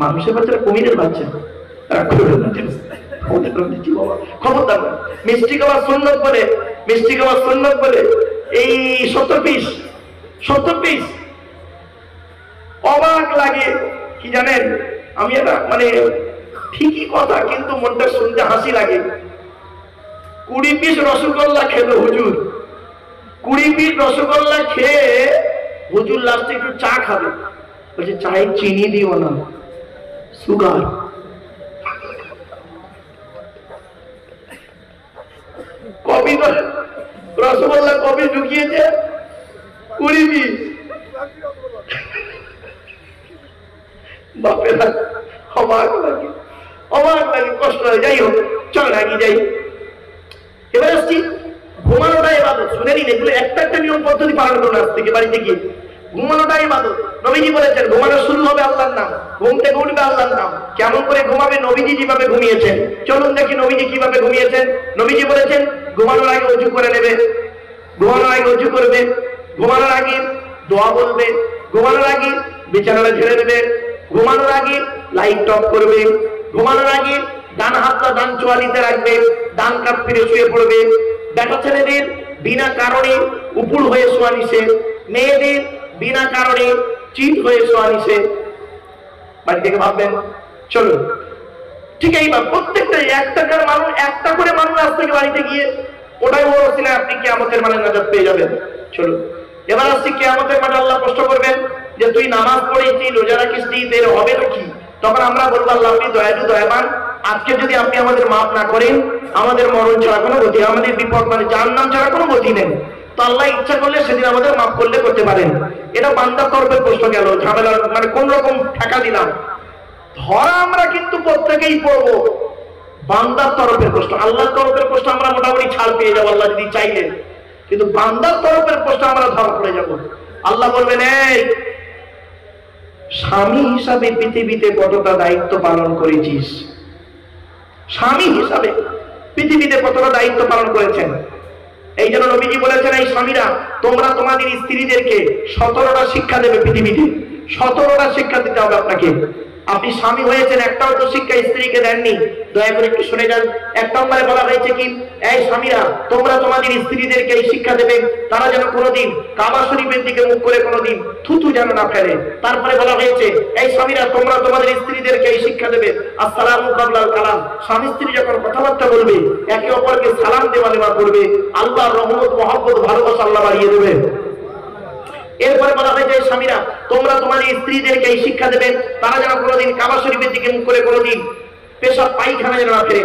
মানুষের বাচ্চারা কুমিরের বাচ্চা, খবরদার মিষ্টি খাবার সুন্নত বলে, মিষ্টি খাবার সুন্নত বলে এই 70 পিস। অবাক লাগে কি জানেন, আমি এটা মানে ঠিকই কথা, কিন্তু মনটা শুনতে হাসি লাগে। 20 পিস রসগোল্লা খেলো হুজুর, 20 পিস রসগোল্লা খেয়ে হুজুর লাস্টে একটু চা খাবে, বলছে চায়ে চিনি দিও না, সুগার। কবি রসগোল্লা কবি ঢুকিয়েছে 20 পিস। বাপেরা অবাক লাগে, কষ্ট হয়। যাই হোক, চল আগে যাই। এবার আসছি ঘুমানোটা ইবাদত। শুনে নিন, এগুলো একটা একটা নিয়ম পদ্ধতি পালন করুন আজ থেকে বাড়িতে গিয়ে। ঘুমানোটা ইবাদত। নবীজি বলেছেন ঘুমানো শুরু হবে আল্লাহর নাম, ঘুম থেকে উঠবে আল্লাহর নাম। কেমন করে ঘুমাবে? নবীজি যেভাবে ঘুমিয়েছেন। চলুন দেখি নবীজি কিভাবে ঘুমিয়েছেন। নবীজি বলেছেন ঘুমানোর আগে ওযু করে নেবে, ঘুমানোর আগে ওযু করবে, ঘুমানোর আগে দোয়া বলবে, ঘুমানোর আগে বিছানাটা ঝেড়ে দেবে, ঘুমানোর আগে লাইট অফ করবে, ঘুমানোর আগে ডান হাতটা ডান চোয়ালিতে রাখবে, ডান কাত ফিরে শুয়ে পড়বে। বেটা ছেলেদের বিনা কারণে উপুড় হয়ে শোয়া নিষেধ, মেয়েদের বিনা কারণে চিত হয়ে শোয়া নিষেধ। বাড়ি থেকে ভাববেন। চলুন ঠিক এইবার প্রত্যেকটা একটা করে মানুষ আজ থেকে বাড়িতে গিয়ে ওটাই বড় ছিলেন, আপনি কিয়ামতের মানে নাজাত পেয়ে যাবেন। চলুন এবার আসছি কিয়ামতের মাঠে আল্লাহ প্রশ্ন করবেন যে তুই নামাজ পড়েছি, রোজা রাখিস, এর হবে না কি? তখন আমরা বলবো আল্লাহ আপনি দয়ালু দয়াবান, আজকে যদি আপনি আমাদের মাফ না করেন আমাদের মরণ ছাড়া কোনো গতি, আমাদের বিপদ মানে জাহান্নাম ছাড়া কোনো গতি নেই। তো আল্লাহ ইচ্ছা করলে সেদিন আমাদের মাফ করলে করতে পারেন। এটা বান্দার তরফের প্রশ্ন গেল, ঝামেলা মানে কোন রকম টাকা দিলাম। ধরা আমরা কিন্তু প্রত্যেকেই পড়বো, বান্দার তরফের প্রশ্ন। আল্লাহর তরফের প্রশ্ন আমরা মোটামুটি ছাড় পেয়ে যাবো আল্লাহ যদি চাইলেন, কিন্তু বান্দার তরফের প্রশ্ন আমরা ধরা পড়ে যাব। আল্লাহ বলবেন, এই স্বামী হিসাবে পৃথিবীতে কতটা দায়িত্ব পালন করেছিস? স্বামী হিসাবে পৃথিবীতে কতটা দায়িত্ব পালন করেছেন? এই জন্য নবীজি বলেছেন, এই স্বামীরা তোমরা তোমাদের স্ত্রীদেরকে 17টা শিক্ষা দেবে পৃথিবীতে। 17টা শিক্ষা দিতে হবে আপনাকে। আপনি স্বামী হয়েছেন, একটাও তো শিক্ষা স্ত্রীকে দেননি। দয়া করে একটু শুনে যান। 1 নম্বরে বলা হয়েছে কি, এই স্বামীরা তোমরা তোমাদের স্ত্রীদেরকে এই শিক্ষা দেবে, তারা যেন কোনোদিন কাবা শরীফের দিকে মুখ করে কোনোদিন থুথু যেন না ফেলে। তারপরে বলা হয়েছে, এই স্বামীরা তোমরা তোমাদের স্ত্রীদেরকে এই শিক্ষা দেবে, আসসালামু কাবলাল কালাম, স্বামী স্ত্রী যখন কথাবার্তা বলবে একে অপরকে সালাম দেওয়া নেওয়া করবে, আল্লাহর রহমত মহব্বত ভালোবাসা আল্লাহ বাড়িয়ে দেবে। এরপরে বলা হয়েছে, স্বামীরা তোমরা তোমাদের স্ত্রীদেরকে এই শিক্ষা দেবে, তারা যেন কোনোদিন কাবা শরীফের দিকে মুখ করে কোনোদিন পেশাব পায়খানা যেন না ফেরে।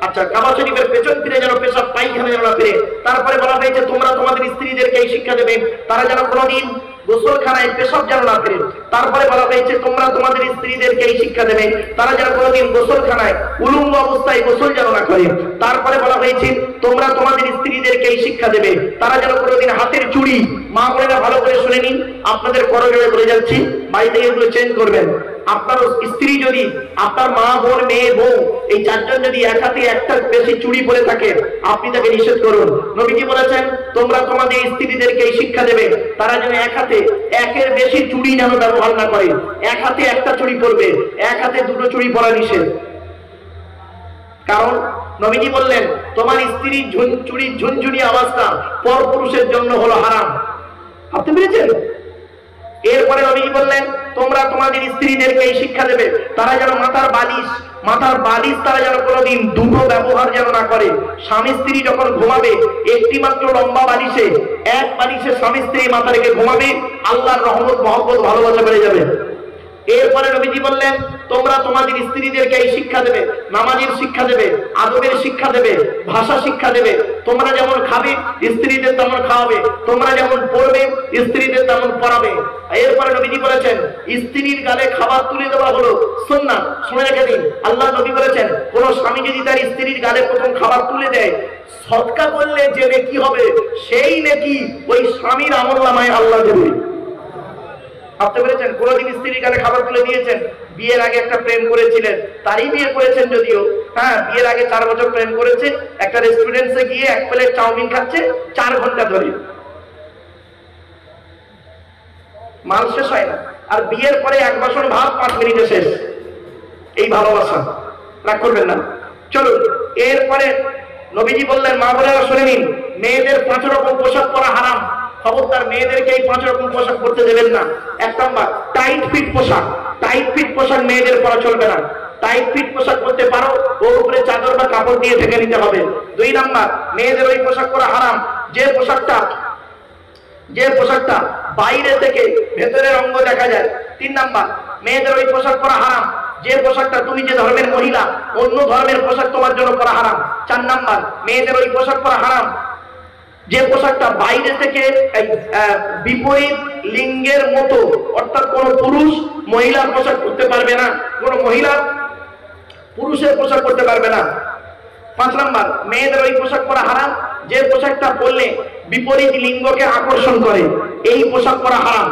আচ্ছা, কাবা শরীফের পেছন ফিরে যেন পেশাব পায়খানা যেন না ফেরে। তারপরে বলা হয়েছে, তোমরা তোমাদের স্ত্রীদেরকে এই শিক্ষা দেবে, তারা যেন কোনোদিন গোসলখানায় পেশাব যেন না ফেরে। তারপরে বলা হয়েছে, তোমরা তোমাদের স্ত্রীদেরকে এই শিক্ষা দেবে, তারা যেন কোনোদিন গোসলখানায় উলঙ্গ অবস্থায় গোসল যেন না করে। তারপরে বলা হয়েছে, তোমরা তোমাদের স্ত্রীদেরকে এই শিক্ষা দেবে, তারা যেন কোনোদিন হাতের চুড়ি, মা বোনেরা ভালো করে শুনে নিন, আপনাদের করজোড়ে বলে যাচ্ছি, বাড়িতে এগুলো চেঞ্জ করবেন। আপনার স্ত্রী যদি, আপনার মা বোন মেয়ে বউ এই 4 জন যদি এক হাতে একটা বেশি চুড়ি পরে থাকে, আপনি তাকে নিষেধ করুন। নবীজি বলেছেন, তোমরা তোমাদের স্ত্রীদেরকে এই শিক্ষা দেবে, তারা যেন এক হাতে একের বেশি চুড়ি যেন ব্যবহার না করে। এক হাতে একটা চুড়ি পরবে, এক হাতে 2টো চুড়ি পরা নিষেধ। কারণ নবীজি বললেন, তোমার স্ত্রীর চুড়ির ঝুনঝুনি আওয়াজটা পরপুরুষের জন্য হলো হারাম। আপনি বুঝেছেন? এরপরে নবীজি বললেন, তোমরা তোমাদের স্ত্রীদেরকে এই শিক্ষা দেবে, তারা যেন মাথার বালিশ তারা যেন কোনোদিন দুটো ব্যবহার যেন না করে। স্বামী স্ত্রী যখন ঘুমাবে একটি মাত্র লম্বা বালিশে, এক বালিশে স্বামী স্ত্রী মাথা রেখে ঘুমাবে, আল্লাহর রহমত মহব্বত ভালোবাসা বেড়ে যাবে। এরপরে নবীজি বললেন, তোমরা তোমাদের স্ত্রীদেরকে এই শিক্ষা দেবে, নামাজের শিক্ষা দেবে, আদবের শিক্ষা দেবে, ভাষা শিক্ষা দেবে। তোমরা যেমন খাবে স্ত্রীদের তেমন খাওয়াবে, তোমরা যেমন পড়বে স্ত্রীদের তেমন পড়াবে। এরপরে নবীজি বলেছেন, স্ত্রীর গালে খাবার তুলে দেওয়া হলো সুন্নাত। শুনে রেখে দিন, আল্লাহ নবী বলেছেন, কোন স্বামী যদি তার স্ত্রীর গালে প্রথম খাবার তুলে দেয়, সদকা করলে যে নেকি হবে সেই নেকি ওই স্বামীর আমলনামায় আল্লাহ দেবে। ভাবতে পেরেছেন? কোনদিন স্ত্রীর গালে খাবার তুলে দিয়েছেন? বিয়ের আগে একটা প্রেম করেছিলেন, তারই বিয়ে করেছেন যদিও, হ্যাঁ, বিয়ের আগে 4 বছর প্রেম করেছে, একটা রেস্টুরেন্টে গিয়ে 1 প্লেট চাউমিন খাচ্ছে 4 ঘন্টা ধরে, মাল শেষ হয় না। আর বিয়ের পরে 1 বাসন ভাত 5 মিনিটে শেষ। এই ভালোবাসা, রাগ করবেন না। চলুন, এরপরে নবীজি বললেন, মা বোনেরা শুনে নিন, মেয়েদের 5 রকম পোশাক পরা হারাম। খবরদার, মেয়েদেরকে এই 5 রকম পোশাক পরতে দেবেন না। 1 নম্বর, টাইট ফিট পোশাক। টাইট ফিট পোশাক মেয়েদের পরা চলবে না। টাইট ফিট পোশাক পরতে পারো, ওর উপরে চাদর বা কাপড় দিয়ে ঢেকে নিতে হবে। 2 নম্বর, মেয়েদের ওই পোশাক পরা হারাম যে পোশাকটা বাইরে থেকে ভেতরের অঙ্গ দেখা যায়। 3 নম্বর, মেয়েদের ওই পোশাক পরা হারাম যে পোশাকটা, তুমি যে ধর্মের মহিলা অন্য ধর্মের পোশাক তোমার জন্য পরা হারাম। 4 নম্বর, মেয়েদের ওই পোশাক পরা হারাম যে পোশাকটা বাইরে থেকে বিপরীত লিঙ্গের মতো, অর্থাৎ কোন পুরুষ মহিলার পোশাক পরতে পারবে না, কোন মহিলা পুরুষের পোশাক পরতে পারবে না। 5 নম্বর, মেয়েদের ওই পোশাক পরা হারাম যে পোশাকটা পরলে বিপরীত লিঙ্গকে আকর্ষণ করে, এই পোশাক পরা হারাম।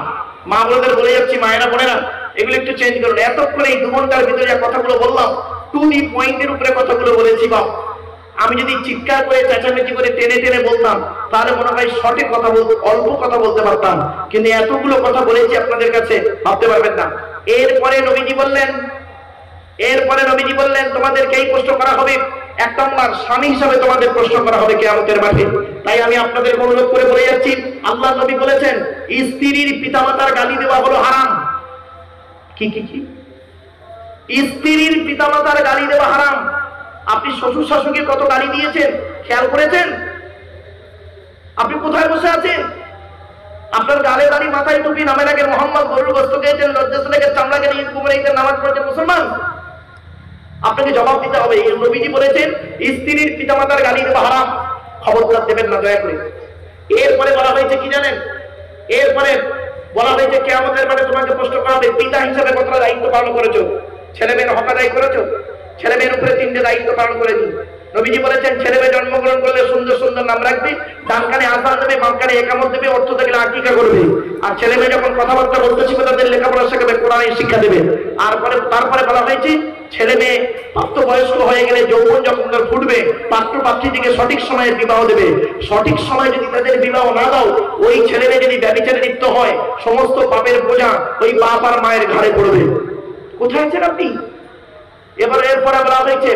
মা বোনদের বলে যাচ্ছি, মায়েরা বোনেরা এগুলো একটু চেঞ্জ করুন। এতক্ষণ এই 2 ঘন্টার ভিতরে যে কথাগুলো বললাম, টু দি পয়েন্টের উপরে কথাগুলো বলেছি। বাপ, আমি যদি চিৎকার করে চেঁচামেচি করে টেনে টেনে বলতাম তাহলে মনে হয় শর্টে কথা বলতে, অল্প কথা বলতে পারতাম, কিন্তু এতগুলো কথা বলেছি আপনাদের কাছে, ভাবতে পারবেন না। এরপরে নবীজি বললেন, তোমাদেরকে এই প্রশ্ন করা হবে। 1 নম্বর, স্বামী হিসাবে তোমাদের প্রশ্ন করা হবে কিয়ামতের মাঠে। তাই আমি আপনাদের অনুরোধ করে বলে যাচ্ছি, আল্লাহ নবী বলেছেন, স্ত্রীর পিতামাতার গালি দেওয়া হলো হারাম। কি স্ত্রীর পিতামাতার গালি দেওয়া হারাম। আপনি শ্বশুর শাশুড়িকে কত গালি দিয়েছেন খেয়াল করেছেন? আপনি কোথায় বসে আছেন? আপনার গালে দাড়ি, মাথায় টুপি, নামে লাগে মোহাম্মদ, গরুর গোশত খেয়েছেন, লজ্জাস লেগে চামড়াকে নিয়ে কুমড়ে নামাজ পড়ছেন মুসলমান। আপনাকে জবাব দিতে হবে। নবীজি বলেছেন, স্ত্রীর পিতামাতার গালি দেওয়া হারাম, খবরদার দেবেন না দয়া করে। এরপরে বলা হয়েছে কি জানেন, এরপরে বলা হয়েছে কিয়ামতের মাঠে তোমাকে প্রশ্ন করা হবে পিতা হিসেবে কতটা দায়িত্ব পালন করেছো, ছেলে মেয়ের হক আদায় করেছো। ছেলে মেয়ের উপরে 3টে দায়িত্ব পালন করেছি। নবীজি বলেছেন ছেলে মেয়ে জন্মগ্রহণ করলে সুন্দর সুন্দর নাম রাখবি, ডান কানে আযান দেবে, বাম কানে ইকামত দেবে, অর্থ থাকলে আকীকা করবে। আর ছেলে মেয়ে যখন কথাবার্তা বলতে শিখবে তাদের লেখাপড়া শেখাবে, কোরআনের শিক্ষা দেবে। তারপরে বলা হয়েছে ছেলে মেয়ে প্রাপ্তবয়স্ক হয়ে গেলে যৌবন যখন তার ফুটবে, পাত্র পাত্রীটিকে সঠিক সময়ে বিবাহ দেবে। সঠিক সময়ে যদি তাদের বিবাহ না দাও, ওই ছেলে মেয়ে যদি ব্যভিচারে লিপ্ত হয়, সমস্ত পাপের বোঝা ওই বাপ আর মায়ের ঘাড়ে পড়বে। কোথায় আছেন আপনি? এরপরে বলা হয়েছে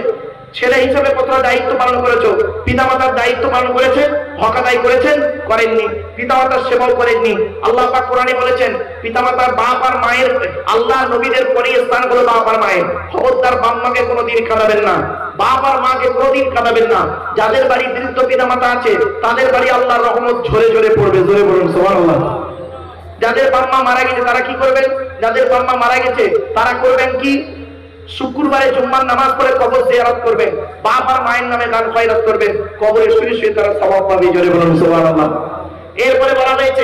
ছেলে হিসেবে কতটা দায়িত্ব পালন করেছো, পিতামাতার দায়িত্ব পালন করেছেন, হক আদায় করেছেন, করেননি, পিতামাতার সেবাও করেননি। আল্লাহ পাক কোরআনে বলেছেন পিতামাতার বাপ আর মায়ের, আল্লাহ নবীদের পরে স্থান হলো বাপ আর মায়ের। খবরদার বাপ মাকে কোনোদিন কাঁদাবেন না, বাপ আর মাকে কোনোদিন কাঁদাবেন না। যাদের বাড়ি বৃদ্ধ পিতামাতা আছে তাদের বাড়ি আল্লাহর রহমত ঝরে ঝরে পড়বে। জোরে বলুন সুবহানাল্লাহ। যাদের বাপ মা মারা গেছে তারা কি করবেন? যাদের বাপ মা মারা গেছে তারা করবেন কি? শুক্রবারে জুম্মার নামাজ পড়ে কবর জিয়ারত করবেন, বাপ আর মায়ের নামে দান খয়রাত করবেন, কবরে শুয়ে শুয়ে তারা সওয়াব পাবে। জোরে বলুন সুবহানাল্লাহ। এরপরে বলা হয়েছে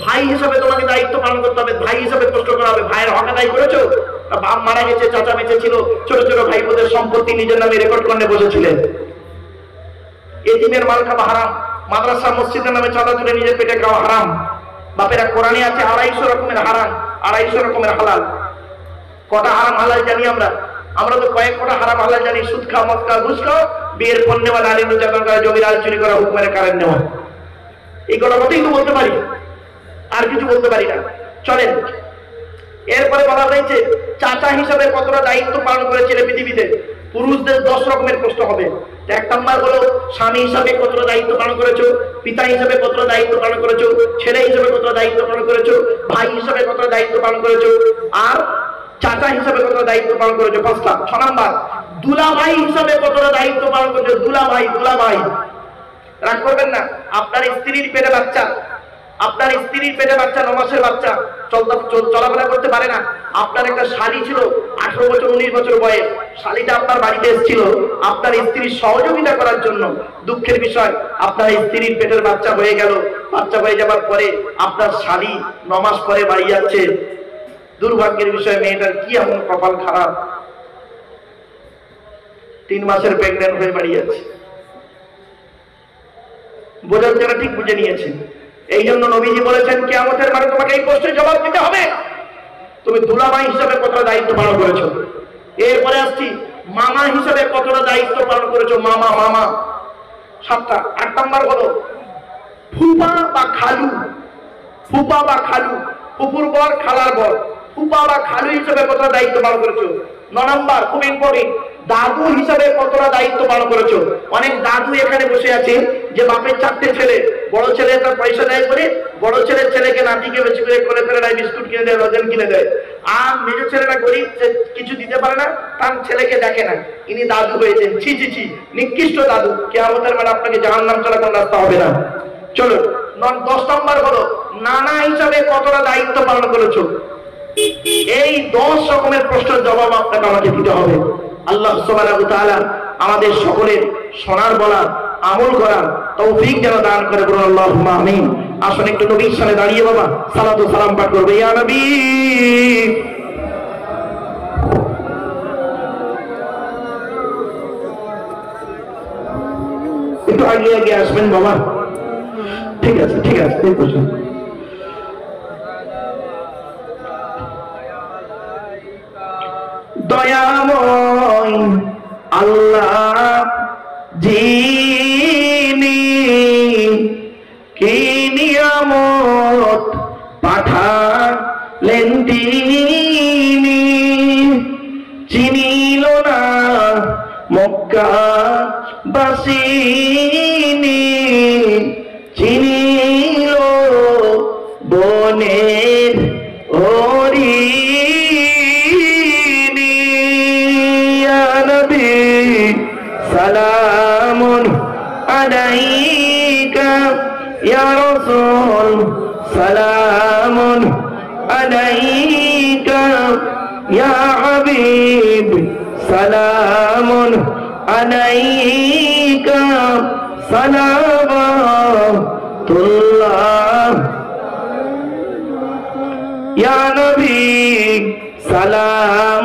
ভাই হিসেবে তোমাকে দায়িত্ব পালন করতে হবে, ভাই হিসেবে প্রশ্ন করা হবে ভাইয়ের হক আদায় করেছো? বাপ মারা গেছে, চাচা বেঁচে ছিল, ছোট ছোট ভাই বোনের সম্পত্তি নিজের নামে রেকর্ড করে বসেছিলেন। এতিমের মাল খাওয়া হারাম, মাদ্রাসা মসজিদের নামে চাঁদা তুলে নিজের পেটে খাওয়া হারাম। বাপেরা কোরআনে আছে 250 রকমের হারাম, 250 রকমের হালাল। কটা হারাম হালাল জানি আমরা? আমরা তো কয়েক কটা হারাম হালাল জানি। সুদ খাওয়া, মদ খাওয়া, ঘুষ খাওয়া, বিয়ের পণ নেওয়া, নারী নির্যাতন করা, জমির আল চুরি করা, হুকুমের কারেন্ট নেওয়া, এই কটা কথাই তো বলতে পারি, আর কিছু বলতে পারি না। চলেন এরপরে বলা হয়েছে চাচা হিসাবে কতটা দায়িত্ব পালন করেছিলে পৃথিবীতে। পুরুষদের 10 রকমের প্রশ্ন হবে। 1 নম্বর হলো স্বামী হিসাবে কতটা দায়িত্ব পালন করেছো, পিতা হিসাবে কতটা দায়িত্ব পালন করেছো, ছেলে হিসাবে কতটা দায়িত্ব পালন করেছো, ভাই হিসাবে কতটা দায়িত্ব পালন করেছো, আর চাচা হিসাবে কতটা দায়িত্ব পালন করেছো 5টা। 6 নম্বর দুলাভাই হিসাবে কতটা দায়িত্ব পালন করেছো। দুলাভাই রাগ করবেন না, আপনার স্ত্রীর পেটে বাচ্চা, আপনার স্ত্রীর পেটে বাচ্চা, 9 মাসের বাচ্চা, চলাফেরা করতে পারে না। আপনার একটা শালী ছিল 18 বছর 19 বছর বয়স, শালীটা আপনার বাড়িতে এসেছিল আপনার স্ত্রীর সহযোগিতা করার জন্য। দুঃখের বিষয় আপনার স্ত্রীর পেটের বাচ্চা হয়ে গেল। বাচ্চা হয়ে যাবার পরে আপনার শালী 9 মাস পরে বাড়ি যাচ্ছে। দুর্ভাগ্যের বিষয় মেয়েটার কি এমন কপাল খারাপ, 3 মাসের প্রেগন্যান্ট হয়ে বাড়ি যাচ্ছে। বোঝার জন্য ঠিক বুঝে নিয়েছেন। এই জন্য নবীজি বলেছেন কিয়ামতের মাঠে তোমাকে এই প্রশ্নের জবাব দিতে হবে তুমি দুলাভাই হিসাবে কতটা দায়িত্ব পালন করেছো। এরপরে আসছি মামা হিসাবে কতটা দায়িত্ব পালন করেছো। মামা 7টা। 8 নম্বর হলো ফুপা বা খালু, ফুপুর বর, খালার বর, ফুপা বা খালু হিসাবে কতটা দায়িত্ব পালন করেছো। 9 নম্বর খুব ইম্পর্টেন্ট, দাদু হিসাবে কতটা দায়িত্ব পালন করেছো। অনেক দাদু এখানে বসে আছে যে বাপের 4টে ছেলে, বড় ছেলে তার পয়সা দেয় করে বড় ছেলের ছেলেকে নাতিকে বেশি করে কোলে ফেলে দেয়, বিস্কুট কিনে দেয়, লজেন কিনে দেয়। আর মেজো ছেলেরা গরিব, কিছু দিতে পারে না, তার ছেলেকে দেখে না। ইনি দাদু হয়েছেন। ছি নিকৃষ্ট দাদু। কিয়ামতের মাঠে আপনাকে জাহান্নাম ছাড়া কোন রাস্তা হবে না। চলো 10 নম্বর হলো নানা হিসাবে কতটা দায়িত্ব পালন করেছো। এই 10 রকমের প্রশ্নের জবাব আপনাকে আমাকে দিতে হবে। আল্লাহ সুবহানাহু ওয়া তাআলা আমাদের সকলের শোনার বলার আমল করার তৌফিক যেন দান করে। বলুন আল্লাহুম্মা আমিন। আসুন একটু নবীর সামনে দাঁড়িয়ে বাবা সালাত ও সালাম পাঠ করবে। ইয়া নবী, একটু আগে আসবেন বাবা। ঠিক আছে এই প্রশ্ন। দয়াময় আল্লাহ যিনি কি নিয়ামত পাঠালেন তিনি, চিনিল না মক্কাবাসিনী, চিনিল বনের হরিণী। ইয়া নবী সালামুন আলাইকা, ইয়া রাসূল সালামুন আলাইকা, ইয়া হাবিব সালামুন আলাইকা, সালাম তুল্লাহ ইয়া নবী সালাম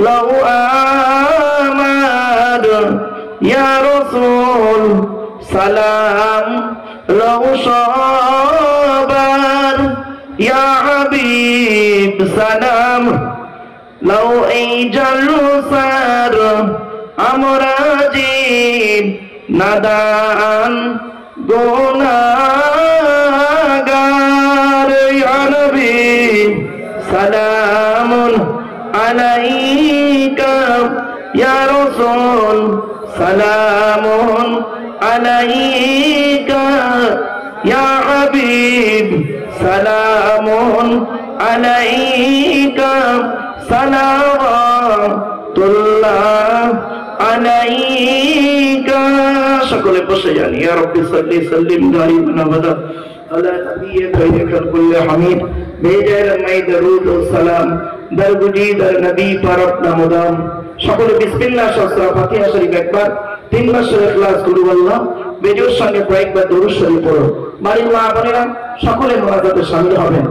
লাউ আমাদ ইয়া রাসূল সালাম লাউ সাবার ইয়া হাবিব সালাম লাউ ইজালসার আমরা জিব নাদান গুনাহগার ইয়া নবী সালামুন আলাইকা ইয়া রাসূল সালামুন আলাইকা ইয়া হাবিব সালামুন আলাইকা সালাওয়াতুল্লাহ আলাইকা। সকলে বসে যান। ইয়া রাব্বি সাল্লি সাল্লিম দাইমান আবাদা আলা নবিয়্যিকা খায়রুল কুল্লি হামিদ বেজার মাই দরুদ ও সালাম দরগুজি দর নবী পারত নামদাম। সকলে বিসমিল্লাহ সূরা ফাতিহা শরীফ একবার, তিনবার সূরা ইখলাস কুল আল্লাহ বেজোর সঙ্গে কয়েকবার দরুদ শরীফ পড়ো। বাড়ির মা বোনেরা সকলে মুনাজাতে শামিল হবেন।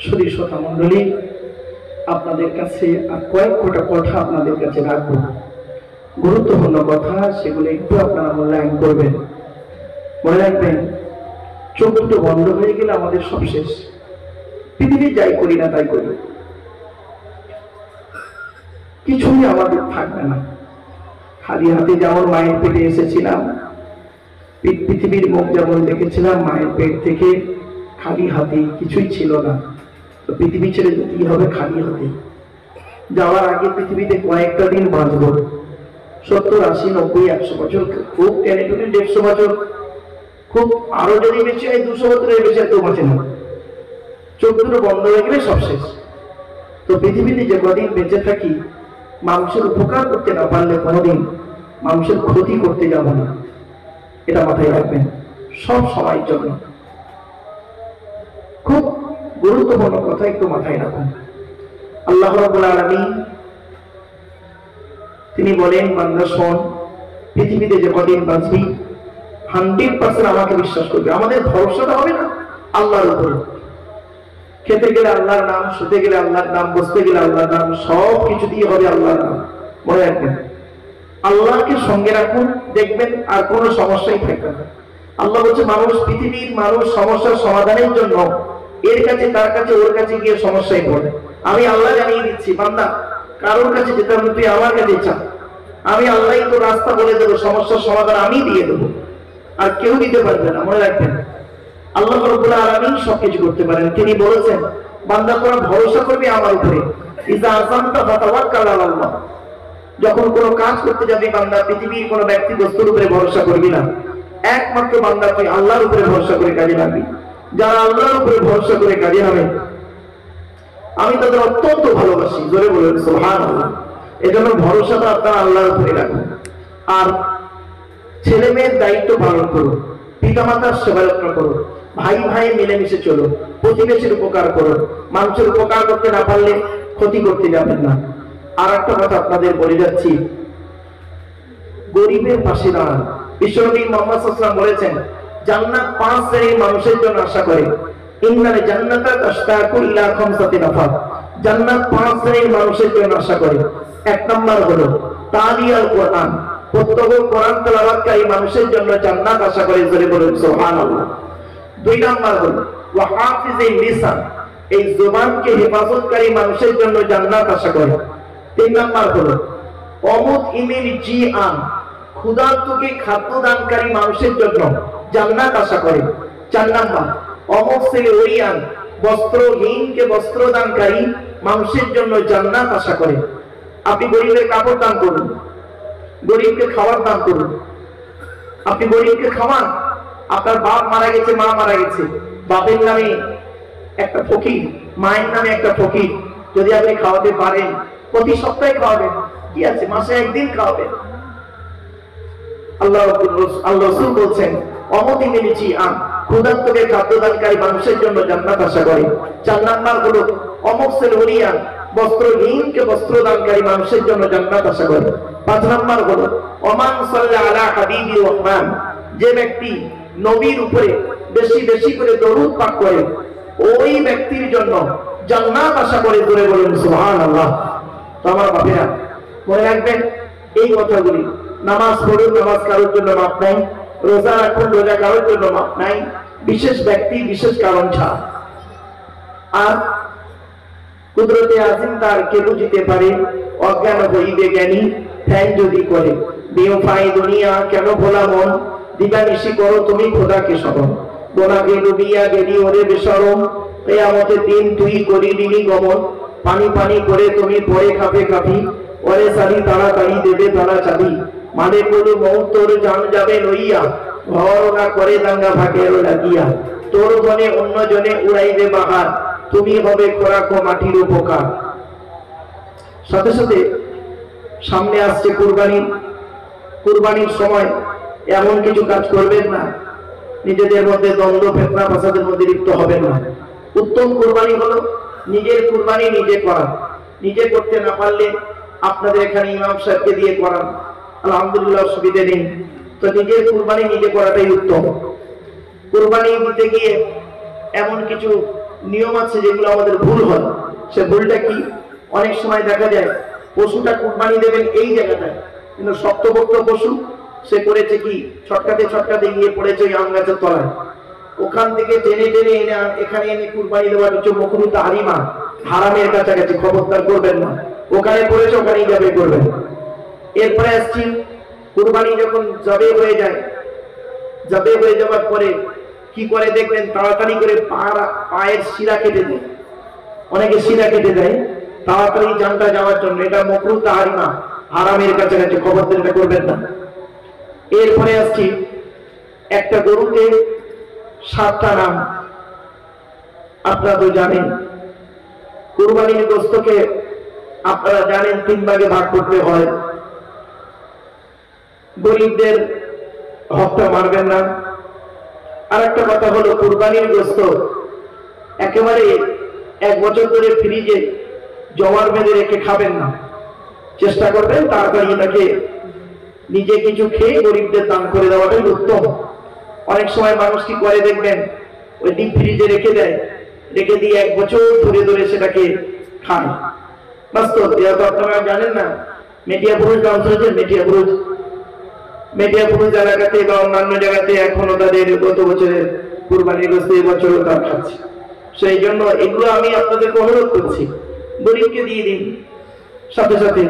সুধী শ্রোতা মণ্ডলী, আপনাদের কাছে আর কয়েকটা কথা আপনাদের কাছে রাখবো, গুরুত্বপূর্ণ কথা, সেগুলো একটু আপনারা মূল্যায়ন করবেন। মনে রাখবেন, চোখ দুটো বন্ধ হয়ে গেলে আমাদের সব শেষ। পৃথিবী যাই করি না তাই করি, কিছুই আমাদের থাকবে না। খালি হাতে যেমন মায়ের পেটে এসেছিলাম, পৃথিবীর মুখ যেমন দেখেছিলাম, মায়ের পেট থেকে খালি হাতে, কিছুই ছিল না। তো পৃথিবী ছেড়ে যেতেই হবে খালি হাতে। যাওয়ার আগে পৃথিবীতে কয়েকটা দিন বাঁচব, 70, 80, 90, 100 বছর, খুব টেনে টুনে 150 বছর, খুব আরো যদি বেশি হয় 200 বছরের বেশি, এত বাঁচে না। চোখ দুটো বন্ধ হয়ে গেলে সব শেষ। তো পৃথিবীতে যে কদিন বেঁচে থাকি মানুষের উপকার করতে না পারলে কোনোদিন মানুষের ক্ষতি করতে যাব না, এটা মাথায় রাখবেন সব সময়ের জন্য। খুব গুরুত্বপূর্ণ কথা, একটু মাথায় রাখুন। আল্লাহ রাব্বুল আলামিন তিনি বলেন, বান্দা শোন, পৃথিবীতে যে কদিন বাঁচবি 100% আমাকে বিশ্বাস করবে। আমাদের ভরসাটা হবে না আল্লাহর উপরে। খেতে গেলে আল্লাহর নাম, শুতে গেলে আল্লাহর নাম, বসতে গেলে আল্লাহর নাম, সব কিছু দিয়ে হবে আল্লাহর নাম। মনে রাখবেন, আল্লাহকে সঙ্গে রাখুন, দেখবেন আর কোনো সমস্যাই থাকবে না। আল্লাহ বলছে, মানুষ, পৃথিবীর মানুষ সমস্যার সমাধানের জন্য এর কাছে তার কাছে ওর কাছে গিয়ে সমস্যায় পড়ে। আমি আল্লাহ জানিয়ে দিচ্ছি, বান্দা কারোর কাছে যেতে হবে, তুই আমার কাছে চা, আমি আল্লাহই তো রাস্তা বলে দেবো, সমস্যার সমাধান আমি দিয়ে দেবো, আর কেউ দিতে পারবে না। মনে রাখবেন, আল্লাহ রাব্বুল আলামিন সবকিছু করতে পারেন। তিনি বলেছেন, বান্দা তোরা ভরসা করবি আমার উপরে। ইযা আযামতা ফাতাওয়াক্কাল আলাল্লাহ। যখন কোনো কাজ করতে যাবি বান্দা, পৃথিবীর কোনো ব্যক্তি বস্তুর উপরে ভরসা করবি না, একমাত্র বান্দা তুই আল্লাহর উপরে ভরসা করে কাজে লাগবি। যারা আল্লাহর উপরে ভরসা করে কাজে নামে আমি তাদের অত্যন্ত ভালোবাসি। জোরে বলেন সুবহানাল্লাহ। এজন্য ভরসাটা আপনারা আল্লাহর উপরে রাখুন। আর ছেলে মেয়ের দায়িত্ব পালন করুন, পিতামাতার সেবা যত্ন করুন, ভাই ভাই মিলেমিশে চলুন, প্রতিবেশীর উপকার করুন। মানুষের উপকার করতে না পারলে ক্ষতি করতে যাবেন না। আর একটা কথা আপনাদের বলে যাচ্ছি, গরিবের পাশে দাঁড়ান। বিশ্বনবী মুহাম্মদ সাল্লাল্লাহু আলাইহি ওয়াসাল্লাম বলেছেন, জান্নাত 5 শ্রেণীর মানুষের জন্য আশা করে। ইন্নাল জান্নাতা তাশতাকু ইলা খামসাতি নাফার। জান্নাত 5 শ্রেণীর মানুষের জন্য আশা করে। এক নম্বর হলো তালিয়াল কোরআন। প্রত্যহ কোরআন তেলাওয়াতকারী মানুষের জন্য জান্নাত আশা করে। জোরে বলুন সুবহানাল্লাহ। 2 নম্বর হলো ওয়া হাফিজিল লিসান। এই জবানকে হেফাজতকারী মানুষের জন্য জান্নাত আশা করে। 3 নম্বর হলো অমুত ইমিল জিআন। ক্ষুধার্তকে খাদ্য দানকারী মানুষের জন্য জান্নাত আশা করে। 4 নম্বর অমুসিল ওরিয়ান। বস্ত্রহীনকে বস্ত্র দানকারী মানুষের জন্য জান্নাত আশা করে। আপনি গরিবের কাপড় দান করুন, গরিবকে খাবার দান করুন। আপনি গরিবকে খাওয়ান। আপনার বাপ মারা গেছে, মা মারা গেছে, বাপের নামে একটা ফকির, মায়ের নামে একটা ফকির, যদি আপনি খাওয়াতে পারেন, প্রতি সপ্তাহে খাওয়াবেন, কি আছে, মাসে একদিন খাওয়াবেন। আল্লাহ রাসূল বলছেন, অমতি মিলিছি আম। ক্ষুধার্তকে খাদ্যদানকারী মানুষের জন্য জান্নাত আশা করে। 4 নাম্বার হলো অমকসেল ওরিয়ান। বস্ত্রহীনকে বস্ত্র দানকারী মানুষের জন্য জান্নাত আশা করে। 5 নাম্বার হলো ওমান সাল্লা আলা হাবিবির রহমান। যে ব্যক্তি নবীর উপরে বেশি বেশি করে দরুদ পাঠ করে, ওই ব্যক্তির জন্য জান্নাত আশা করে। জোরে বলুন সুবহানাল্লাহ। তো আমার বাপেরা মনে রাখবেন এই কথাগুলি। নামাজ পড়ুন, নামাজ কারোর জন্য মাপ নাই। রোজা রাখুন, রোজা কারোর জন্য মাপ নাই, বিশেষ ব্যক্তি বিশেষ কারণ ছাড়া। আর কুদরতে আজিম তার কে বুঝিতে পারে, অজ্ঞান হইবে জ্ঞানী ধ্যান যদি করে। বেওফাই দুনিয়া কেন ভোলা মন, দিবানিশি করো তুমি খোদাকে স্মরণ। গোনাকে ডুবিয়া গেলি ওরে বেশরম, কিয়ামতের দিন তুই করিলি গমন। পানি পানি করে তুমি পরে খাবে কাফি, ওরে সারি তাড়াতাড়ি দেবে তারা চাবি। মানে বলো মৌ তোর জান যাবে লইয়া, ঘর না করে দাঙ্গা ভাগের লাগিয়া। তোর জনে অন্য জনে উড়াইবে বাহার, তুমি হবে খোরাক মাটির উপকার। সাথে সাথে সামনে আসছে কুরবানি। কুরবানির সময় এমন কিছু কাজ করবেন না, নিজেদের মধ্যে দ্বন্দ্ব ফেতনা ফাসাদের মধ্যে লিপ্ত হবেন না। উত্তম কুরবানি হলো নিজের কুরবানি নিজে করা। নিজে করতে না পারলে আপনাদের এখানে ইমাম সাহেবকে দিয়ে করান, আলহামদুলিল্লাহ, সুবিধা নেই। তো নিজের কুরবানি নিজে করাটাই উত্তম। কুরবানি দিতে গিয়ে এমন কিছু নিয়ম আছে যেগুলো আমাদের ভুল হয়। সে ভুলটা কি? অনেক সময় দেখা যায় পশুটা কুরবানি দেবেন এই জায়গাটায়, কিন্তু শক্তপোক্ত পশু, সে করেছে কি, ছটকাতে ছটকাতে গিয়ে পড়েছে ওই আম গাছের তলায়। ওখান থেকে টেনে টেনে এনে এখানে এনে কুরবানি দেওয়ার কিছু মকরুহ তাহরিমা, হারামের কাছাকাছি, খবরদার করবেন না। ওখানে পড়েছে, ওখানেই যাবে করবেন। এরপরে আসছি কুরবানি যখন জবে হয়ে যায়, জবে হয়ে যাওয়ার পরে কি করে দেখবেন, তাড়াতাড়ি করে পায়ের শিরা কেটে দেয়। অনেকে শিরা কেটে দেয় তাড়াতাড়ি জানটা যাওয়ার জন্য। এটা মকরুহ তাহরিমা, হারামের কাছাকাছি, খবরদার এটা করবেন না। এরপরে আসছি একটা গরুতে 7টা নাম, আপনারা তো জানেন। কুরবানির গোশতকে আপনারা জানেন 3 ভাগে ভাগ করতে হয়। গরিবদের হকটা মারবেন না। আর একটা কথা হলো, কুরবানির গোশত একেবারে 1 বছর ধরে ফ্রিজে জমার বেঁধে রেখে খাবেন না। চেষ্টা করবেন তাড়াতাড়ি এটাকে নিজে কিছু খেয়ে গরিবদের দান করে দেওয়াটাই উত্তম। অনেক সময় মানুষ কি করে দেখবেন, ওই ডিপ ফ্রিজে রেখে দেয়, রেখে দিয়ে 1 বছর ধরে ধরে সেটাকে খায়। বাস্তব যেহেতু আপনারা জানেন না, মেটিয়াপুরুষ গাঁও শুনেছেন? মেটিয়াপুরুষ এলাকাতে বা অন্যান্য জায়গাতে এখনো তাদের গত বছরের কুরবানির গোশত এই বছরও তারা খাচ্ছে। সেই জন্য এগুলো আমি আপনাদেরকে অনুরোধ করছি, গরিবকে দিয়ে দিন সাথে সাথে।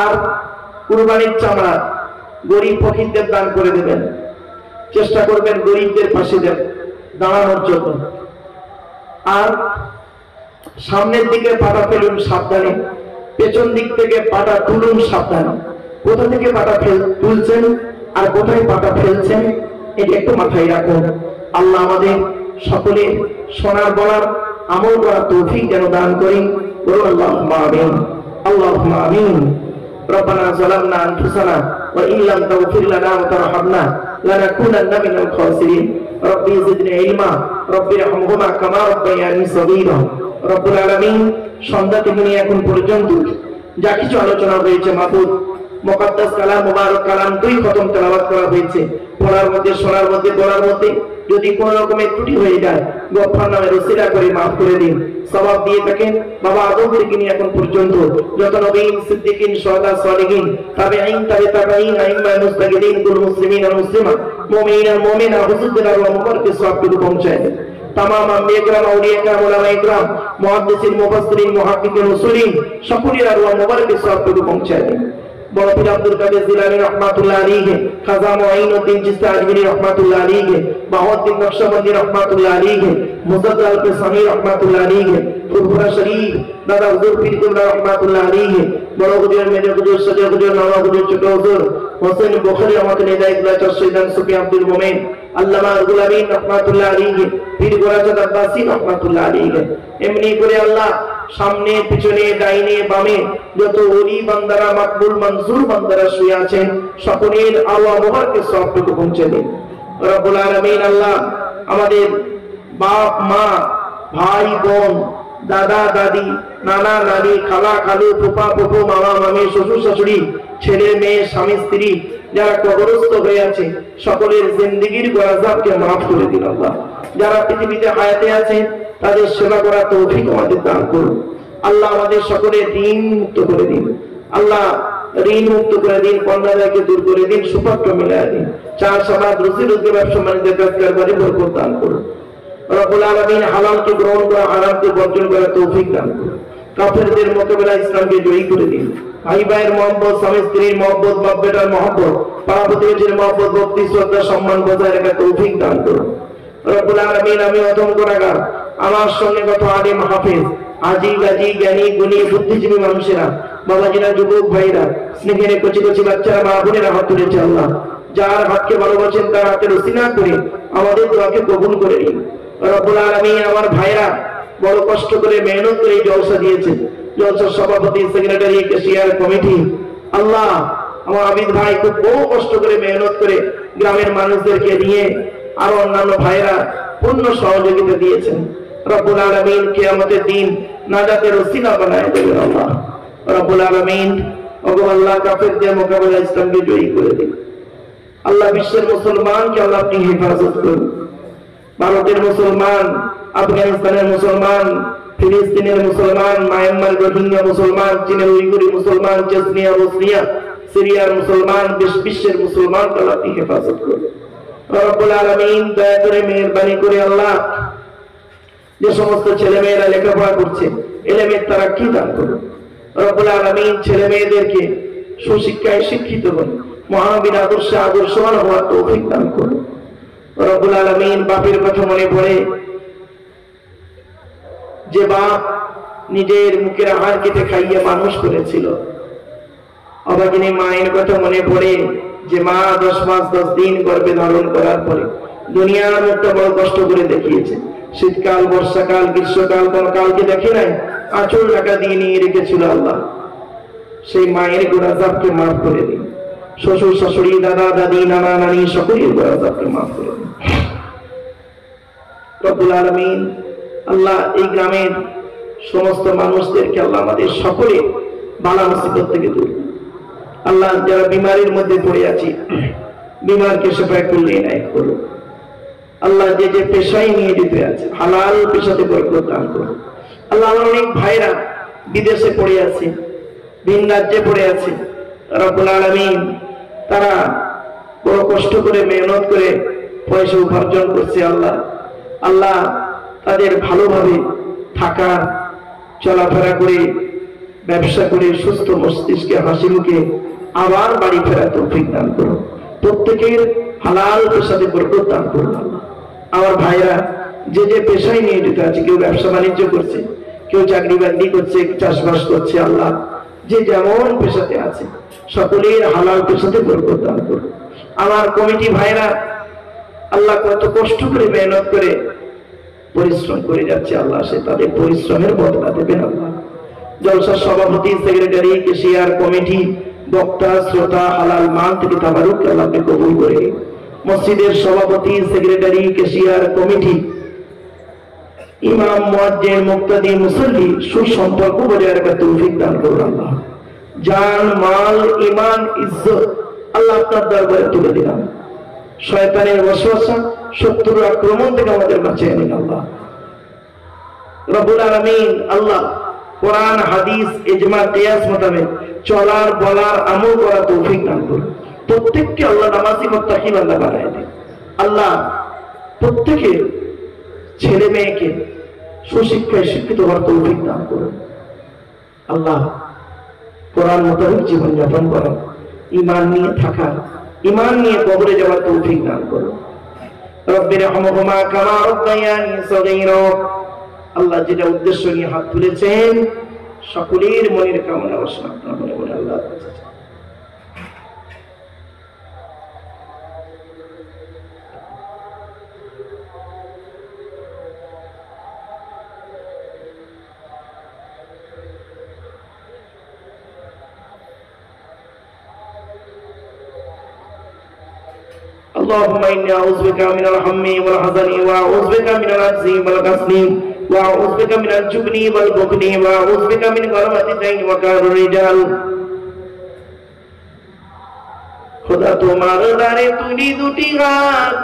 আর কুরবানির চামড়া গরিব ফকিরদের দান করে দেবেন। চেষ্টা করবেন গরিবদের পাশে দাঁড়ানোর জন্য। আর সামনের দিকে পাটা ফেলুন সাবধানে, পেছন দিক থেকে পাটা তুলুন সাবধানে। কোথা থেকে পাটা তুলছেন আর কোথায় পাটা ফেলছেন এটা একটু মাথায় রাখুন। আল্লাহ আমাদের সকলে শোনার বলার আমল করার তৌফিক যেন দান করেন। আল্লাহুম্মা আমিন, আল্লাহুম্মা আমিন। ربنا ظلمنا أنفسنا وإن لم تغفر لنا وترحمنا لنكونن من الخاسرين ربي زدني علما ربي ارحمهما كما ربياني صغيرا রব্বুল আলামিন সন্ধ্যা থেকে নিয়ে এখন পর্যন্ত যা কিছু আলোচনা হয়েছে মাহফুজ মুকদ্দাস কালাম মুবারক কালাম 2 খতম তেলাওয়াত করা হয়েছে, পড়ার মধ্যে শোনার মধ্যে বলার মধ্যে যদি কোন রকমের ত্রুটি হয়ে যায় গফফার নামে রসিলা করে মাফ করে দিন। সওয়াব দিয়ে থাকেন বাবা আদম থেকে নিয়ে এখন পর্যন্ত যত নবীন সিদ্দিকিন শুহাদা সালিহিন তাবেঈন তাবেঈন আইম্মা মুস্তাগিদিন কুল মুসলিমিন আর মুসলিমাত মুমিনিন আর মুমিনা হুজুরদের আর মুবারক সওয়াবটুকু পৌঁছায় দেন। तमाम अंबिया किराम औलिया किराम उलमा इकराम मुहद्दिसिन मुफस्सिरिन मुहक्किकिन उसूलिन সকলের আরওয়াহ মুবারক সওয়াবটুকু পৌঁছায় দেন। বড় পীর আব্দুল কাদের জিলানী রাহমাতুল্লাহ আলাইহি, খাজা মুঈনুদ্দিন চিশতি আজমিরি রাহমাতুল্লাহ আলাইহি, বাহাউদ্দিন নকশবন্দি রাহমাতুল্লাহ আলাইহি, মুজাদ্দাদ আল-কিসানি রাহমাতুল্লাহ আলাইহি, ফুরফুরা শরীফ দাদা হুজুর পীর কিবলা রাহমাতুল্লাহ আলাইহি, বড় হুজুর মেজর হুজুর সদর হুজুর নওয়াব হুজুর ছোট হুজুর হোসেন বুখারী আমাদের হিদায়াতুল্লাহ চশরিদান সুফি আব্দুল মোমেন আল্লামা রুহুল আমিন রাহমাতুল্লাহ আলাইহি, পীর গোরাজাদ আব্বাসী রাহমাতুল্লাহ আলাইহি। এমনি করে আল্লাহ সামনে পিছনে ডাইনে বামে যত ওলি বান্দারা মাকবুল মনজুর বান্দারা শুয়ে আছেন সকলের আরওয়াহ মুবারকের সওয়াবটুকু পৌঁছে দিন। রব্বুল আলামিন আল্লাহ আমাদের বাপ মা ভাই বোন দাদা দাদি নানা নানি খালা খালু ফুপা ফুফু মামা মামি শ্বশুর শাশুড়ি ছেলে মেয়ে স্বামী স্ত্রী যারা কবরস্থ হয়ে আছে সকলের জিন্দেগীর গুনাহকে মাফ করে দিন। আল্লাহ যারা পৃথিবীতে হায়াতে আছে তাদের সেবা করার তৌফিক আমাদের দান করুন। আল্লাহ আমাদের সকলের ঋণ মুক্ত করে দিন। আল্লাহ ঋণ মুক্ত করে দিন, কন্যাদায়কে দূর করে দিন, সুপাত্র মিলায় দিন। চার সমাজ রুজি রোজগার ব্যবসা বাণিজ্য কারবারে বরকত দান করুন। রব্বুল আলামিন হালালকে গ্রহণ করা হারামকে বর্জন করার তৌফিক দান করুন। কাফেরদের মোকাবেলা ইসলামকে জয়ী করে দিন। ভাই ভাইয়ের মহব্বত, স্বামী স্ত্রীর মহব্বত, বাপ বেটার মহব্বত, পাড়া প্রতিবেশীর মহব্বত, ভক্তি শ্রদ্ধা সম্মান বজায় রাখার তৌফিক দান করুন। রব্বুল আলামিন আমি অধম গুনাহগার, আমার সঙ্গে কত আলেম হাফেজ আজি গাজী জ্ঞানী গুণী বুদ্ধিজীবী মানুষেরা বাবাজিরা যুবক ভাইরা স্নেহের কচি কচি বাচ্চারা মা বোনেরা হাত তুলেছে। আল্লাহ যার হাতকে ভালোবাসেন তার হাতের ওসিলা করে আমাদের দোয়াকে কবুল করে নিন। রব্বুল আলামিন আমার ভাইরা বড় কষ্ট করে মেহনত করে জলসা দিয়েছে, জলসার সভাপতি সেক্রেটারি কেশিয়ার কমিটি আল্লাহ আমার আবিদ ভাই খুব বহু কষ্ট করে মেহনত করে গ্রামের মানুষদেরকে নিয়ে আরো অন্যান্য ভাইরা পূর্ণ সহযোগিতা দিয়েছেন। রব্বুল আলামিন কিয়ামতের দিন নাজাতের ওসিলা বানায় দেবেন। আল্লাহ রব্বুল আলামিন ওগো আল্লাহ কাফেরদের মোকাবেলা ইসলামকে জয়ী করে দিন। আল্লাহ বিশ্বের মুসলমানকে আল্লাহ আপনি হেফাজত করুন। ভারতের মুসলমান, আফগানিস্তানের মুসলমান, ফিলিস্তিনের মুসলমান, মায়ানমার রোহিঙ্গা মুসলমান, চীনের উইগুরি মুসলমান, চেচনিয়া বসনিয়া সিরিয়ার মুসলমান, বিশ্বের মুসলমান আল্লাহ আপনি হেফাজত করুন। রব্বুল আলামিন দয়া করে মেহেরবানি করে আল্লাহ যে সমস্ত ছেলে মেয়েরা লেখাপড়া করছে ইলমের তারাক্কি দান করুন। রব্বুল আলামিন ছেলে মেয়েদেরকে সুশিক্ষায় শিক্ষিত করুন, মহাবীর আদর্শে আদর্শবান হওয়ার তৌফিক দান করুন। রব্বুল আলামিন বাপের কথা মনে পড়ে, যে বাপ নিজের মুখের আহার কেটে খাইয়ে মানুষ করেছিল, অভাগিনী মায়ের কথা মনে পড়ে যে মা 10 মাস 10 দিন গর্ভে ধারণ করার পরে দুনিয়ার মুখটা বড় কষ্ট করে দেখিয়েছে, শীতকাল, বর্ষাকাল, গ্রীষ্মকাল, কোন কালকে দেখে নাই, আঁচল টাকা দিয়ে নিয়ে রেখেছিল আল্লাহ। সেই মায়ের গুনাহকে মাফ করে দিন। শ্বশুর শাশুড়ি, দাদা দাদি, নানা নানি সকলের গুনাহকে মাফ করে দিন রব্বুল আলামিন। আল্লাহ এই গ্রামের সমস্ত মানুষদেরকে আল্লাহ আমাদের সকলে বালা মুসিবত থেকে দূর। আল্লাহ যারা বিমারির মধ্যে পড়ে আছি, বিমারকে সেবা করলে ইনায়াত করুন। আল্লাহ যে যে পেশায় নিয়ে যেতে আছে, হালাল পেশাতে বরকত দান করুন। আল্লাহ আমার অনেক ভাইরা বিদেশে পড়ে আছে, ভিন রাজ্যে পড়ে আছে রব্বুল আলামিন, তারা বড় কষ্ট করে মেহনত করে পয়সা উপার্জন করছে। আল্লাহ তাদের ভালোভাবে থাকা, চলাফেরা করে, ব্যবসা করে সুস্থ মস্তিষ্কে হাসি মুখে আবার বাড়ি ফেরা তৌফিক দান করুন। প্রত্যেকের হালাল পেশাতে বরকত দান করুন। আমার ভাইরা যে যে পেশায় নিয়ে যেতে আছে, কেউ ব্যবসা বাণিজ্য করছে, কেউ চাকরি বাকরি করছে, চাষবাস করছে, আল্লাহ যে যেমন পেশাতে আছে সকলের হালাল পেশাতে বরকত দান করুন। আমার কমিটি ভাইরা আল্লাহ কত কষ্ট করে মেহনত করে পরিশ্রম করে যাচ্ছে, আল্লাহ সে তাদের পরিশ্রমের বদলা দেবেন। আল্লাহ জলসার সভাপতি, সেক্রেটারি, কেশিয়ার, কমিটি, বক্তা, শ্রোতা হালাল মান থেকে তাবারুক আল্লাহকে কবুল করে। মসজিদের সভাপতি, সেক্রেটারি, কেশিয়ার, কমিটি, ইমাম, মুয়াজ্জিন, মুক্তাদি, মুসল্লি সুসম্পর্ক বজায় রাখার তৌফিক দান করুন। আল্লাহ জান, মাল, ঈমান, ইজ্জত আল্লাহ আপনার দরবারে তুলে দিলাম। শয়তানের ওয়াসওয়াসা, শত্রুর আক্রমণ থেকে আমাদের বাঁচিয়ে নিন আল্লাহ রব্বুল আলামিন। আল্লাহ কোরআন, হাদিস, ইজমা, কিয়াস মোতাবেক চলার, বলার, আমল করার তৌফিক দান করুন। প্রত্যেককে আল্লাহ নামাজি মুত্তাকি বান্দা বানায় দেন। আল্লাহ প্রত্যেকের ছেলে মেয়েকে সুশিক্ষায় শিক্ষিত হওয়ার তৌফিক দান করুন। আল্লাহ কোরআন মোতাবেক জীবন যাপন করা, ঈমান নিয়ে থাকা, ঈমান নিয়ে কবরে যাওয়ার তৌফিক দান করুন। রব্বির রহমহুমা কামা রাব্বায়ানি সগীরা। আল্লাহ যেটা উদ্দেশ্য নিয়ে হাত তুলেছেন সকলের মনের কামনা বাসনা আপনার মনে মনে আল্লাহ اللهم إني أعوذ بك من الهم والحزن وأعوذ بك من العجز والكسل وأعوذ بك من الجبن والبخل وأعوذ بك من غلبة الدين وقهر الرجال। খোদা তোমার দ্বারে তুলি দুটি হাত,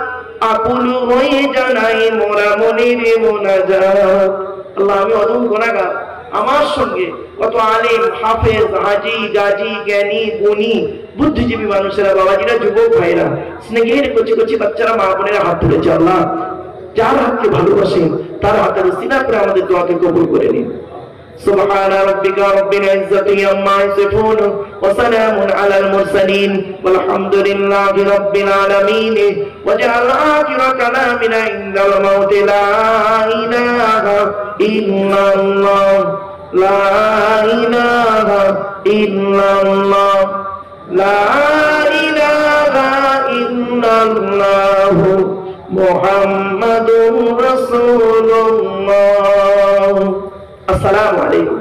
আকুল হয়ে জানাই মোরা মনের মুনাজাত। আল্লাহ আমি অদম গুনাহগার, আমার সঙ্গে কত আলেম, হাফেজ, হাজি, গাজী, জ্ঞানী, গুণী, বুদ্ধিজীবী মানুষেরা, বাবাজিরা, যুবক ভাইরা, স্নেহের কচি কচি বাচ্চারা, মা বোনেরা হাত তুলেছে। আল্লাহ যার হাতকে ভালোবাসেন তার হাতের উসিলা করে আমাদের দোয়াকে কবুল করে নিন। সুবহান রাব্বিকা রাব্বিল ইজ্জাতি আম্মা ইয়াসিফুন ওয়া সালামুন আলাল মুরসালিন ওয়ালহামদুলিল্লাহি রাব্বিল আলামিন। ওয়াজআল আখিরা কালামিনা ইনদাল মাউতি লা ইলাহা ইল্লাল্লাহ লা ইলাহা ইল্লাল্লাহ লা ইলাহা ইল্লাল্লাহ মুহাম্মাদুর রাসূলুল্লাহ। আসসালামু আলাইকুম।